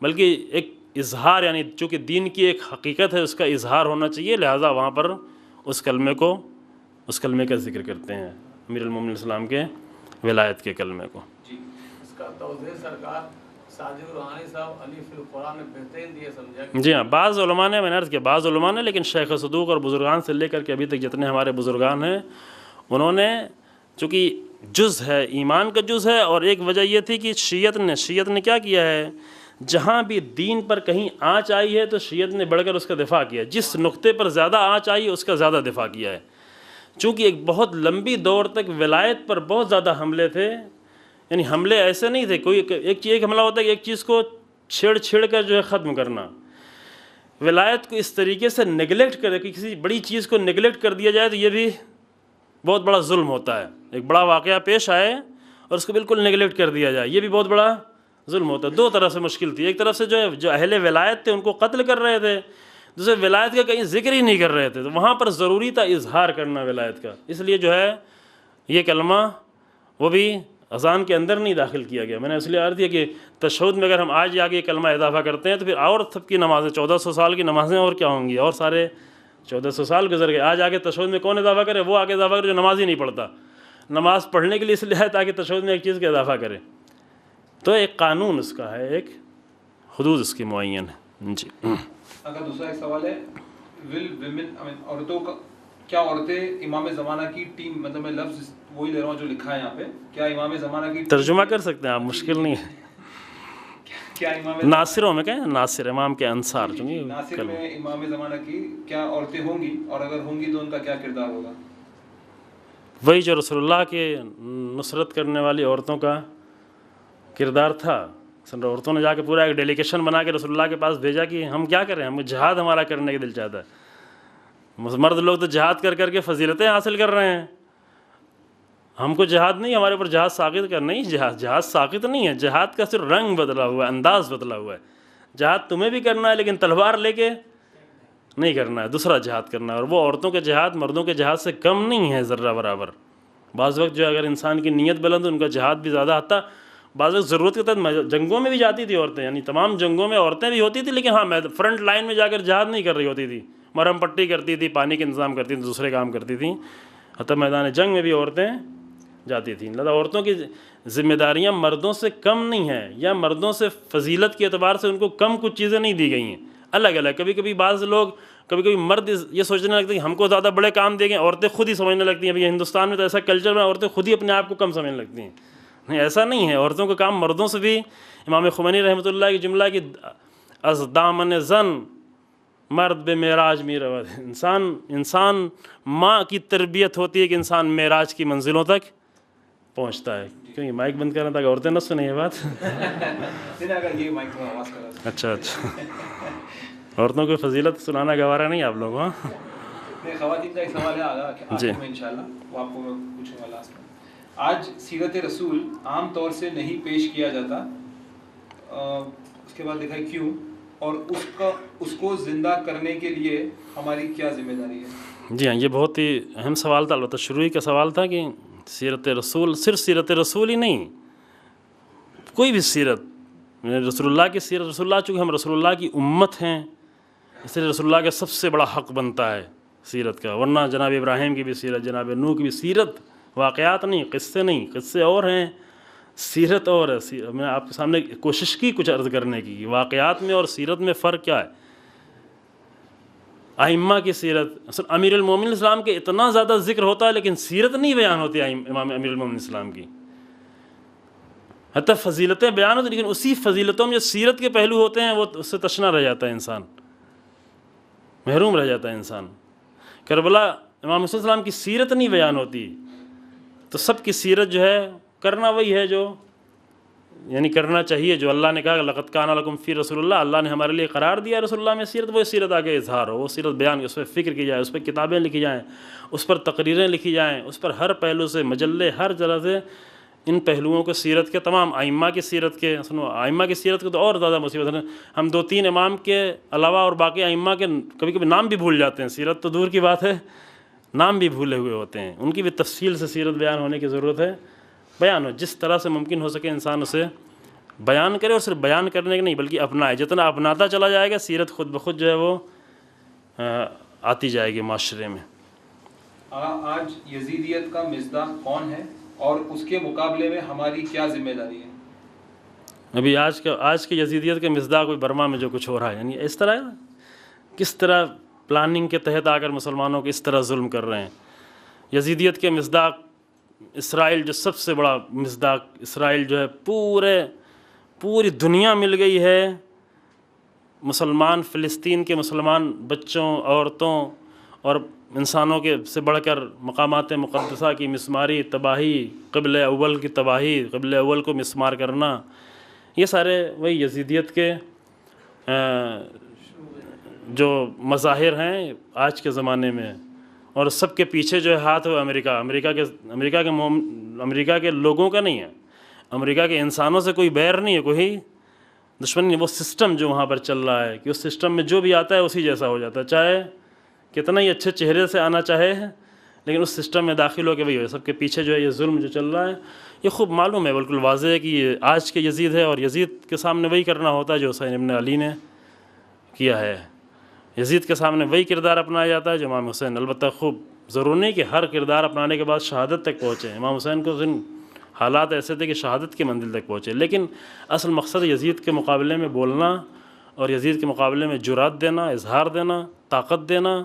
بلکہ ایک اظہار، یعنی چونکہ دین کی ایک حقیقت ہے اس کا اظہار ہونا چاہیے، لہٰذا وہاں پر اس کلمے کا ذکر کرتے ہیں، امیر المومنین السلام کے ولایت کے کلمے کو۔ جی اس کا توضیح سرکار ساجد روحانی صاحب علی فی القرآن نے بہترین دیے سمجھا۔ جی ہاں، بعض علماء نے، میں نے عرض کیا بعض علماء نے، لیکن شیخ صدوق اور بزرگان سے لے کر کے ابھی تک جتنے ہمارے بزرگان ہیں انہوں نے، چونکہ جز ہے، ایمان کا جز ہے، اور ایک وجہ یہ تھی کہ شیعت نے کیا کیا ہے، جہاں بھی دین پر کہیں آنچ آئی ہے تو شیعت نے بڑھ کر اس کا دفاع کیا، جس نقطے پر زیادہ آنچ آئی اس کا زیادہ دفاع کیا ہے، چونکہ ایک بہت لمبی دور تک ولایت پر بہت زیادہ حملے تھے، یعنی حملے ایسے نہیں تھے، کوئی ایک حملہ ہوتا ہے کہ ایک چیز کو چھیڑ کر جو ہے ختم کرنا، ولایت کو اس طریقے سے نگلیکٹ کرے کہ کسی بڑی چیز کو نگلیکٹ کر دیا جائے تو یہ بھی بہت بڑا ظلم ہوتا ہے، ایک بڑا واقعہ پیش آئے اور اس کو بالکل نگلیکٹ کر دیا جائے یہ بھی بہت بڑا ظلم ہوتا ہے۔ دو طرح سے مشکل تھی، ایک طرف سے جو اہل ولایت تھے ان کو قتل کر رہے تھے، دوسرے ولایت کا کہیں ذکر ہی نہیں کر رہے تھے، تو وہاں پر ضروری تھا اظہار کرنا ولایت کا، اس لیے جو ہے یہ کلمہ وہ بھی اذان کے اندر نہیں داخل کیا گیا۔ میں نے اس لیے عرض کیا کہ تشہد میں اگر ہم آج آگے کلمہ اضافہ کرتے ہیں تو پھر اور سب کی نمازیں 1400 سال کی نمازیں اور کیا ہوں گی، اور سارے 1400 سال گزر گئے، آج آگے تشہد میں کون اضافہ کرے، وہ آگے اضافہ کرے جو نماز ہی نہیں پڑھتا، نماز پڑھنے کے لیے اس لیے ہے تاکہ تشہد میں ایک چیز کا اضافہ کرے، تو ایک قانون اس کا ہے، ایک حدود اس کی معین ہے۔ جی اگر دوسرا ایک سوال ہے، عورتوں کا کیا عورتیں امام زمانہ کی ٹیم، مطلب میں لفظ وہی لے رہا ہوں جو لکھا ہے یہاں پہ، کیا امام زمانہ کی ترجمہ کر سکتے ہیں آپ، مشکل نہیں ہے، کیا امام ناصروں میں کہیں ناصر امام کے انصار، چونکہ ناصر میں امام زمانہ کی کیا عورتیں ہوں گی، اور اگر ہوں گی تو ان کا کیا کردار ہوگا؟ وہی جو رسول اللہ کے نصرت کرنے والی عورتوں کا کردار تھا، عورتوں نے جا کے پورا ایک ڈیلیگیشن بنا کے رسول اللہ کے پاس بھیجا کہ ہم کیا کریں، ہم جہاد ہمارا کرنے کے دل چاہتا ہے، مرد لوگ تو جہاد کر کے فضیلتیں حاصل کر رہے ہیں، ہم کو جہاد نہیں، ہمارے اوپر جہاد ساقط کر نہیں، جہاد ساقط نہیں ہے، جہاد کا صرف رنگ بدلا ہوا ہے، انداز بدلا ہوا ہے، جہاد تمہیں بھی کرنا ہے لیکن تلوار لے کے نہیں کرنا ہے، دوسرا جہاد کرنا ہے، اور وہ عورتوں کے جہاد مردوں کے جہاد سے کم نہیں ہے ذرہ برابر۔ بعض وقت جو اگر انسان کی نیت بلند ان کا جہاد بھی زیادہ آتا، بعض وقت ضرورت کے تحت جنگوں میں بھی جاتی تھی عورتیں، یعنی تمام جنگوں میں عورتیں بھی ہوتی تھیں، لیکن ہاں فرنٹ لائن میں جا کر جہاد نہیں کر رہی ہوتی تھی، مرہم پٹی کرتی تھی، پانی کے انتظام کرتی تھی، دوسرے کام کرتی تھیں، حتیٰ میدان جنگ میں بھی عورتیں جاتی تھیں۔ لہٰذا عورتوں کی ذمہ داریاں مردوں سے کم نہیں ہیں، یا مردوں سے فضیلت کے اعتبار سے ان کو کم کچھ چیزیں نہیں دی گئی ہیں، الگ الگ۔ کبھی کبھی بعض لوگ، کبھی مرد یہ سوچنے لگتے ہیں کہ ہم کو زیادہ بڑے کام دیں گے، عورتیں خود ہی سمجھنے لگتی ہیں، ابھی ہندوستان میں تو ایسا کلچر میں عورتیں خود ہی اپنے آپ کو کم سمجھنے لگتی ہیں، نہیں ایسا نہیں ہے، عورتوں کا کام مردوں سے بھی، امام خمینی رحمۃ اللہ کی جملہ کی از دامن زن مرد بے معراج می رود، انسان ماں کی تربیت ہوتی ہے کہ انسان معراج کی منزلوں تک پہنچتا ہے۔ کیوں مائک بند کرنا تاکہ عورتیں نہ سنیں یہ بات؟ اچھا عورتوں کو فضیلت سنانا گوارا نہیں آپ لوگوں؟ خواتین کا ایک سوال ہے آخر میں انشاءاللہ وہ آپ کو میں پوچھوں گا لاسٹ میں۔ آج سیرت رسول عام طور سے نہیں پیش کیا جاتا، اس کے بعد دیکھا ہے کیوں، اور اس کو زندہ کرنے کے لیے ہماری کیا ذمہ داری ہے؟ جی ہاں، یہ بہت ہی اہم سوال تھا، البتہ شروع ہی کا سوال تھا کہ سیرت رسول صرف سیرت رسول ہی نہیں، کوئی بھی سیرت، رسول اللہ کی سیرت، رسول اللہ چونکہ ہم رسول اللہ کی امت ہیں اس لیے رسول اللہ کا سب سے بڑا حق بنتا ہے سیرت کا، ورنہ جناب ابراہیم کی بھی سیرت، جناب نوح کی بھی سیرت، واقعات نہیں، قصے نہیں، قصے اور ہیں، سیرت اور ہے۔ میں آپ کے سامنے کوشش کی کچھ عرض کرنے کی، واقعات میں اور سیرت میں فرق کیا ہے۔ ائمہ کی سیرت، امیر المومنین اسلام کے اتنا زیادہ ذکر ہوتا ہے لیکن سیرت نہیں بیان ہوتی امام امیر المومنین اسلام کی، حتیٰ فضیلتیں بیان ہوتی لیکن اسی فضیلتوں میں جو سیرت کے پہلو ہوتے ہیں وہ اس سے تشنا رہ جاتا ہے انسان، محروم رہ جاتا ہے انسان۔ کربلا امام حسین السلام کی سیرت نہیں بیان ہوتی تو سب کی سیرت جو ہے کرنا وہی ہے جو یعنی کرنا چاہیے، جو اللہ نے کہا لقد کان لکم فی رسول اللہ، اللہ نے ہمارے لیے قرار دیا رسول اللہ میں سیرت، وہ سیرت آگے اظہار ہو، وہ سیرت بیان، اس پہ فکر کی جائے، اس پہ کتابیں لکھی جائیں، اس پر تقریریں لکھی جائیں، اس پر ہر پہلو سے مجلے ہر طرح سے ان پہلوؤں کو سیرت کے تمام ائمہ کی سیرت کے ائمہ کی سیرت کو تو اور زیادہ مصیبت ہے. ہم 2-3 امام کے علاوہ اور باقی ائمہ کے کبھی کبھی نام بھی بھول جاتے ہیں. سیرت تو دور کی بات ہے، نام بھی بھولے ہوئے ہوتے ہیں. ان کی بھی تفصیل سے سیرت بیان ہونے کی ضرورت ہے. بیان ہو جس طرح سے ممکن ہو سکے انسان اسے بیان کرے، اور صرف بیان کرنے کے نہیں بلکہ اپنائے. جتنا اپناتا چلا جائے گا سیرت خود بخود جو ہے وہ آتی جائے گی معاشرے میں. آج یزیدیت کا مصداق کون ہے اور اس کے مقابلے میں ہماری کیا ذمہ داری ہے؟ ابھی آج کے یزیدیت کے مصداق کوئی برما میں جو کچھ ہو رہا ہے، یعنی اس طرح کس طرح پلاننگ کے تحت آ کر مسلمانوں کو اس طرح ظلم کر رہے ہیں. یزیدیت کے مصداق اسرائیل، جو سب سے بڑا مصداق اسرائیل جو ہے پوری دنیا مل گئی ہے مسلمان، فلسطین کے مسلمان بچوں، عورتوں اور انسانوں کے سے بڑھ کر مقامات مقدسہ کی مسماری، تباہی، قبل اول کی تباہی، قبل اول کو مسمار کرنا، یہ سارے وہی یزیدیت کے جو مظاہر ہیں آج کے زمانے میں. اور سب کے پیچھے جو ہے ہاتھ وہ امریکہ کے لوگوں کا نہیں ہے، امریکہ کے انسانوں سے کوئی بیر نہیں ہے، کوئی دشمن نہیں. وہ سسٹم جو وہاں پر چل رہا ہے کہ اس سسٹم میں جو بھی آتا ہے اسی جیسا ہو جاتا ہے، چاہے کتنا ہی اچھے چہرے سے آنا چاہے، لیکن اس سسٹم میں داخل ہو کے وہی ہو. سب کے پیچھے جو ہے یہ ظلم جو چل رہا ہے یہ خوب معلوم ہے، بالکل واضح ہے کہ یہ آج کے یزید ہے، اور یزید کے سامنے وہی کرنا ہوتا ہے جو حسین ابن علی نے کیا ہے. یزید کے سامنے وہی کردار اپنایا جاتا ہے جو امام حسین. البتہ خوب ضروری نہیں کہ ہر کردار اپنانے کے بعد شہادت تک پہنچے. امام حسین کو حالات ایسے تھے کہ شہادت کی منزل تک پہنچے، لیکن اصل مقصد یزید کے مقابلے میں بولنا اور یزید کے مقابلے میں جرات دینا، اظہار دینا، طاقت دینا،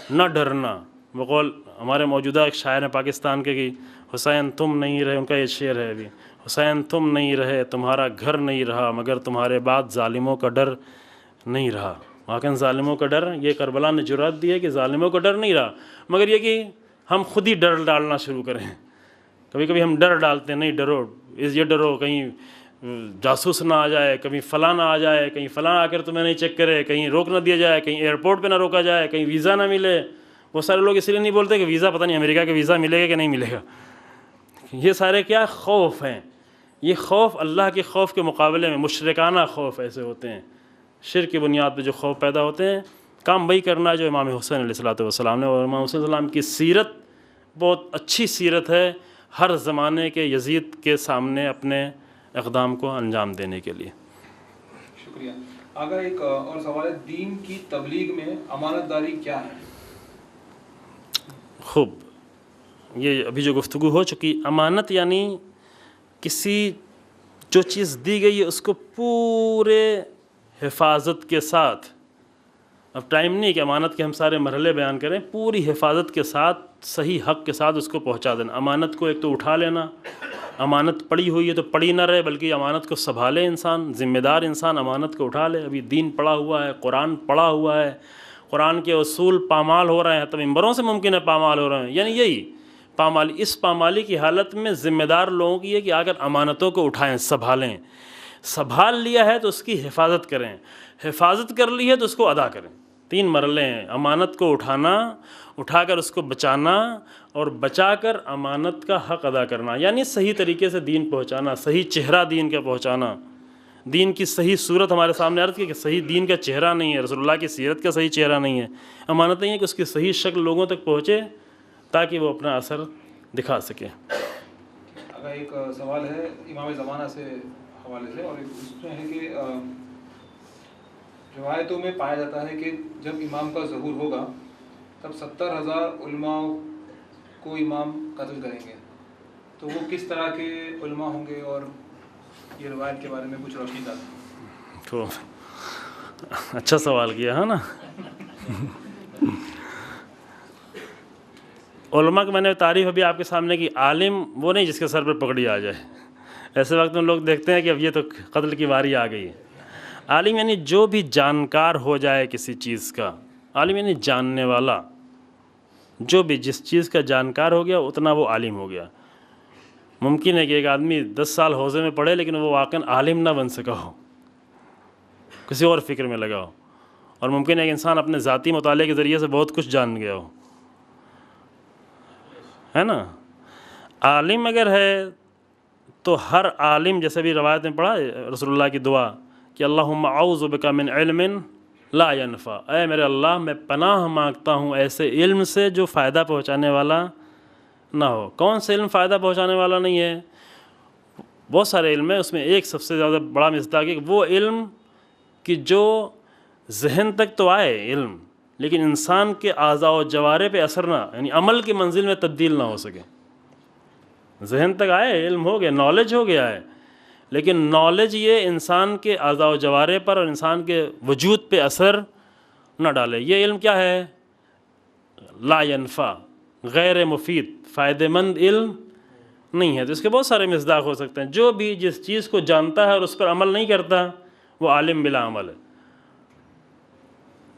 نہ ڈرنا. بقول ہمارے موجودہ ایک شاعر ہیں پاکستان کے کہ حسین تم نہیں رہے، ان کا یہ شعر ہے ابھی، حسین تم نہیں رہے تمہارا گھر نہیں رہا، مگر تمہارے بعد ظالموں کا ڈر نہیں رہا. واقعاً ظالموں کا ڈر، یہ کربلا نے جرات دی ہے کہ ظالموں کا ڈر نہیں رہا، مگر یہ کہ ہم خود ہی ڈر ڈالنا شروع کریں. کبھی کبھی ہم ڈر ڈالتے ہیں، نہیں ڈرو، یہ ڈرو کہیں جاسوس نہ آ جائے، کہیں فلاں نہ آ جائے، کہیں فلاں آ کر تمہیں نہیں چیک کرے، کہیں روک نہ دیا جائے، کہیں ایئرپورٹ پہ نہ روکا جائے، کہیں ویزا نہ ملے. وہ سارے لوگ اس لیے نہیں بولتے کہ ویزا پتہ نہیں امریکہ کا ویزا ملے گا کہ نہیں ملے گا. یہ سارے کیا خوف ہیں. یہ خوف اللہ کے خوف کے مقابلے میں مشرکانہ خوف ایسے ہوتے ہیں، شرک کی بنیاد پہ جو خوف پیدا ہوتے ہیں. کام وہی کرنا جو امام حسین علیہ الصلوۃ والسلام نے، اور امام حسین علیہ السلام کی سیرت بہت اچھی سیرت ہے ہر زمانے کے یزید کے سامنے اپنے اقدام کو انجام دینے کے لیے. شکریہ. اگر ایک اور سوال ہے، دین کی تبلیغ میں امانت داری کیا ہے؟ خوب، یہ ابھی جو گفتگو ہو چکی. امانت یعنی کسی جو چیز دی گئی ہے اس کو پورے حفاظت کے ساتھ، اب ٹائم نہیں کہ امانت کے ہم سارے مرحلے بیان کریں، پوری حفاظت کے ساتھ صحیح حق کے ساتھ اس کو پہنچا دینا. امانت کو ایک تو اٹھا لینا، امانت پڑی ہوئی ہے تو پڑی نہ رہے بلکہ امانت کو سنبھالے انسان، ذمہ دار انسان امانت کو اٹھا لے. ابھی دین پڑا ہوا ہے، قرآن پڑا ہوا ہے، قرآن کے اصول پامال ہو رہے ہیں، تو ممبروں سے ممکن ہے پامال ہو رہے ہیں. یعنی یہی پامالی، اس پامالی کی حالت میں ذمہ دار لوگوں کی ہے کہ اگر امانتوں کو اٹھائیں، سنبھالیں. سنبھال لیا ہے تو اس کی حفاظت کریں، حفاظت کر لی ہے تو اس کو ادا کریں. 3 مرحلے ہیں: امانت کو اٹھانا، اٹھا کر اس کو بچانا، اور بچا کر امانت کا حق ادا کرنا. یعنی صحیح طریقے سے دین پہنچانا، صحیح چہرہ دین کا پہنچانا. دین کی صحیح صورت ہمارے سامنے عرض کی کہ صحیح دین کا چہرہ نہیں ہے، رسول اللہ کی سیرت کا صحیح چہرہ نہیں ہے. امانت نہیں ہے کہ اس کی صحیح شکل لوگوں تک پہنچے تاکہ وہ اپنا اثر دکھا سکے. اگر ایک سوال ہے امام زمانہ سے حوالے سے، اور اس میں ہے کہ روایتوں میں پایا جاتا ہے کہ جب امام کا ظہور ہوگا تب 70,000 علماء کو امام قتل کریں گے. تو وہ کس طرح کے علماء ہوں گے، اور یہ روایت کے بارے میں کچھ روشنی ڈالیں. تو اچھا سوال کیا ہے نا. علماء کی میں نے تعریف ابھی آپ کے سامنے کی. عالم وہ نہیں جس کے سر پر پگڑی آ جائے. ایسے وقت میں لوگ دیکھتے ہیں کہ اب یہ تو قتل کی واری آ گئی ہے. عالم یعنی جو بھی جانکار ہو جائے کسی چیز کا. عالم یعنی جاننے والا، جو بھی جس چیز کا جانکار ہو گیا اتنا وہ عالم ہو گیا. ممکن ہے کہ ایک آدمی 10 سال حوزے میں پڑھے لیکن وہ واقعاً عالم نہ بن سکا ہو، کسی اور فکر میں لگا ہو. اور ممکن ہے کہ انسان اپنے ذاتی مطالعے کے ذریعے سے بہت کچھ جان گیا ہو، ہے نا. عالم اگر ہے تو ہر عالم، جیسے بھی روایت میں پڑھا رسول اللہ کی دعا کہ اللہم اعوذ بک من علم لا ینفع، اے میرے اللہ میں پناہ مانگتا ہوں ایسے علم سے جو فائدہ پہنچانے والا نہ ہو۔ کون سے علم فائدہ پہنچانے والا نہیں ہے؟ بہت سارے علم ہیں، اس میں ایک سب سے زیادہ بڑا مصداق ہے کہ وہ علم کہ جو ذہن تک تو آئے علم، لیکن انسان کے اعضاء و جوارح پہ اثر نہ، یعنی عمل کی منزل میں تبدیل نہ ہو سکے۔ ذہن تک آئے، علم ہو گیا، نالج ہو گیا ہے، لیکن نالج یہ انسان کے اعضاء و جوارح پر اور انسان کے وجود پہ اثر نہ ڈالے، یہ علم کیا ہے؟ لا ینفع، غیر مفید، فائدہ مند علم نہیں ہے۔ تو اس کے بہت سارے مصداق ہو سکتے ہیں۔ جو بھی جس چیز کو جانتا ہے اور اس پر عمل نہیں کرتا وہ عالم بلا عمل ہے۔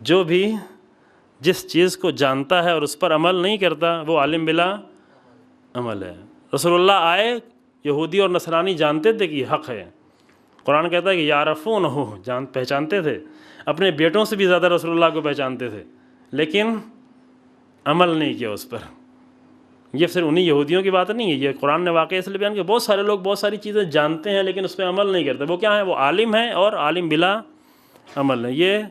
جو بھی جس چیز کو جانتا ہے اور اس پر عمل نہیں کرتا وہ عالم بلا عمل ہے۔ رسول اللہ آئے، یہودی اور نصرانی جانتے تھے کہ یہ حق ہے۔ قرآن کہتا ہے کہ یعرفونہ، پہچانتے تھے، اپنے بیٹوں سے بھی زیادہ رسول اللہ کو پہچانتے تھے، لیکن عمل نہیں کیا اس پر۔ یہ صرف انہی یہودیوں کی بات نہیں ہے، یہ قرآن نے واقعہ اس لیے بیان کہ بہت سارے لوگ بہت ساری چیزیں جانتے ہیں لیکن اس پہ عمل نہیں کرتے۔ وہ کیا ہیں؟ وہ عالم ہیں اور عالم بلا عمل ہے۔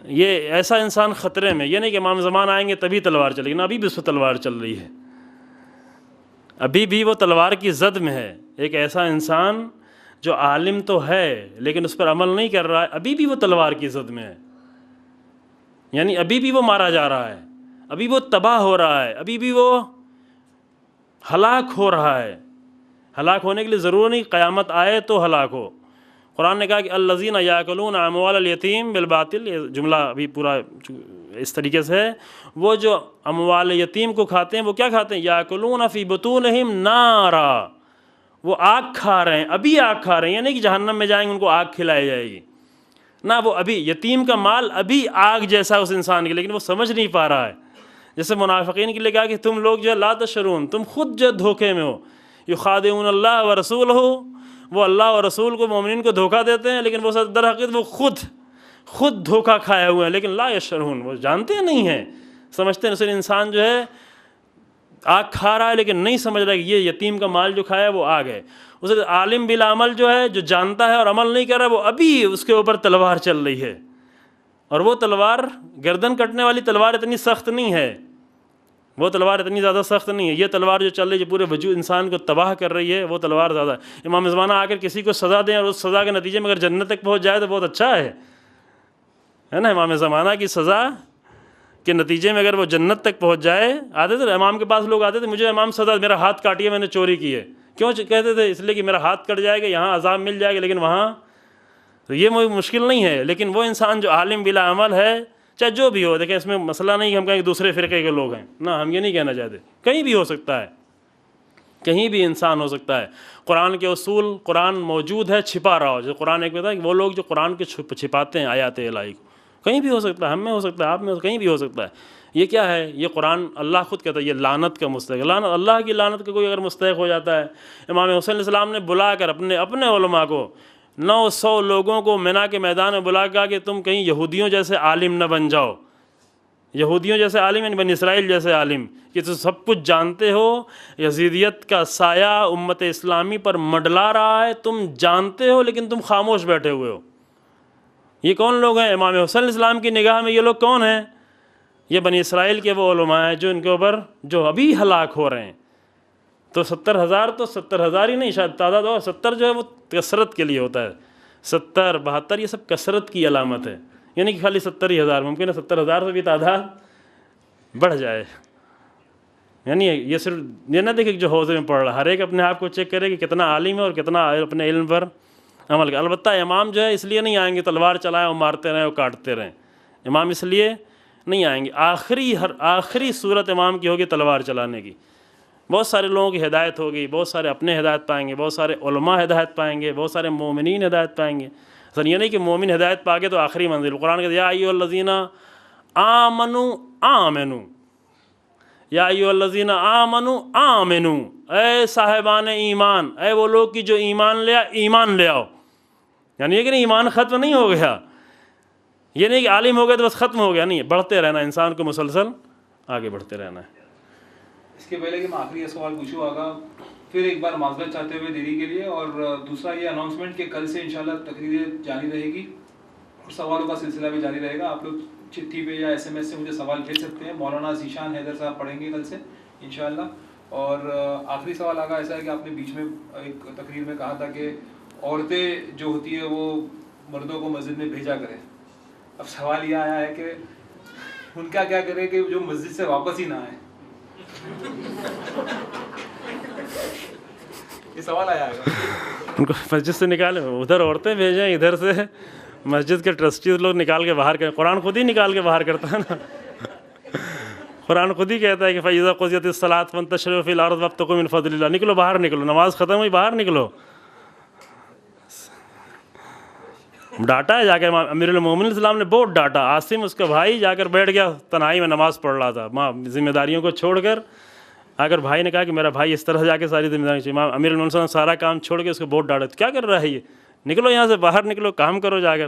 یہ ایسا انسان خطرے میں، یہ نہیں کہ امام زمان آئیں گے تبھی تلوار چلے گی، نہ، ابھی بھی اس پہ تلوار چل رہی ہے، ابھی بھی وہ تلوار کی زد میں ہے۔ ایک ایسا انسان جو عالم تو ہے لیکن اس پر عمل نہیں کر رہا ہے، ابھی بھی وہ تلوار کی زد میں ہے، یعنی ابھی بھی وہ مارا جا رہا ہے، ابھی وہ تباہ ہو رہا ہے، ابھی بھی وہ ہلاک ہو رہا ہے۔ ہلاک ہونے کے لیے ضرور نہیں قیامت آئے تو ہلاک ہو۔ قرآن نے کہا کہ الذین یاکلون اموال الیتیم بالباطل، یہ جملہ ابھی پورا اس طریقے سے ہے، وہ جو اموال یتیم کو کھاتے ہیں وہ کیا کھاتے ہیں؟ یاکلون فی بطونہم نارا، وہ آگ کھا رہے ہیں، ابھی آگ کھا رہے ہیں، یعنی کہ جہنم میں جائیں گے ان کو آگ کھلائی جائے گی نہ، وہ ابھی یتیم کا مال ابھی آگ جیسا اس انسان کے، لیکن وہ سمجھ نہیں پا رہا ہے۔ جیسے منافقین کے لیے کہا کہ تم لوگ جو ہے لا تشعرون، تم خود جو دھوکے میں ہو، یخادعون اللہ ورسولہ، وہ اللہ اور رسول کو، مومنین کو دھوکہ دیتے ہیں، لیکن وہ در حقیقت وہ خود دھوکہ کھائے ہوئے ہیں، لیکن لا یشعرون، وہ جانتے نہیں ہیں، سمجھتے ہیں۔ صرف انسان جو ہے آگ کھا رہا ہے لیکن نہیں سمجھ رہا ہے کہ یہ یتیم کا مال جو کھایا ہے وہ آگ ہے۔ اسے عالم بلا عمل جو ہے، جو جانتا ہے اور عمل نہیں کر رہا، وہ ابھی اس کے اوپر تلوار چل رہی ہے، اور وہ تلوار گردن کٹنے والی تلوار اتنی سخت نہیں ہے، وہ تلوار اتنی زیادہ سخت نہیں ہے۔ یہ تلوار جو چل رہی ہے جو پورے وجود انسان کو تباہ کر رہی ہے، وہ تلوار زیادہ ہے۔ امام زمانہ آ کر کسی کو سزا دیں اور اس سزا کے نتیجے میں اگر جنت تک پہنچ جائے تو بہت اچھا ہے نا۔ امام زمانہ کی سزا کے نتیجے میں اگر وہ جنت تک پہنچ جائے، آتے تھے امام کے پاس لوگ آتے تھے، مجھے امام سزا، میرا ہاتھ کاٹیے، میں نے چوری کی ہے۔ کیوں کہتے تھے؟ اس لیے کہ میرا ہاتھ کٹ جائے گا، یہاں عذاب مل جائے گا، لیکن وہاں تو یہ مشکل نہیں ہے۔ لیکن وہ انسان جو عالم بلا عمل ہے، چاہے جو بھی ہو، دیکھیں اس میں مسئلہ نہیں کہ ہم کہیں کہ دوسرے فرقے کے لوگ ہیں، نہ، ہم یہ نہیں کہنا چاہتے، کہیں بھی ہو سکتا ہے، کہیں بھی انسان ہو سکتا ہے۔ قرآن کے اصول، قرآن موجود ہے، چھپا رہا ہو، جو قرآن ایک بتا ہے کہ وہ لوگ جو قرآن کے چھپاتے ہیں آیات الہی کو، کہیں بھی ہو سکتا ہے، ہم میں ہو سکتا ہے، آپ میں کہیں بھی ہو سکتا ہے۔ یہ کیا ہے؟ یہ قرآن اللہ خود کہتا ہے یہ لعنت کا مستحق ہے۔ لعنت، اللہ کی لعنت کا کوئی اگر مستحق ہو جاتا ہے، امام حسین علیہ السلام نے بلا کر اپنے علماء کو 900 لوگوں کو مینا کے میدان میں بلا کر کہ تم کہیں یہودیوں جیسے عالم نہ بن جاؤ، یہودیوں جیسے عالم یعنی بنی اسرائیل جیسے عالم، کہ تم سب کچھ جانتے ہو، یزیدیت کا سایہ امت اسلامی پر منڈلا رہا ہے، تم جانتے ہو لیکن تم خاموش بیٹھے ہوئے ہو۔ یہ کون لوگ ہیں؟ امام حسین علیہ السلام کی نگاہ میں یہ لوگ کون ہیں؟ یہ بنی اسرائیل کے وہ علماء ہیں جو ان کے اوپر جو ابھی ہلاک ہو رہے ہیں۔ تو 70,000 تو 70,000 ہی نہیں، شاید تعداد اور 70 جو ہے وہ کثرت کے لیے ہوتا ہے، 70 72 یہ سب کثرت کی علامت ہے، یعنی کہ خالی 70,000، ممکن ہے 70,000 سے بھی تعداد بڑھ جائے۔ یعنی یہ صرف یہ نہ دیکھے کہ جو حوضے میں پڑھ رہا، ہر ایک اپنے آپ کو چیک کرے کہ کتنا عالم ہے اور کتنا اپنے علم پر عمل کرے۔ البتہ امام جو ہے اس لیے نہیں آئیں گے تلوار چلائیں اور مارتے رہیں اور کاٹتے رہیں، امام اس لیے نہیں آئیں گے۔ آخری صورت امام کی ہوگی تلوار چلانے کی۔ بہت سارے لوگوں کی ہدایت ہوگی، بہت سارے اپنے ہدایت پائیں گے، بہت سارے علماء ہدایت پائیں گے، بہت سارے مومنین ہدایت پائیں گے۔ اصل یہ نہیں کہ مومن ہدایت پا کے تو آخری منزل۔ قرآن کہتے ہیں یا ایھا الذین آمنوا آمنوا، یا ایھا الذین آمنوا آمنوا، اے صاحبان ایمان، اے وہ لوگ کی جو ایمان لے آؤ۔ یعنی یہ کہ نہیں ایمان ختم نہیں ہو گیا، یہ نہیں کہ عالم ہو گئے تو بس ختم ہو گیا، نہیں، بڑھتے رہنا، انسان کو مسلسل آگے بڑھتے رہنا ہے۔ اس کے پہلے کہ میں آخری سوال پوچھوں آگا، پھر ایک بار معذرت چاہتے ہوئے دیری کے لیے، اور دوسرا یہ اناؤنسمنٹ کہ کل سے انشاءاللہ تقریریں جاری رہے گی اور سوالوں کا سلسلہ بھی جاری رہے گا. آپ لوگ چٹھی پہ یا SMS سے مجھے سوال بھیج سکتے ہیں. مولانا ذیشان حیدر صاحب پڑھیں گے کل سے انشاءاللہ. اور آخری سوال آگا ایسا ہے کہ آپ نے بیچ میں ایک تقریر میں کہا تھا کہ عورتیں جو ہوتی ہے وہ مردوں کو مسجد میں بھیجا کریں. اب سوال یہ آیا ہے کہ ان کا کیا کریں کہ جو مسجد سے واپس ہی نہ آئے. یہ سوال آیا ہے ان کو مسجد سے نکالیں، ادھر عورتیں بھیجیں، ادھر سے مسجد کے ٹرسٹیز لوگ نکال کے باہر کریں. قرآن خود ہی نکال کے باہر کرتا ہے نا. قرآن خود ہی کہتا ہے کہ فَإِذَا قُضِيَتِ الصَّلَاةُ فَانتَشِرُوا فِي الْأَرْضِ وَابْتَغُوا مِن فَضْلِ اللَّهِ. نکلو باہر، نکلو، نماز ختم ہوئی، باہر نکلو. ڈانٹا ہے جا کر امیر المومنین السلام نے، بہت ڈانٹا. عاصم اس کا بھائی جا کر بیٹھ گیا تنہائی میں نماز پڑھ رہا تھا، ذمہ داریوں کو چھوڑ کر. اگر بھائی نے کہا کہ میرا بھائی اس طرح جا کے ساری ذمہ داری، امیر المومنین نے سارا کام چھوڑ کے اس کو بہت ڈانٹا. کیا کر رہا ہے یہ؟ نکلو یہاں سے باہر، نکلو، کام کرو جا کر.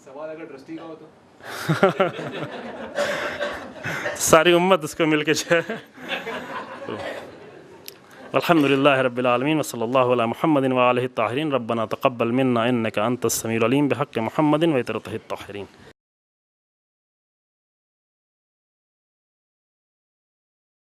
سوال اگر ٹرسٹی کا ہو تو ساری امت اس کو مل کے جائے. الحمد للہ رب العالمین وصلی اللہ علی محمد وآلہ الطاہرین. ربنا تقبل منا انک انت السمیع العلیم بحق محمد وعترتہ الطاہرین.